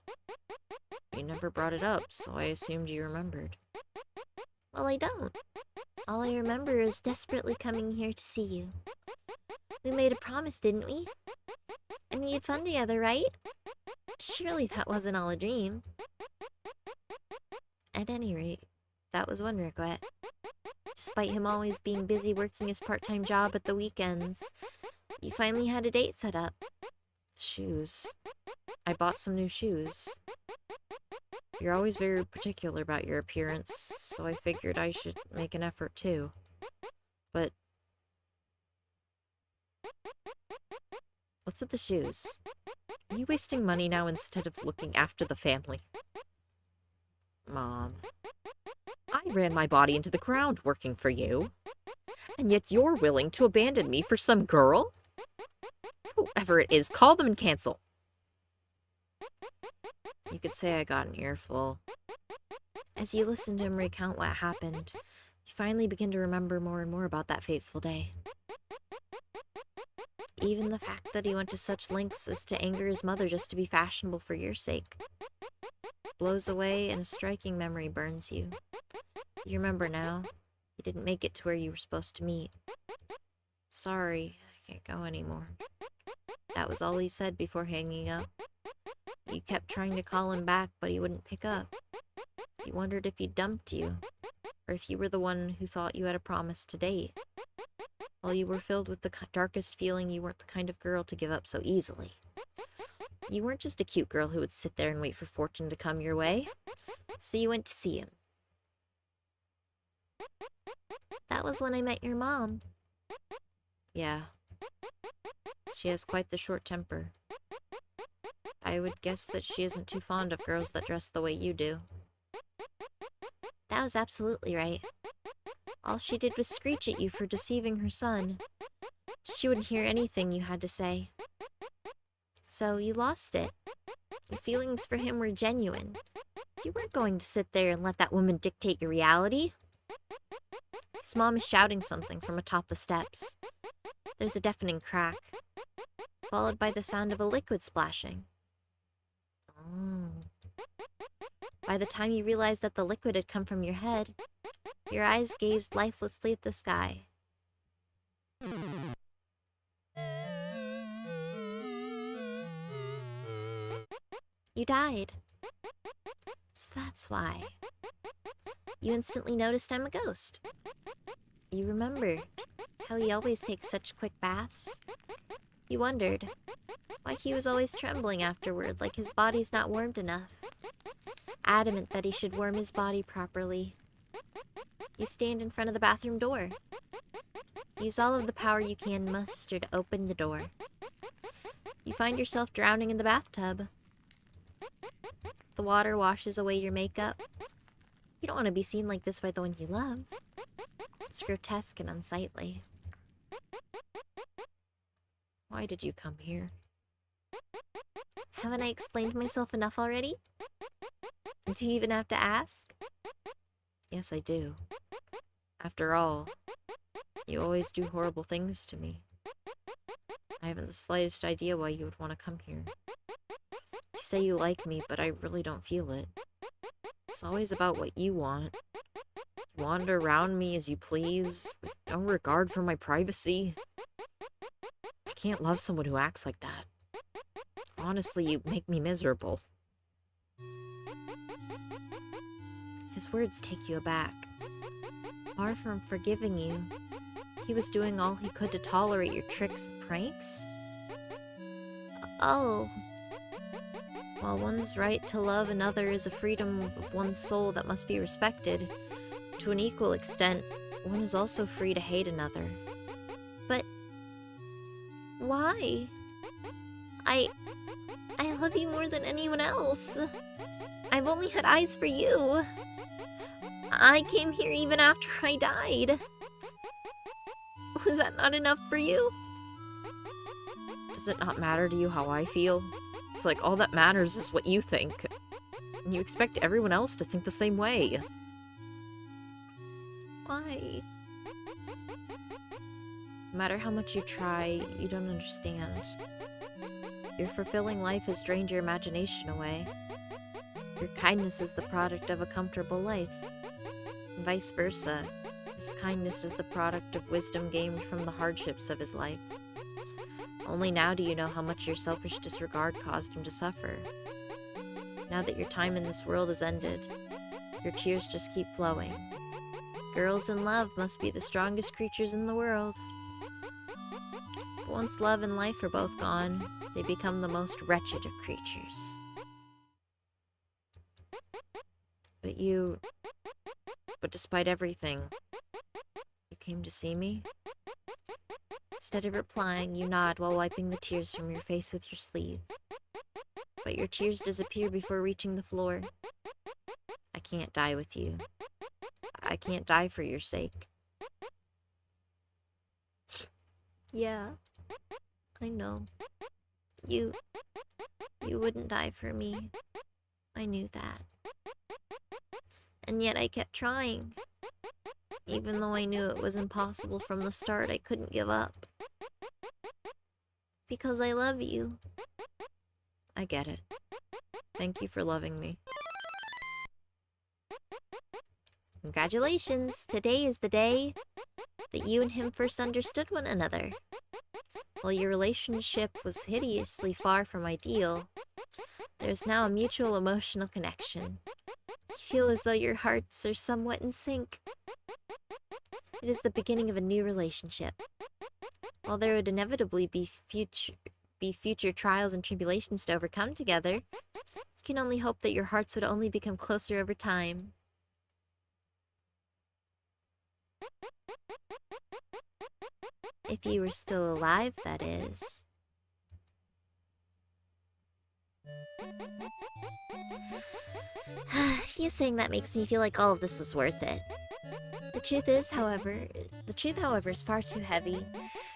You never brought it up, so I assumed you remembered. Well, I don't. All I remember is desperately coming here to see you. We made a promise, didn't we? And we had fun together, right? Surely that wasn't all a dream. At any rate, that was one regret. Despite him always being busy working his part-time job at the weekends, You finally had a date set up. shoes. I bought some new shoes. You're always very particular about your appearance, so I figured I should make an effort too. But what's with the shoes? Are you wasting money now instead of looking after the family? Mom, I ran my body into the ground working for you, and yet you're willing to abandon me for some girl? Whoever it is, call them and cancel. You could say I got an earful. As you listened to him recount what happened, you finally begin to remember more and more about that fateful day. Even the fact that he went to such lengths as to anger his mother just to be fashionable for your sake blows away, and a striking memory burns you. You remember now, you didn't make it to where you were supposed to meet. Sorry, I can't go anymore. That was all he said before hanging up. You kept trying to call him back, but he wouldn't pick up. You wondered if he dumped you, or if you were the one who thought you had a promise to date. While you were filled with the darkest feeling you weren't the kind of girl to give up so easily. You weren't just a cute girl who would sit there and wait for fortune to come your way. So you went to see him. That was when I met your mom. Yeah. She has quite the short temper. I would guess that she isn't too fond of girls that dress the way you do. That was absolutely right. All she did was screech at you for deceiving her son. She wouldn't hear anything you had to say. So you lost it. Your feelings for him were genuine. You weren't going to sit there and let that woman dictate your reality. His mom is shouting something from atop the steps. There's a deafening crack, followed by the sound of a liquid splashing. By the time you realized that the liquid had come from your head, your eyes gazed lifelessly at the sky. You died. So that's why. You instantly noticed I'm a ghost. You remember how he always takes such quick baths. You wondered why he was always trembling afterward, like his body's not warmed enough. Adamant that he should warm his body properly. You stand in front of the bathroom door. Use all of the power you can muster to open the door. You find yourself drowning in the bathtub. The water washes away your makeup. You don't want to be seen like this by the one you love. It's grotesque and unsightly. Why did you come here? Haven't I explained myself enough already? Do you even have to ask? Yes, I do. After all, you always do horrible things to me. I haven't the slightest idea why you would want to come here. You say you like me, but I really don't feel it. It's always about what you want. You wander around me as you please, with no regard for my privacy. can't love someone who acts like that. Honestly, you make me miserable. His words take you aback. Far from forgiving you, he was doing all he could to tolerate your tricks and pranks? Oh. While one's right to love another is a freedom of one's soul that must be respected, to an equal extent, one is also free to hate another. But why? I love you more than anyone else. I've only had eyes for you. I came here even after I died. Was that not enough for you? Does it not matter to you how I feel? It's like all that matters is what you think. And you expect everyone else to think the same way. Why? No matter how much you try, you don't understand. Your fulfilling life has drained your imagination away. Your kindness is the product of a comfortable life. And vice versa. His kindness is the product of wisdom gained from the hardships of his life. Only now do you know how much your selfish disregard caused him to suffer. Now that your time in this world is ended, your tears just keep flowing. Girls in love must be the strongest creatures in the world. But once love and life are both gone, they become the most wretched of creatures. But despite everything, you came to see me? Instead of replying, you nod while wiping the tears from your face with your sleeve. But your tears disappear before reaching the floor. I can't die with you. I can't die for your sake. Yeah, I know. You wouldn't die for me. I knew that. And yet I kept trying. Even though I knew it was impossible from the start, I couldn't give up. Because I love you. I get it. Thank you for loving me. Congratulations! Today is the day that you and him first understood one another. While your relationship was hideously far from ideal, there is now a mutual emotional connection. You feel as though your hearts are somewhat in sync. It is the beginning of a new relationship. While there would inevitably be future trials and tribulations to overcome together, you can only hope that your hearts would only become closer over time. If you were still alive, that is. You saying that makes me feel like all of this was worth it. The truth, however, is far too heavy.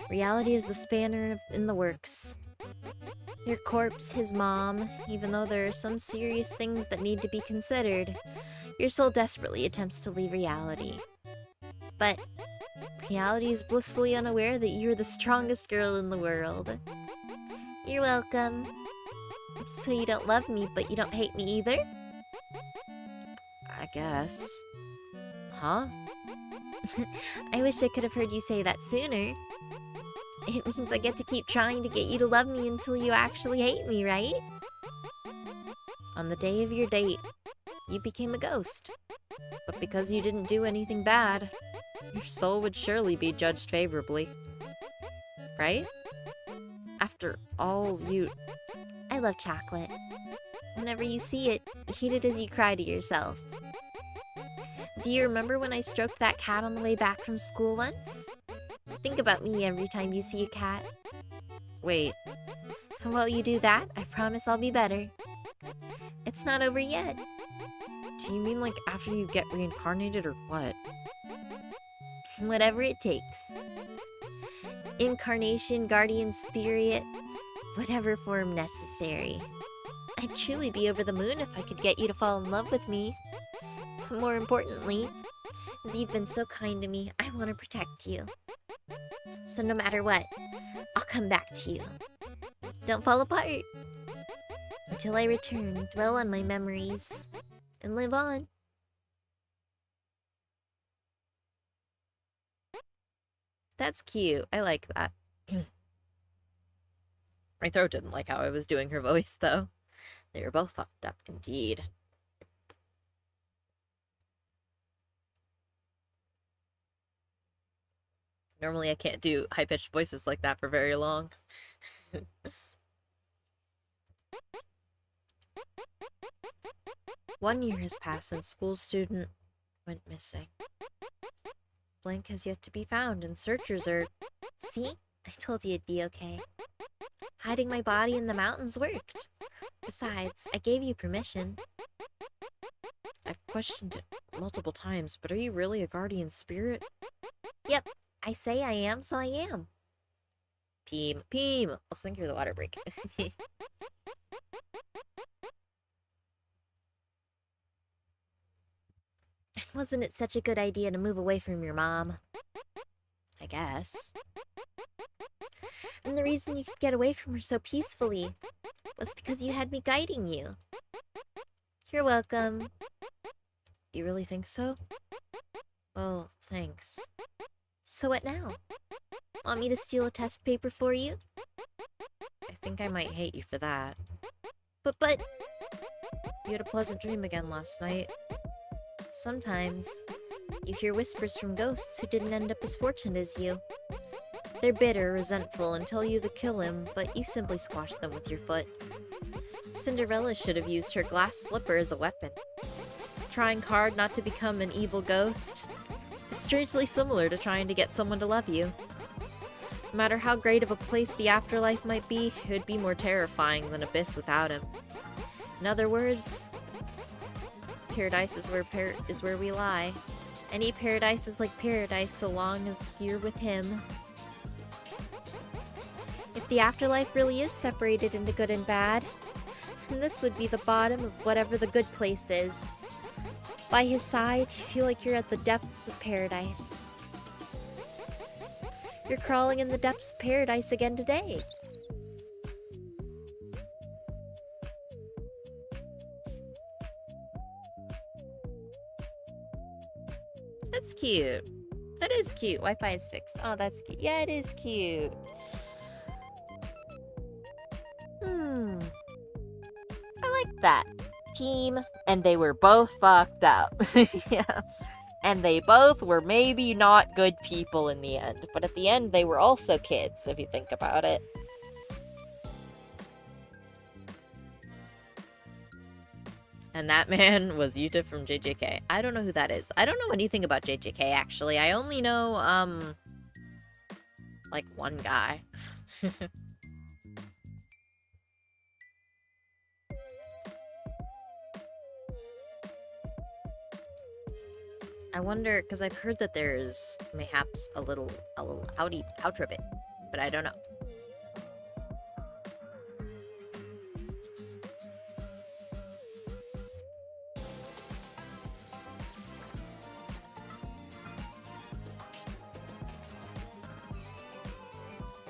Reality is the spanner in the works. Your corpse, his mom, even though there are some serious things that need to be considered, your soul desperately attempts to leave reality. But reality is blissfully unaware that you're the strongest girl in the world. You're welcome. So you don't love me, but you don't hate me either? I guess. Huh? I wish I could have heard you say that sooner. It means I get to keep trying to get you to love me until you actually hate me, right? On the day of your date, you became a ghost. But because you didn't do anything bad, your soul would surely be judged favorably. Right? After all, I love chocolate. Whenever you see it, eat it as you cry to yourself. Do you remember when I stroked that cat on the way back from school once? Think about me every time you see a cat. Wait. While you do that, I promise I'll be better. It's not over yet. Do you mean like after you get reincarnated or what? Whatever it takes. Incarnation, guardian spirit, whatever form necessary. I'd truly be over the moon if I could get you to fall in love with me. More importantly, as you've been so kind to me, I want to protect you. So no matter what, I'll come back to you. Don't fall apart. Until I return, dwell on my memories, and live on. That's cute. I like that. My throat didn't like how I was doing her voice, though. They were both fucked up, indeed. Normally I can't do high-pitched voices like that for very long. One year has passed since school student went missing. Blank has yet to be found, and searchers are... See? I told you it'd be okay. Hiding my body in the mountains worked. Besides, I gave you permission. I've questioned it multiple times, but are you really a guardian spirit? Yep, I say I am, so I am. Peem. Peem! I'll sing through the water break. Wasn't it such a good idea to move away from your mom? I guess. And the reason you could get away from her so peacefully was because you had me guiding you. You're welcome. You really think so? Well, thanks. So what now? Want me to steal a test paper for you? I think I might hate you for that. But... You had a pleasant dream again last night. Sometimes, you hear whispers from ghosts who didn't end up as fortunate as you. They're bitter, resentful, and tell you to kill him, but you simply squash them with your foot. Cinderella should have used her glass slipper as a weapon. Trying hard not to become an evil ghost is strangely similar to trying to get someone to love you. No matter how great of a place the afterlife might be, it would be more terrifying than Abyss without him. In other words, paradise is where we lie. Any paradise is like paradise so long as you're with him. If the afterlife really is separated into good and bad, then this would be the bottom of whatever the good place is. By his side, you feel like you're at the depths of paradise. You're crawling in the depths of paradise again today. That's cute. That is cute. Wi-Fi is fixed. Oh, that's cute. Yeah, it is cute. I like that. Team. And they were both fucked up. Yeah. And they both were maybe not good people in the end. But at the end, they were also kids, if you think about it. And that man was Yuta from JJK. I don't know who that is. I don't know anything about JJK, actually. I only know, like, one guy. I wonder, because I've heard that there's mayhaps a little outro bit, but I don't know.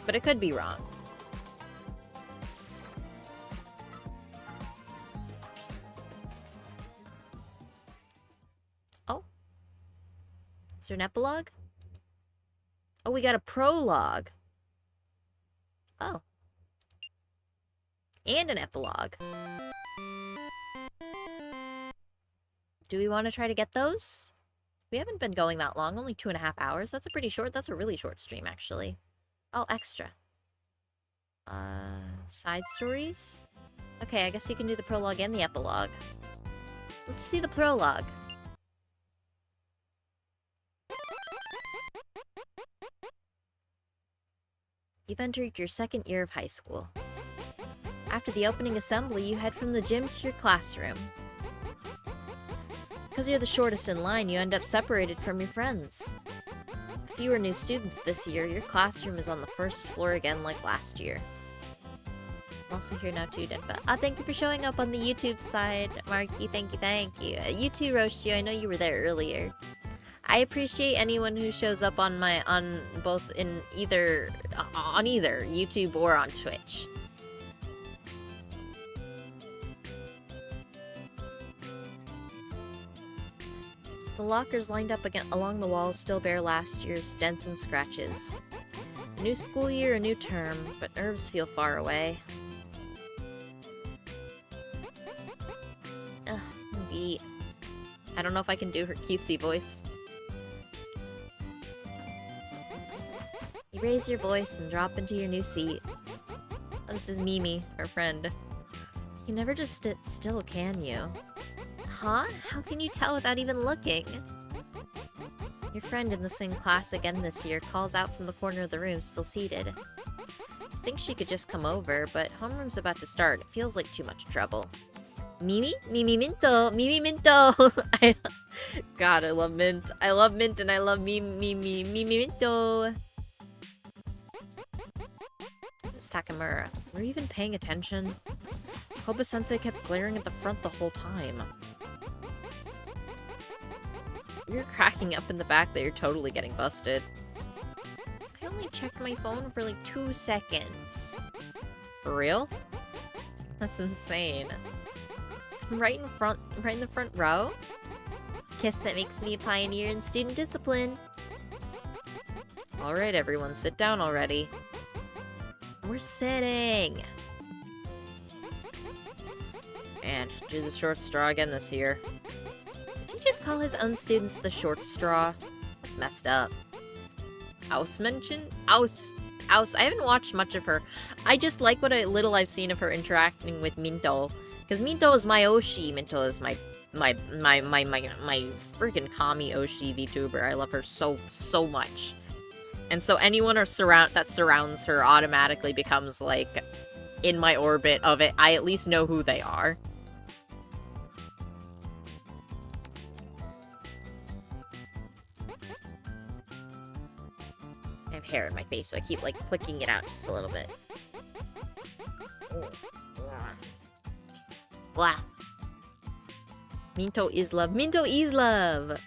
But it could be wrong. Oh. Is there an epilogue? Oh, we got a prologue. Oh. And an epilogue. Do we want to try to get those? We haven't been going that long, only 2.5 hours. That's a really short stream, actually. Oh, extra. Side stories? Okay, I guess you can do the prologue and the epilogue. Let's see the prologue. You've entered your second year of high school. After the opening assembly, you head from the gym to your classroom. Because you're the shortest in line, you end up separated from your friends. Fewer new students this year, your classroom is on the first floor again like last year. I'm also here now too, Denpa. Thank you for showing up on the YouTube side, Marky. Thank you. You too, Roshi. I know you were there earlier. I appreciate anyone who shows up on either YouTube or on Twitch. The lockers lined up along the walls still bear last year's dents and scratches. A new school year, a new term, but nerves feel far away. Ugh, beat. I don't know if I can do her cutesy voice. You raise your voice and drop into your new seat. Oh, this is Mimi, her friend. You never just sit still, can you? Huh? How can you tell without even looking? Your friend in the same class again this year calls out from the corner of the room, still seated. I think she could just come over, but homeroom's about to start. It feels like too much trouble. Mimi? Mimi Minto! Mimi Minto! God, I love Mint. I love Mint and I love Mimi Minto. This is Takamura. Were you even paying attention? Koba-sensei kept glaring at the front the whole time. You're cracking up in the back that you're totally getting busted. I only checked my phone for like 2 seconds. For real? That's insane. Right in the front row? Guess that makes me a pioneer in student discipline. Alright everyone, sit down already. We're sitting. And do the short straw again this year. Did he just call his own students the short straw? That's messed up. Aus mentioned? Aus. I haven't watched much of her. I just like what little I've seen of her interacting with Minto. Because Minto is my Oshi. Minto is my freaking Kami Oshi VTuber. I love her so much. And so anyone that surrounds her automatically becomes like in my orbit of it. I at least know who they are. I have hair in my face, so I keep like flicking it out just a little bit. Blah. Minto is love. Minto is love!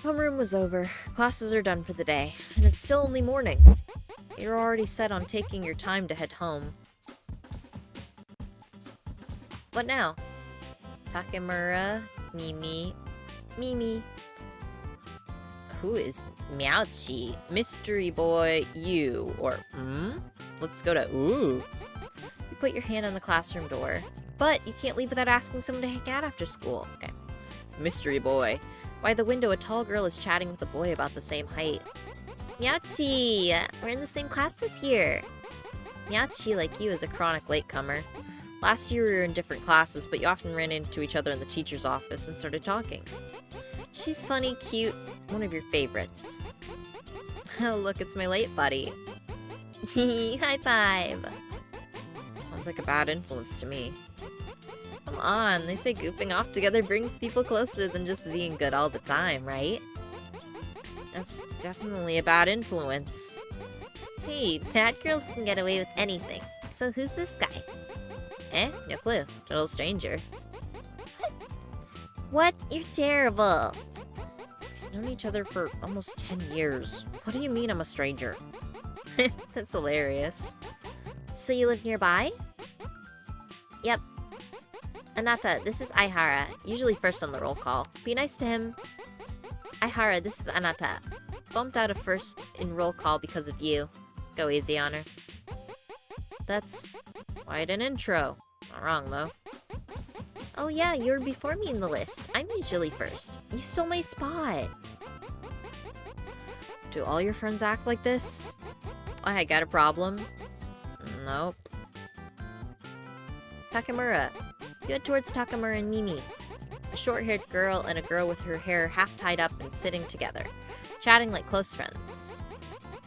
Homeroom was over. Classes are done for the day. And it's still only morning. You're already set on taking your time to head home. What now? Takamura, Mimi. Who is Miaochi? Mystery boy, you. Or, Let's go to ooh. You put your hand on the classroom door. But you can't leave without asking someone to hang out after school. Okay. Mystery boy. By the window, a tall girl is chatting with a boy about the same height. Miachi! We're in the same class this year. Miachi, like you, is a chronic latecomer. Last year we were in different classes, but you often ran into each other in the teacher's office and started talking. She's funny, cute, one of your favorites. Oh, look, it's my late buddy. High five! Sounds like a bad influence to me. Come on, they say goofing off together brings people closer than just being good all the time, right? That's definitely a bad influence. Hey, bad girls can get away with anything. So who's this guy? No clue. Total stranger. What? You're terrible. We've known each other for almost 10 years. What do you mean I'm a stranger? That's hilarious. So you live nearby? Yep. Anata, this is Aihara, usually first on the roll call. Be nice to him. Aihara, this is Anata. Bumped out of first in roll call because of you. Go easy on her. That's quite an intro. Not wrong, though. Oh yeah, you were before me in the list. I'm usually first. You stole my spot. Do all your friends act like this? I got a problem? Nope. Takamura. You head towards Takamura and Mimi. A short-haired girl and a girl with her hair half tied up and sitting together, chatting like close friends.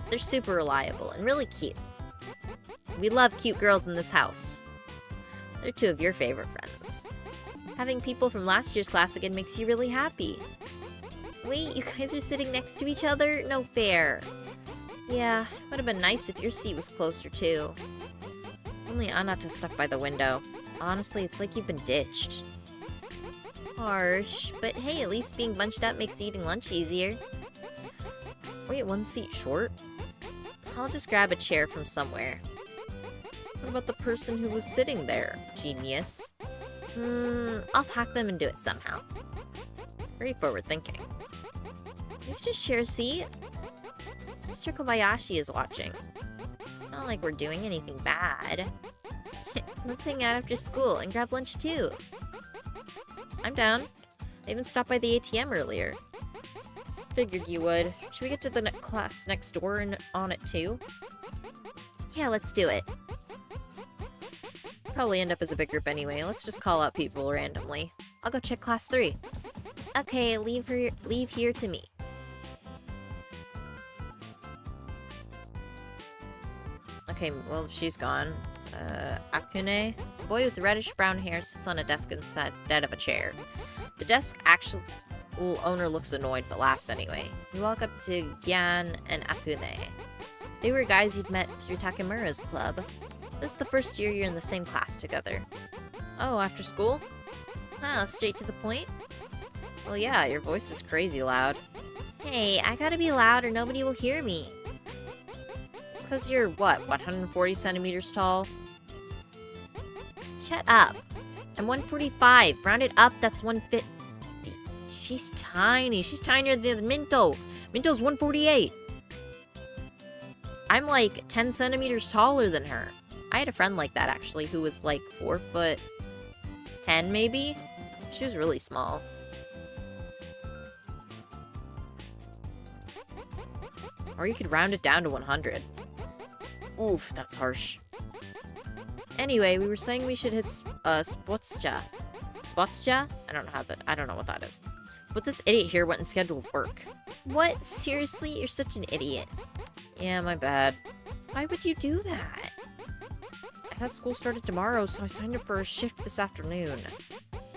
They're super reliable and really cute. We love cute girls in this house. They're two of your favorite friends. Having people from last year's class again makes you really happy. Wait, you guys are sitting next to each other? No fair. Yeah, would have been nice if your seat was closer too. Only Anata stuck by the window. Honestly, it's like you've been ditched. Harsh, but hey, at least being bunched up makes eating lunch easier. Wait, one seat short? I'll just grab a chair from somewhere. What about the person who was sitting there? Genius. I'll talk them and do it somehow. Very forward thinking. We could just share a seat. Mr. Kobayashi is watching. It's not like we're doing anything bad. Let's hang out after school and grab lunch too. I'm down. I even stopped by the ATM earlier. Figured you would. Should we get to the class next door and on it too? Yeah, let's do it. Probably end up as a big group anyway. Let's just call out people randomly. I'll go check class 3. Okay, leave here to me. Okay, well, she's gone. Akune, the boy with reddish brown hair, sits on a desk instead of a chair. The desk actual owner looks annoyed but laughs anyway. You walk up to Gyan and Akune. They were guys you'd met through Takemura's club. This is the first year you're in the same class together. Oh, after school? Oh, straight to the point? Well, yeah, your voice is crazy loud. Hey, I gotta be loud or nobody will hear me. It's because you're, what, 140 centimeters tall? Shut up. I'm 145. Rounded up, that's 150. She's tiny. She's tinier than Minto. Minto's 148. I'm like 10 centimeters taller than her. I had a friend like that, actually, who was like 4'10", maybe? She was really small. Or you could round it down to 100. Oof, that's harsh. Anyway, we were saying we should hit Sportscha. Sportscha? I don't know what that is. But this idiot here went and scheduled work. What? Seriously? You're such an idiot. Yeah, my bad. Why would you do that? I thought school started tomorrow, so I signed up for a shift this afternoon.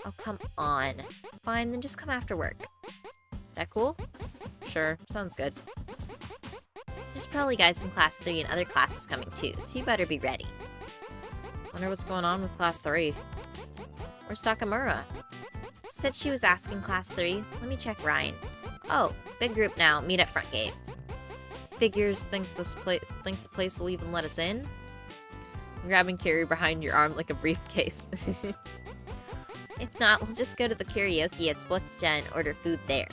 Oh, come on. Fine, then just come after work. That cool? Sure, sounds good. There's probably guys from class 3 and other classes coming too, so you better be ready. Wonder what's going on with class 3. Where's Takamura? Said she was asking class 3. Let me check Ryan. Oh, big group now. Meet at front gate. Figures thinks the place will even let us in? Grabbing Carrie behind your arm like a briefcase. If not, we'll just go to the karaoke at Sportscha and order food there.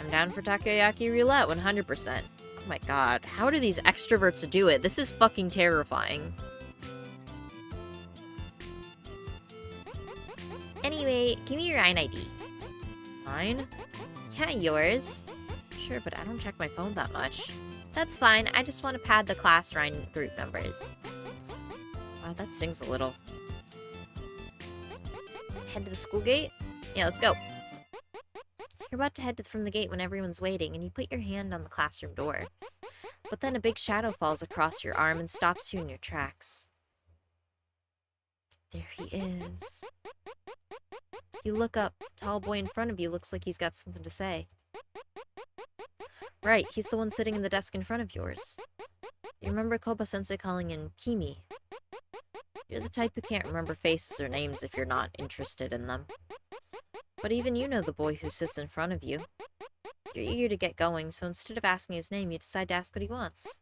I'm down for takoyaki roulette 100%. Oh my god, how do these extroverts do it? This is fucking terrifying. Anyway, give me your Ryan ID. Mine? Yeah, yours. Sure, but I don't check my phone that much. That's fine, I just want to pad the class Ryan group numbers. Wow, that stings a little. Head to the school gate? Yeah, let's go. You're about to head from the gate when everyone's waiting, and you put your hand on the classroom door. But then a big shadow falls across your arm and stops you in your tracks. There he is. You look up. The tall boy in front of you looks like he's got something to say. Right, he's the one sitting in the desk in front of yours. You remember Koba-sensei calling in Kimi. You're the type who can't remember faces or names if you're not interested in them. But even you know the boy who sits in front of you. You're eager to get going, so instead of asking his name, you decide to ask what he wants.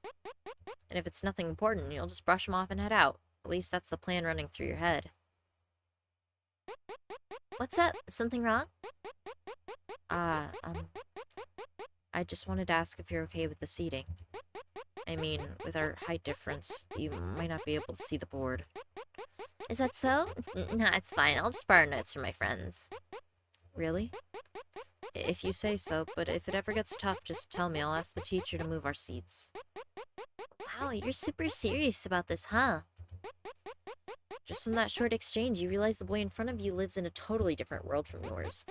And if it's nothing important, you'll just brush him off and head out. At least that's the plan running through your head. What's up? Something wrong? I just wanted to ask if you're okay with the seating. I mean, with our height difference, you might not be able to see the board. Is that so? Nah, it's fine. I'll just borrow notes from my friends. Really? If you say so, but if it ever gets tough, just tell me. I'll ask the teacher to move our seats. Wow, you're super serious about this, huh? Just from that short exchange, you realize the boy in front of you lives in a totally different world from yours.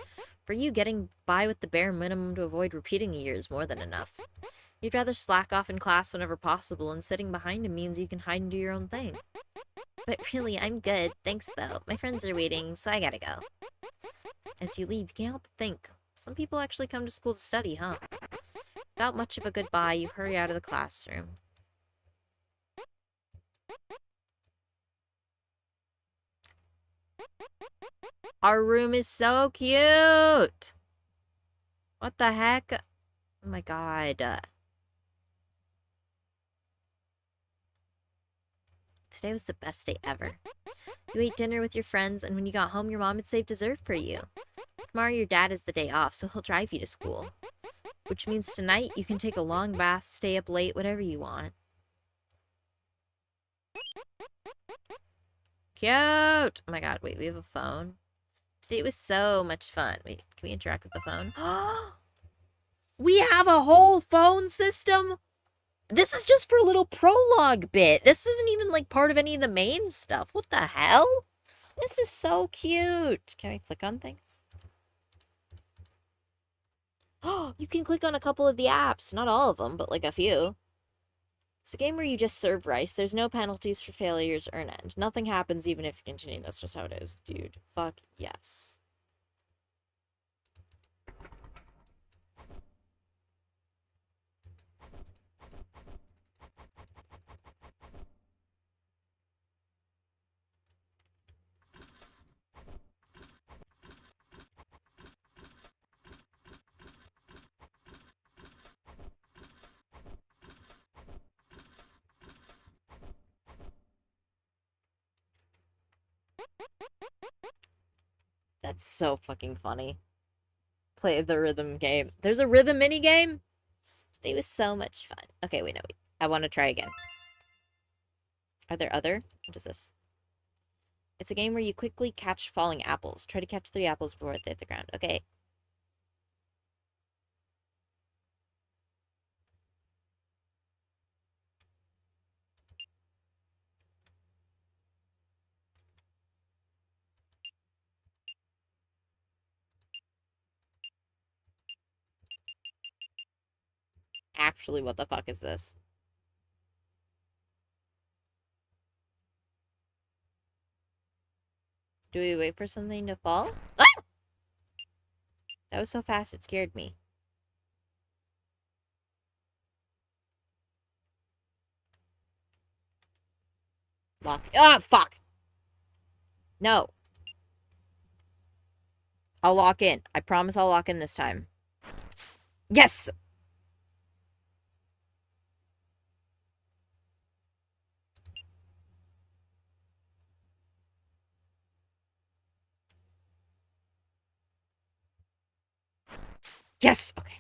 For you, getting by with the bare minimum to avoid repeating a year is more than enough. You'd rather slack off in class whenever possible, and sitting behind him means you can hide and do your own thing. But really, I'm good. Thanks, though. My friends are waiting, so I gotta go. As you leave, you can't help but think. Some people actually come to school to study, huh? Without much of a goodbye, you hurry out of the classroom. Our room is so cute! What the heck? Oh my god. Today was the best day ever. You ate dinner with your friends, and when you got home, your mom had saved dessert for you. Tomorrow your dad has the day off, so he'll drive you to school. which means tonight you can take a long bath, stay up late, whatever you want. Cute! Oh my god, wait, we have a phone? Today was so much fun. Wait, can we interact with the phone? We have a whole phone system? This is just for a little prologue bit. This isn't even, like, part of any of the main stuff. What the hell? This is so cute. Can I click on things? Oh, you can click on a couple of the apps. Not all of them, but, like, a few. It's a game where you just serve rice. There's no penalties for failures or an end. Nothing happens even if you continue. That's just how it is. Dude, fuck yes. That's so fucking funny. Play the rhythm game. There's a rhythm mini game? It was so much fun. Okay, wait, no, wait. I want to try again. Are there other? What is this? It's a game where you quickly catch falling apples. Try to catch 3 apples before they hit the ground. Okay. Actually, what the fuck is this? Do we wait for something to fall? Ah! That was so fast, it scared me. Lock. Ah, fuck! No. I'll lock in. I promise I'll lock in this time. Yes! Yes! Okay.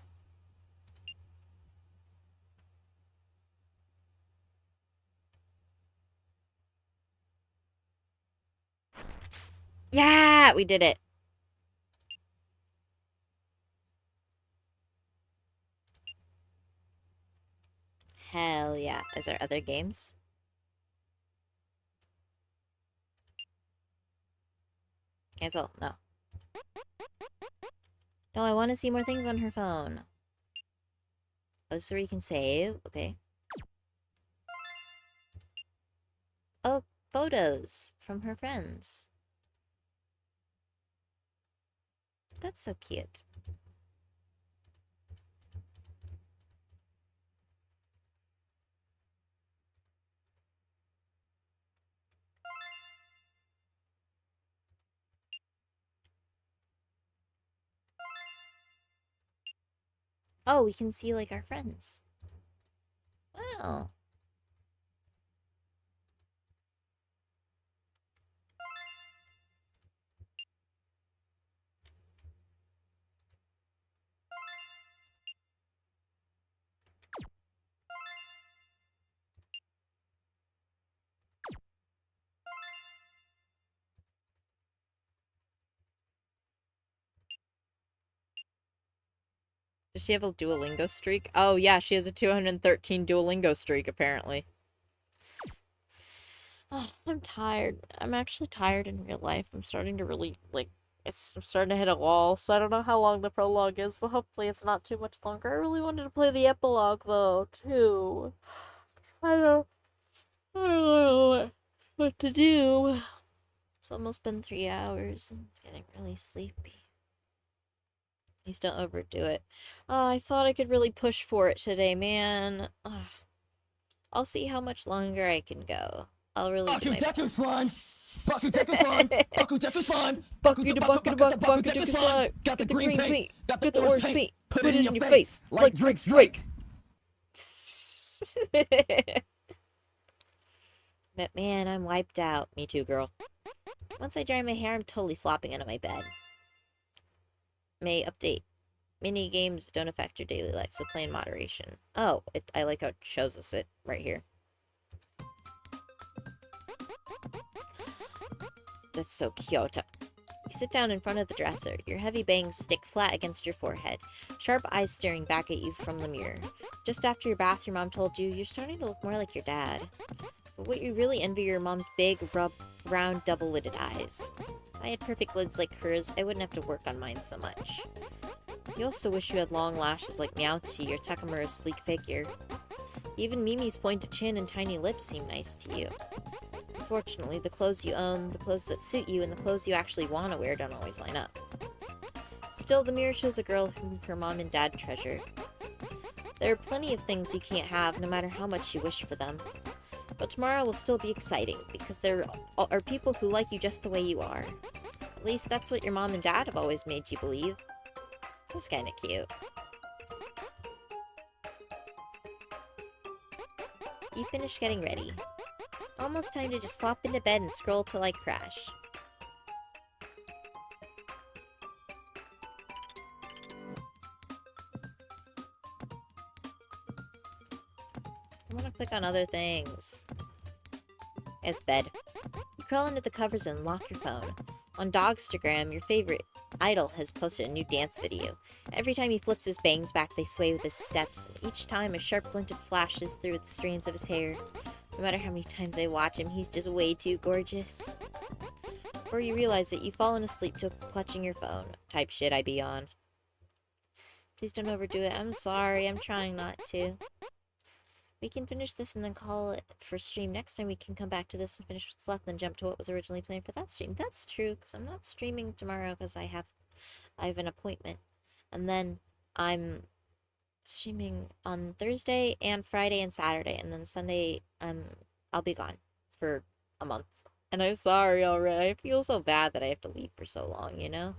Yeah! We did it. Hell yeah. Is there other games? Cancel. No. No, I want to see more things on her phone. Oh, this is where you can save. Okay. Oh, photos from her friends. That's so cute. Oh, we can see, like, our friends. Wow. Does she have a Duolingo streak? Oh, yeah, she has a 213 Duolingo streak, apparently. Oh, I'm tired. I'm actually tired in real life. I'm starting to really, like, I'm starting to hit a wall, so I don't know how long the prologue is, but hopefully it's not too much longer. I really wanted to play the epilogue, though, too. I don't know what to do. It's almost been 3 hours. I'm getting really sleepy. Please don't overdo it. Oh, I thought I could really push for it today, man. I'll see how much longer I can go. I'll really do my best. Slime! Baku slime! Baku slime! Baku slime! Got the green paint! Got the orange paint! Put it in your face! Like Drake's Drake! But man, I'm wiped out. Me too, girl. Once I dry my hair, I'm totally flopping out of my bed. May update. Mini games don't affect your daily life, so play in moderation. Oh, I like how it shows us it right here. That's so cute. You sit down in front of the dresser. Your heavy bangs stick flat against your forehead, sharp eyes staring back at you from the mirror. Just after your bath, your mom told you, you're starting to look more like your dad. But what you really envy are your mom's big, round, double-lidded eyes. If I had perfect lids like hers, I wouldn't have to work on mine so much. You also wish you had long lashes like Meowty or Takamura's sleek figure. Even Mimi's pointed chin and tiny lips seem nice to you. Unfortunately, the clothes you own, the clothes that suit you, and the clothes you actually want to wear don't always line up. Still, the mirror shows a girl whom her mom and dad treasure. There are plenty of things you can't have, no matter how much you wish for them. But tomorrow will still be exciting, because there are people who like you just the way you are. At least that's what your mom and dad have always made you believe. That's kinda cute. You finish getting ready. Almost time to just flop into bed and scroll till I crash. I want to click on other things. It's bed. You crawl into the covers and lock your phone. On Dogstagram, your favorite idol has posted a new dance video. Every time he flips his bangs back, they sway with his steps, and each time a sharp glint flashes through the strands of his hair. No matter how many times I watch him, he's just way too gorgeous. Before you realize it, you've fallen asleep to clutching your phone. Type shit I be on. Please don't overdo it. I'm sorry. I'm trying not to. We can finish this and then call it for stream. Next time we can come back to this and finish what's left, then jump to what was originally planned for that stream. That's true, because I'm not streaming tomorrow because I have an appointment. And then I'm streaming on Thursday and Friday and Saturday, and then Sunday I'll be gone for a month. And I'm sorry already. I feel so bad that I have to leave for so long, you know?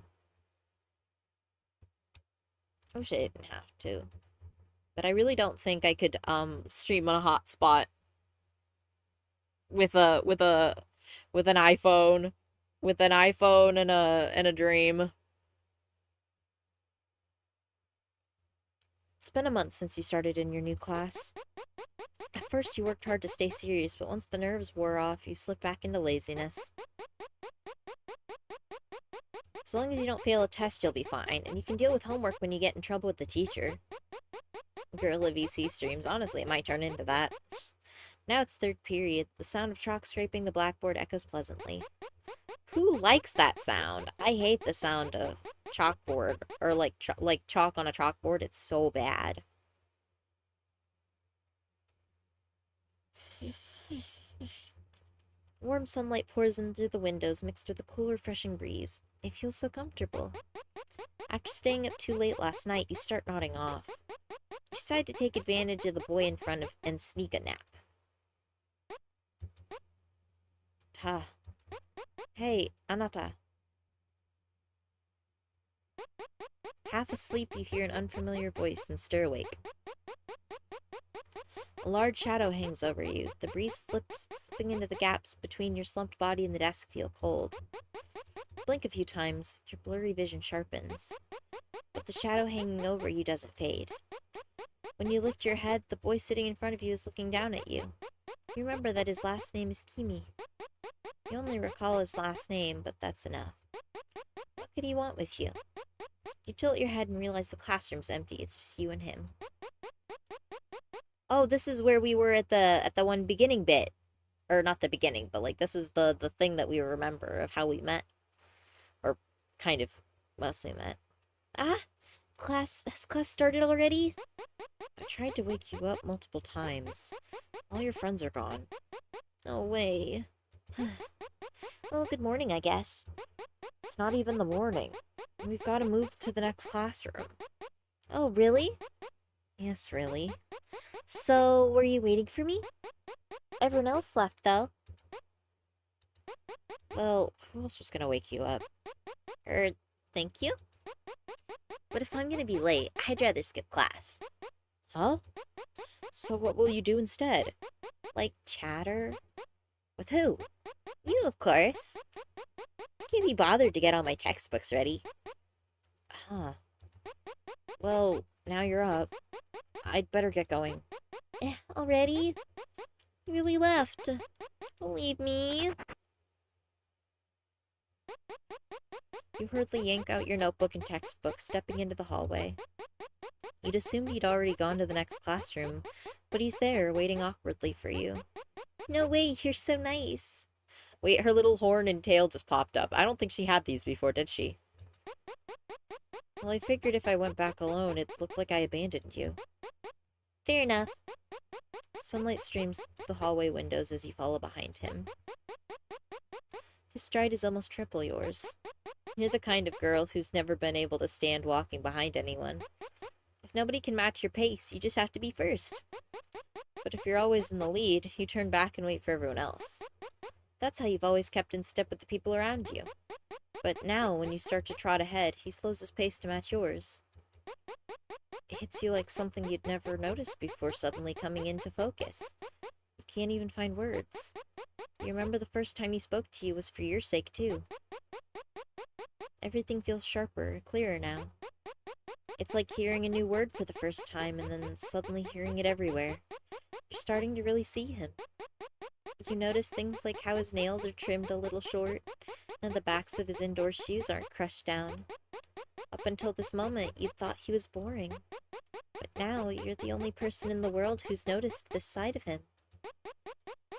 I wish I didn't have to. But I really don't think I could stream on a hotspot with an iPhone and a dream. It's been a month since you started in your new class. At first you worked hard to stay serious, but once the nerves wore off, you slipped back into laziness. As long as you don't fail a test, you'll be fine, and you can deal with homework when you get in trouble with the teacher. Guerrilla VC streams. Honestly, it might turn into that. Now it's third period. The sound of chalk scraping the blackboard echoes pleasantly. Who likes that sound? I hate the sound of chalkboard, or like chalk on a chalkboard. It's so bad. Warm sunlight pours in through the windows, mixed with a cool, refreshing breeze. It feels so comfortable. After staying up too late last night, you start nodding off. You decide to take advantage of the boy in front of and sneak a nap. Ta. Hey, Anata. Half asleep, you hear an unfamiliar voice and stir awake. A large shadow hangs over you. The breeze slipping into the gaps between your slumped body and the desk feel cold. Blink a few times, your blurry vision sharpens. But the shadow hanging over you doesn't fade. When you lift your head, the boy sitting in front of you is looking down at you. You remember that his last name is Kimi. You only recall his last name, but that's enough. What could he want with you? You tilt your head and realize the classroom's empty. It's just you and him. Oh, this is where we were at the one beginning bit. Or not the beginning, but like this is the thing that we remember of how we met. Or kind of mostly met. Ah, has class started already? I tried to wake you up multiple times. All your friends are gone. No way. Well, good morning, I guess. It's not even the morning. We've got to move to the next classroom. Oh, really? Yes, really. So, were you waiting for me? Everyone else left, though. Well, who else was gonna wake you up? Thank you? But if I'm gonna be late, I'd rather skip class. Huh? So what will you do instead? Like, chatter? With who? You, of course. Can't be bothered to get all my textbooks ready. Huh. Well, now you're up. I'd better get going. Already? You really left. Don't leave me. You hurriedly yank out your notebook and textbook, stepping into the hallway. You'd assumed he'd already gone to the next classroom, but he's there, waiting awkwardly for you. No way, you're so nice. Wait, her little horn and tail just popped up. I don't think she had these before, did she? Well, I figured if I went back alone, it looked like I abandoned you. Fair enough. Sunlight streams through the hallway windows as you follow behind him. His stride is almost triple yours. You're the kind of girl who's never been able to stand walking behind anyone. If nobody can match your pace, you just have to be first. But if you're always in the lead, you turn back and wait for everyone else. That's how you've always kept in step with the people around you. But now, when you start to trot ahead, he slows his pace to match yours. It hits you like something you'd never noticed before suddenly coming into focus. You can't even find words. You remember the first time he spoke to you was for your sake, too. Everything feels sharper, clearer now. It's like hearing a new word for the first time and then suddenly hearing it everywhere. You're starting to really see him. You notice things like how his nails are trimmed a little short, and the backs of his indoor shoes aren't crushed down. Up until this moment, you thought he was boring. But now, you're the only person in the world who's noticed this side of him.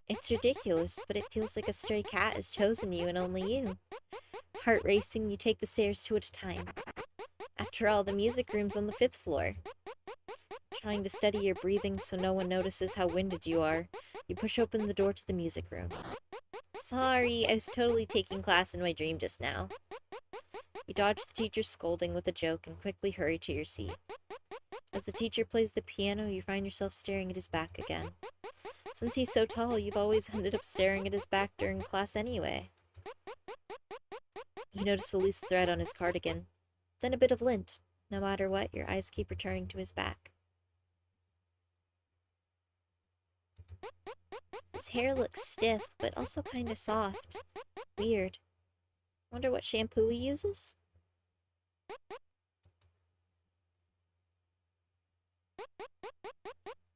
It's ridiculous, but it feels like a stray cat has chosen you and only you. Heart racing, you take the stairs two at a time. After all, the music room's on the 5th floor. Trying to steady your breathing so no one notices how winded you are, you push open the door to the music room. Sorry, I was totally taking class in my dream just now. You dodge the teacher's scolding with a joke and quickly hurry to your seat. As the teacher plays the piano, you find yourself staring at his back again. Since he's so tall, you've always ended up staring at his back during class anyway. You notice a loose thread on his cardigan, then a bit of lint. No matter what, your eyes keep returning to his back. His hair looks stiff, but also kinda soft. Weird. Wonder what shampoo he uses?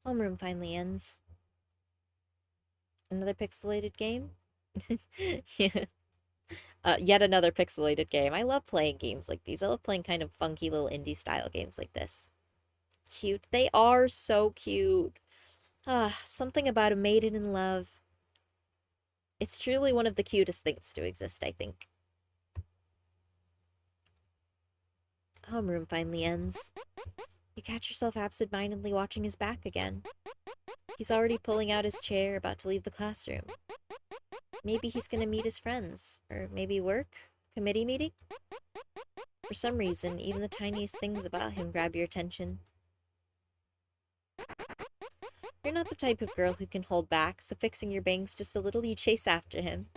Homeroom finally ends. Another pixelated game? Yeah. Yet another pixelated game. I love playing games like these. I love playing kind of funky little indie style games like this. Cute. They are so cute. Something about a maiden in love. It's truly one of the cutest things to exist, I think. Homeroom finally ends. You catch yourself absent-mindedly watching his back again. He's already pulling out his chair, about to leave the classroom. Maybe he's gonna meet his friends, or maybe work? Committee meeting? For some reason, even the tiniest things about him grab your attention. You're not the type of girl who can hold back, so fixing your bangs just a little, you chase after him.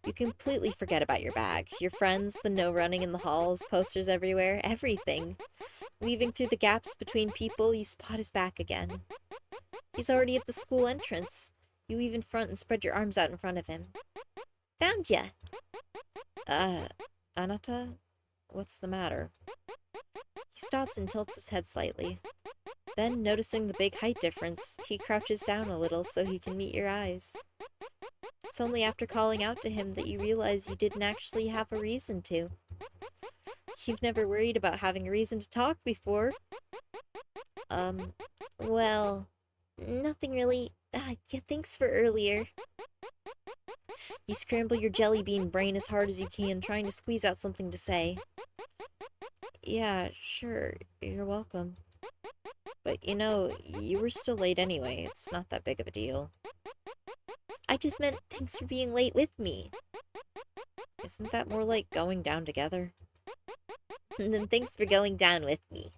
You completely forget about your bag, your friends, the no running in the halls, posters everywhere, everything. Weaving through the gaps between people, you spot his back again. He's already at the school entrance. You even front and spread your arms out in front of him. Found ya! Anata? What's the matter? He stops and tilts his head slightly. Then, noticing the big height difference, he crouches down a little so he can meet your eyes. It's only after calling out to him that you realize you didn't actually have a reason to. You've never worried about having a reason to talk before. Well, nothing really. Yeah, thanks for earlier. You scramble your jelly bean brain as hard as you can, trying to squeeze out something to say. Yeah, sure, you're welcome. But you know, you were still late anyway. It's not that big of a deal. I just meant thanks for being late with me. Isn't that more like going down together? And then thanks for going down with me.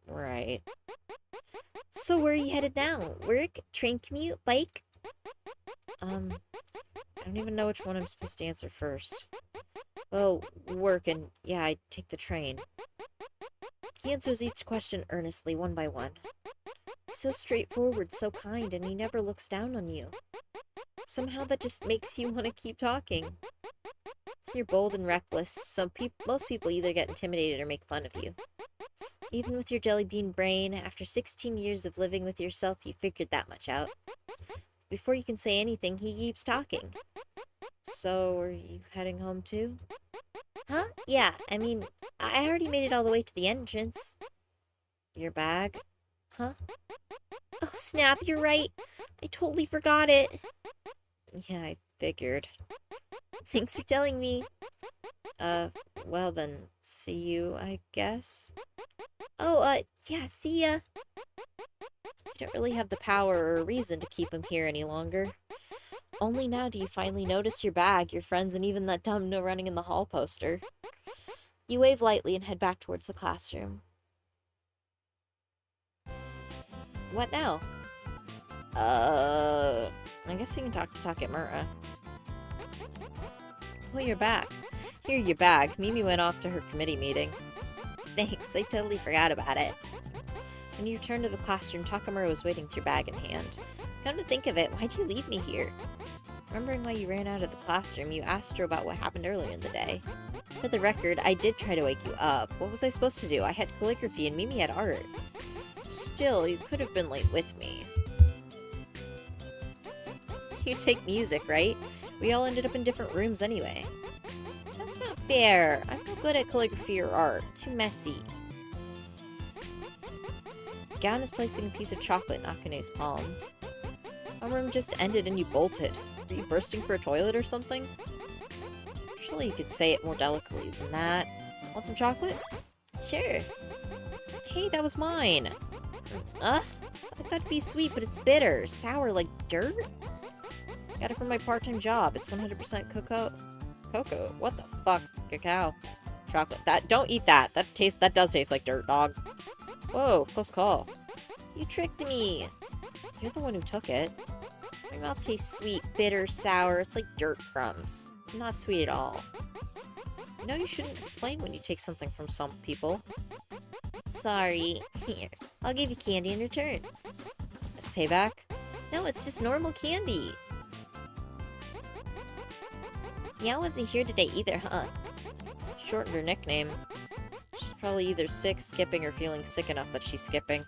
Right. So where are you headed now? Work? Train commute? Bike? I don't even know which one I'm supposed to answer first. Well, work and, yeah, I take the train. He answers each question earnestly, one by one. He's so straightforward, so kind, and he never looks down on you. Somehow that just makes you want to keep talking. You're bold and reckless, so most people either get intimidated or make fun of you. Even with your jelly bean brain, after 16 years of living with yourself, you figured that much out. Before you can say anything, he keeps talking. So, are you heading home too? Huh? Yeah, I mean, I already made it all the way to the entrance. Your bag? Huh? Oh, snap, you're right. I totally forgot it. Yeah, I figured. Thanks for telling me. Well then, see you, I guess? Oh, yeah, see ya. You don't really have the power or reason to keep him here any longer. Only now do you finally notice your bag, your friends, and even that dumb no running in the hall poster. You wave lightly and head back towards the classroom. What now? I guess we can talk to Takemura. Oh, you're back. Here, your bag. Mimi went off to her committee meeting. Thanks, I totally forgot about it. When you returned to the classroom, Takamura was waiting with your bag in hand. Come to think of it, why'd you leave me here? Remembering why you ran out of the classroom, you asked her about what happened earlier in the day. For the record, I did try to wake you up. What was I supposed to do? I had calligraphy and Mimi had art. Still, you could have been late with me. You take music, right? We all ended up in different rooms anyway. That's not fair. I'm not good at calligraphy or art. Too messy. Gown is placing a piece of chocolate in Akane's palm. Our room just ended and you bolted. Are you bursting for a toilet or something? Surely you could say it more delicately than that. Want some chocolate? Sure. Hey, that was mine. Ugh. I thought it'd be sweet, but it's bitter. Sour like dirt? Got it from my part-time job. It's 100% cocoa. What the fuck? Cacao. Chocolate. Don't eat that. That does taste like dirt, dog. Whoa, close call. You tricked me. You're the one who took it. My mouth tastes sweet, bitter, sour. It's like dirt crumbs. Not sweet at all. You know you shouldn't complain when you take something from some people. Sorry. Here, I'll give you candy in return. As payback? No, it's just normal candy. Meow wasn't here today either, huh? Shortened her nickname. She's probably either sick, skipping, or feeling sick enough that she's skipping.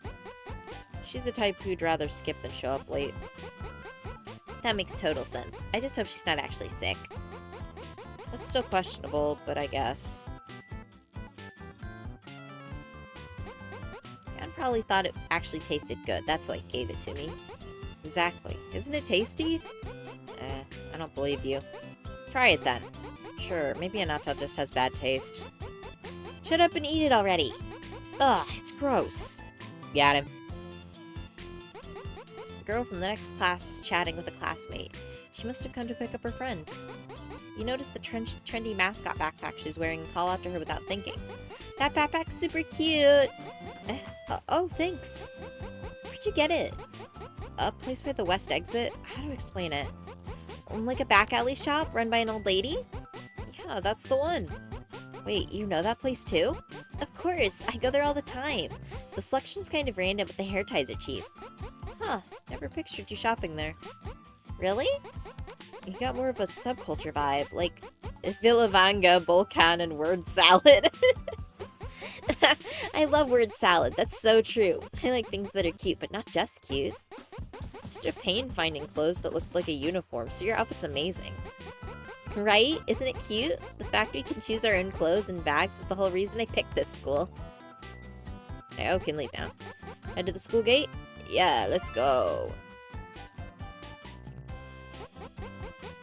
She's the type who'd rather skip than show up late. That makes total sense. I just hope she's not actually sick. That's still questionable, but I guess. Jan probably thought it actually tasted good. That's why he gave it to me. Exactly. Isn't it tasty? I don't believe you. Try it then. Sure, maybe Anata just has bad taste. Shut up and eat it already. Ugh, it's gross. Got him. The girl from the next class is chatting with a classmate. She must have come to pick up her friend. You notice the trendy mascot backpack she's wearing and call out to her without thinking. That backpack's super cute! Oh, thanks. Where'd you get it? A place by the west exit? How to explain it? Like a back alley shop run by an old lady? Yeah, that's the one. Wait, you know that place too? Of course, I go there all the time. The selection's kind of random, but the hair ties are cheap. Huh, never pictured you shopping there. Really? You got more of a subculture vibe, like Villa Vanga, Volcan, and word salad. I love word salad, that's so true. I like things that are cute, but not just cute. It's such a pain finding clothes that look like a uniform, so your outfit's amazing. Right? Isn't it cute? The fact we can choose our own clothes and bags is the whole reason I picked this school. I can leave now. Head to the school gate? Yeah, let's go.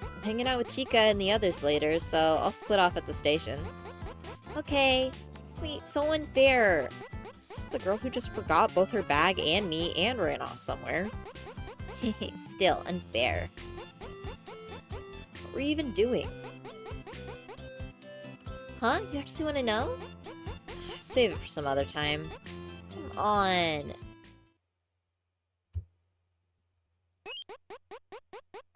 I'm hanging out with Chica and the others later, so I'll split off at the station. Okay. Wait, so unfair. This is the girl who just forgot both her bag and me and ran off somewhere. Still unfair. What were you even doing? Huh? You actually want to know? Save it for some other time. Come on.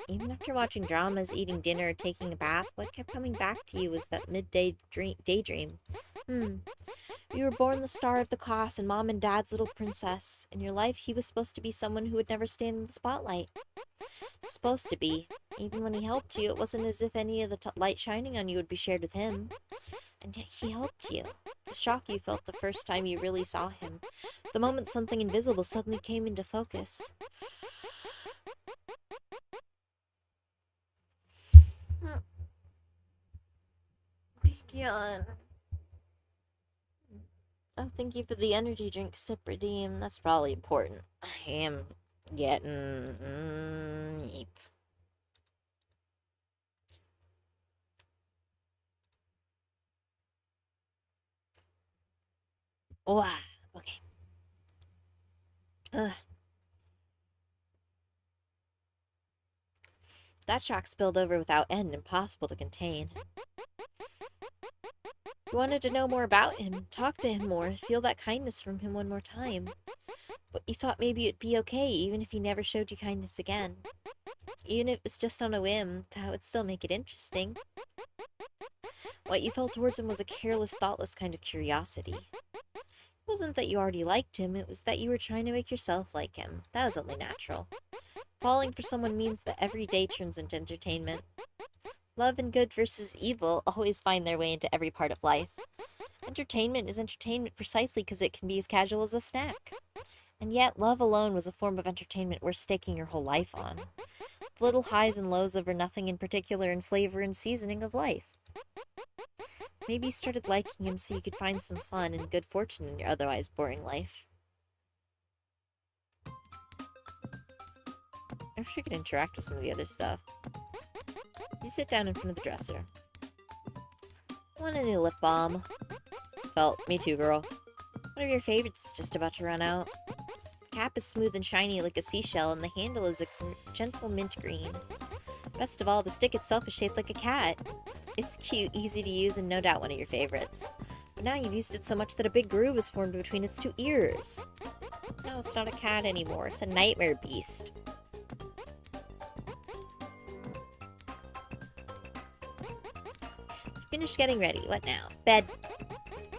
Even after watching dramas, eating dinner, or taking a bath, what kept coming back to you was that midday daydream. You were born the star of the class and mom and dad's little princess. In your life, he was supposed to be someone who would never stand in the spotlight. Supposed to be. Even when he helped you, it wasn't as if any of the light shining on you would be shared with him. And yet he helped you. The shock you felt the first time you really saw him. The moment something invisible suddenly came into focus. Yawn. Oh, thank you for the energy drink, sip redeem. That's probably important. I am getting yeep. Wow. Okay. Ugh. That shock spilled over without end, impossible to contain. You wanted to know more about him, talk to him more, feel that kindness from him one more time. But you thought maybe it'd be okay, even if he never showed you kindness again. Even if it was just on a whim, that would still make it interesting. What you felt towards him was a careless, thoughtless kind of curiosity. It wasn't that you already liked him, it was that you were trying to make yourself like him. That was only natural. Falling for someone means that every day turns into entertainment. Love and good versus evil always find their way into every part of life. Entertainment is entertainment precisely because it can be as casual as a snack. And yet, love alone was a form of entertainment worth staking your whole life on. The little highs and lows over nothing in particular in flavor and seasoning of life. Maybe you started liking him so you could find some fun and good fortune in your otherwise boring life. I wish we could interact with some of the other stuff. You sit down in front of the dresser. Want a new lip balm? Felt. Me too, girl. One of your favorites is just about to run out. The cap is smooth and shiny like a seashell, and the handle is a gentle mint green. Best of all, the stick itself is shaped like a cat. It's cute, easy to use, and no doubt one of your favorites. But now you've used it so much that a big groove is formed between its two ears. No, it's not a cat anymore. It's a nightmare beast. Finish getting ready. What now? Bed.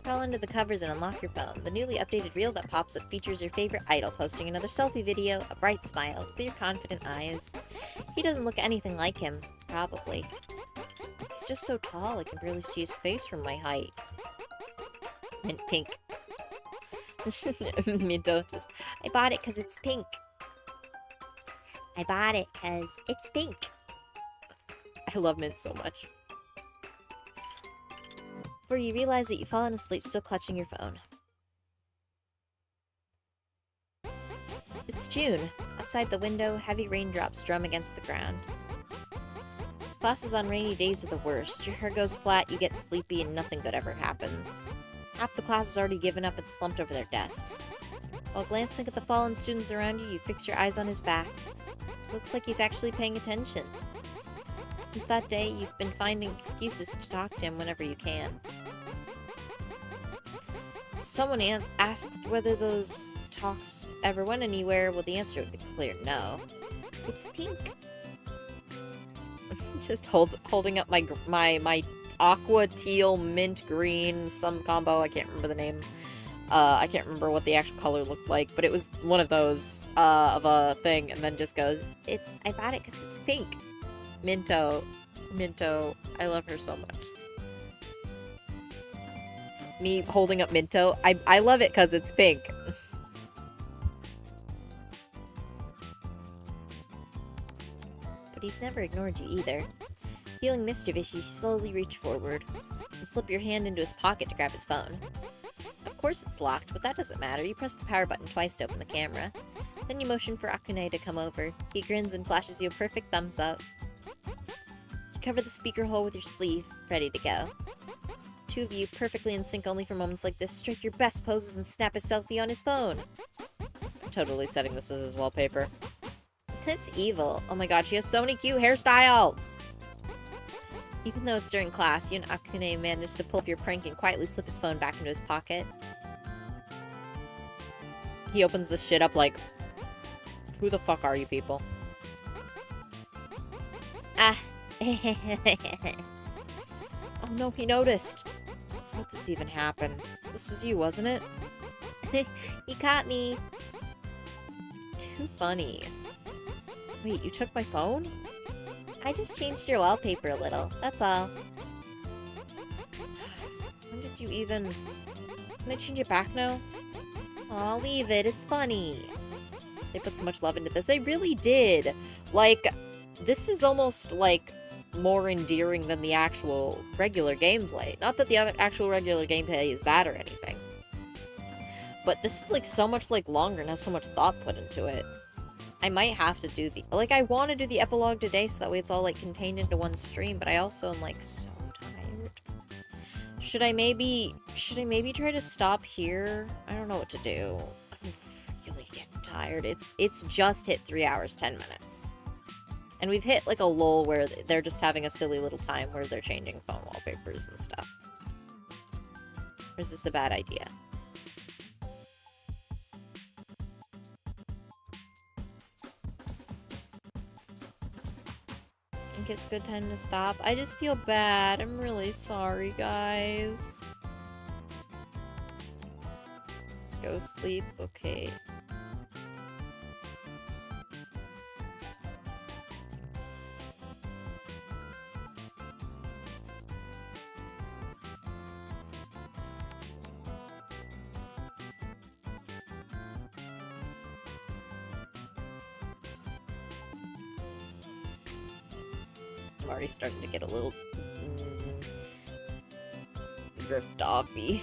Crawl under the covers and unlock your phone. The newly updated reel that pops up features your favorite idol posting another selfie video, a bright smile, clear, confident eyes. He doesn't look anything like him. Probably. He's just so tall I can barely see his face from my height. Mint pink. Minto just... I bought it because it's pink. I bought it because it's pink. I love Mint so much. Before you realize that you've fallen asleep still clutching your phone. It's June. Outside the window, heavy raindrops drum against the ground. Classes on rainy days are the worst. Your hair goes flat, you get sleepy, and nothing good ever happens. Half the class has already given up and slumped over their desks. While glancing at the fallen students around you, you fix your eyes on his back. Looks like he's actually paying attention. Since that day, you've been finding excuses to talk to him whenever you can. Someone asked whether those talks ever went anywhere. Well, the answer would be clear no. It's pink. Just holding up my aqua, teal, mint, green, some combo. I can't remember the name. I can't remember what the actual color looked like, but it was one of those of a thing, and then just goes, I bought it because it's pink. Minto, I love her so much. Me holding up Minto, I love it because it's pink. But he's never ignored you either. Feeling mischievous, you slowly reach forward and slip your hand into his pocket to grab his phone. Of course it's locked, but that doesn't matter. You press the power button twice to open the camera. Then you motion for Akane to come over. He grins and flashes you a perfect thumbs up. You cover the speaker hole with your sleeve, ready to go. Two of you, perfectly in sync only for moments like this, strike your best poses and snap a selfie on his phone. I'm totally setting this as his wallpaper. That's evil. Oh my god, she has so many cute hairstyles! Even though it's during class, you and Akane managed to pull off your prank and quietly slip his phone back into his pocket. He opens this shit up like, who the fuck are you people? Ah. Oh no, he noticed. How'd this even happen? This was you, wasn't it? You caught me. Too funny. Wait, you took my phone? I just changed your wallpaper a little, that's all. When did you even... Can I change it back now? I'll leave it. It's funny. They put so much love into this. They really did. Like, this is almost, like, more endearing than the actual regular gameplay. Not that the other actual regular gameplay is bad or anything. But this is, like, so much, like, longer and has so much thought put into it. I might have to do the... Like, I want to do the epilogue today so that way it's all, like, contained into one stream, but I also am, like, so tired. Should I maybe try to stop here? I don't know what to do. I'm really getting tired. It's just hit 3 hours, 10 minutes. And we've hit, like, a lull where they're just having a silly little time where they're changing phone wallpapers and stuff. Or is this a bad idea? I think it's a good time to stop. I just feel bad. I'm really sorry, guys. Go sleep. Okay. I'm already starting to get a little ripped offy.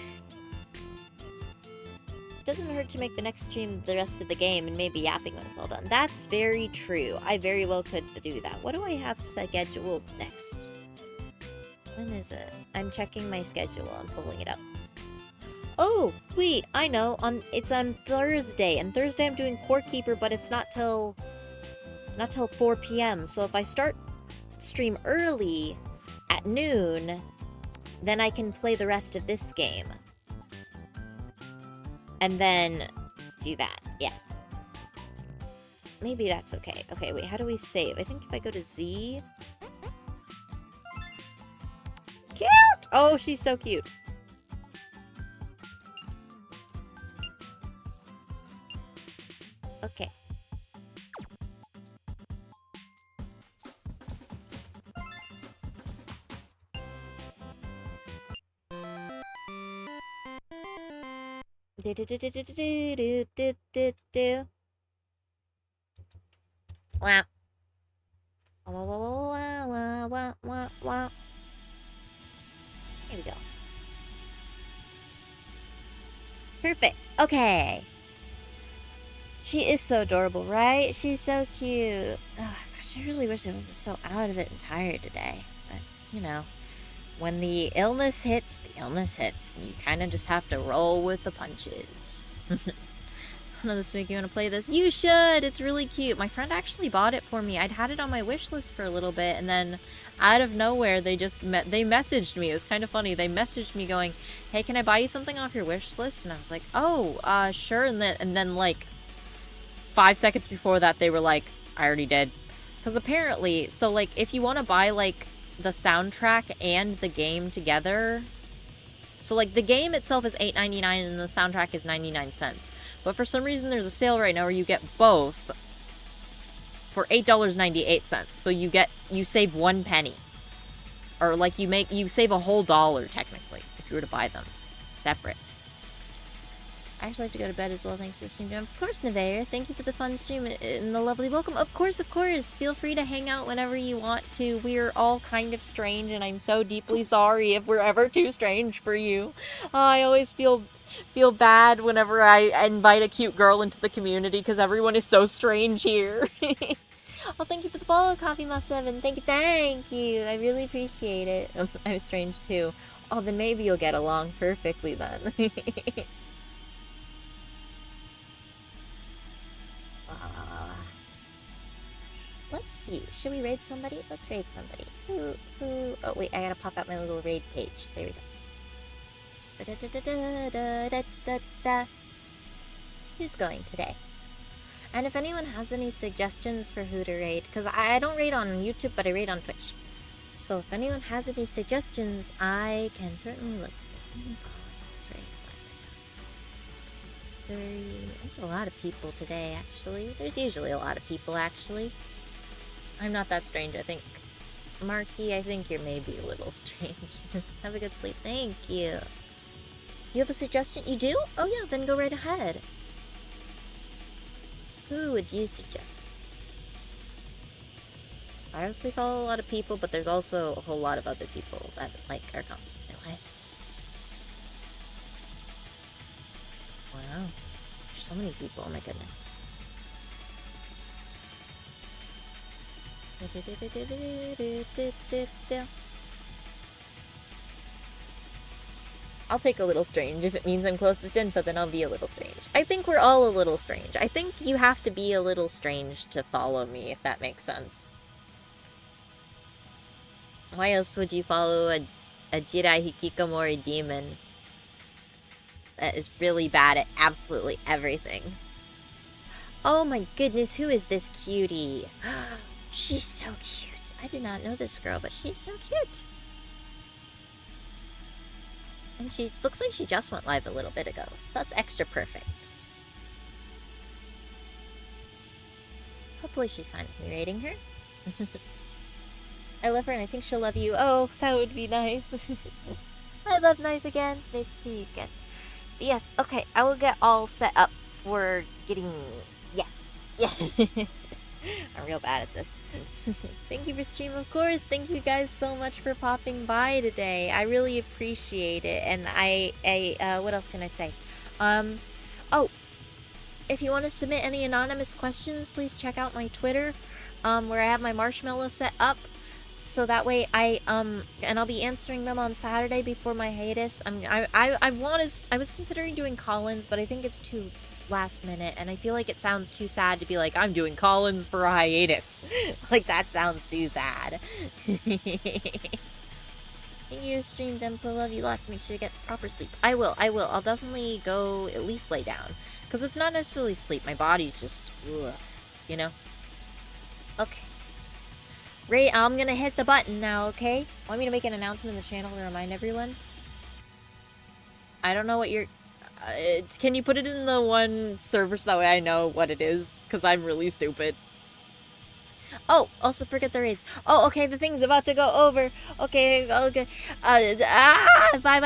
Doesn't hurt to make the next stream the rest of the game and maybe yapping when it's all done. That's very true. I very well could do that. What do I have scheduled next? When is it? I'm checking my schedule. I'm pulling it up. Oh, wait, I know. It's on Thursday, and Thursday I'm doing Core Keeper, but it's not till 4 p.m. So if I start stream early at noon, then I can play the rest of this game. And then do that. Yeah. Maybe that's okay. Okay, wait, how do we save? I think if I go to Z... Cute! Oh, she's so cute. Okay. Wow. Here we go. Perfect. Okay. She is so adorable, right? She's so cute. Oh, gosh, I really wish I wasn't so out of it and tired today. But, you know, when the illness hits, and you kind of just have to roll with the punches. This week, you want to play this? You should! It's really cute. My friend actually bought it for me. I'd had it on my wish list for a little bit, and then out of nowhere, they messaged me. It was kind of funny. They messaged me going, hey, can I buy you something off your wish list? And I was like, oh, sure. And then like, 5 seconds before that, they were like, I already did. Because apparently, so like, if you want to buy like the soundtrack and the game together... So, like, the game itself is $8.99 and the soundtrack is 99 cents. But for some reason, there's a sale right now where you get both for $8.98. So you save 1 penny. Or, like, you save a whole $1, technically, if you were to buy them separate. I actually have to go to bed as well, thanks to the stream. Of course, Nevaeh, thank you for the fun stream and the lovely welcome. Of course, feel free to hang out whenever you want to. We're all kind of strange, and I'm so deeply sorry if we're ever too strange for you. I always feel bad whenever I invite a cute girl into the community, because everyone is so strange here. Oh, thank you for the follow, Coffee Moth 7. Thank you. I really appreciate it. I'm strange, too. Oh, then maybe you'll get along perfectly, then. Let's see. Should we raid somebody? Let's raid somebody. Who? Oh, wait. I gotta pop out my little raid page. There we go. Who's going today? And if anyone has any suggestions for who to raid, because I don't raid on YouTube, but I raid on Twitch. So if anyone has any suggestions, I can certainly look. Let's raid. Sorry. There's a lot of people today, actually. There's usually a lot of people, actually. I'm not that strange, I think. Marky, I think you're maybe a little strange. Have a good sleep. Thank you. You have a suggestion? You do? Oh yeah, then go right ahead. Who would you suggest? I honestly follow a lot of people, but there's also a whole lot of other people that, like, are constantly like... Wow. There's so many people, oh my goodness. I'll take a little strange. If it means I'm close to Denpa, then I'll be a little strange. I think we're all a little strange. I think you have to be a little strange to follow me, if that makes sense. Why else would you follow a Jirai Hikikomori demon that is really bad at absolutely everything? Oh my goodness, who is this cutie? She's so cute. I do not know this girl, but she's so cute. And she looks like she just went live a little bit ago, so that's extra perfect. Hopefully she's fine with me rating her. I love her and I think she'll love you. Oh, that would be nice. I love Knife again. It's nice to see you again. But yes, okay, I will get all set up for getting... Yes. Yeah. I'm real bad at this. Thank you for stream, of course. Thank you guys so much for popping by today. I really appreciate it. And what else can I say? Oh, if you want to submit any anonymous questions, please check out my Twitter, where I have my marshmallow set up. So that way and I'll be answering them on Saturday before my hiatus. I was considering doing call-ins, but I think it's too last minute, and I feel like it sounds too sad to be like, I'm doing call-ins for a hiatus. Like, that sounds too sad. Thank you, stream Denpa. Love you lots. Make sure you get the proper sleep. I will. I'll definitely go at least lay down. Because it's not necessarily sleep. My body's just, ugh, you know? Okay. Ray, I'm gonna hit the button now, okay? Want me to make an announcement in the channel to remind everyone? I don't know what you're... can you put it in the one server so that way I know what it is? Because I'm really stupid. Oh, also forget the raids. Oh, okay, the thing's about to go over. Okay. Bye-bye.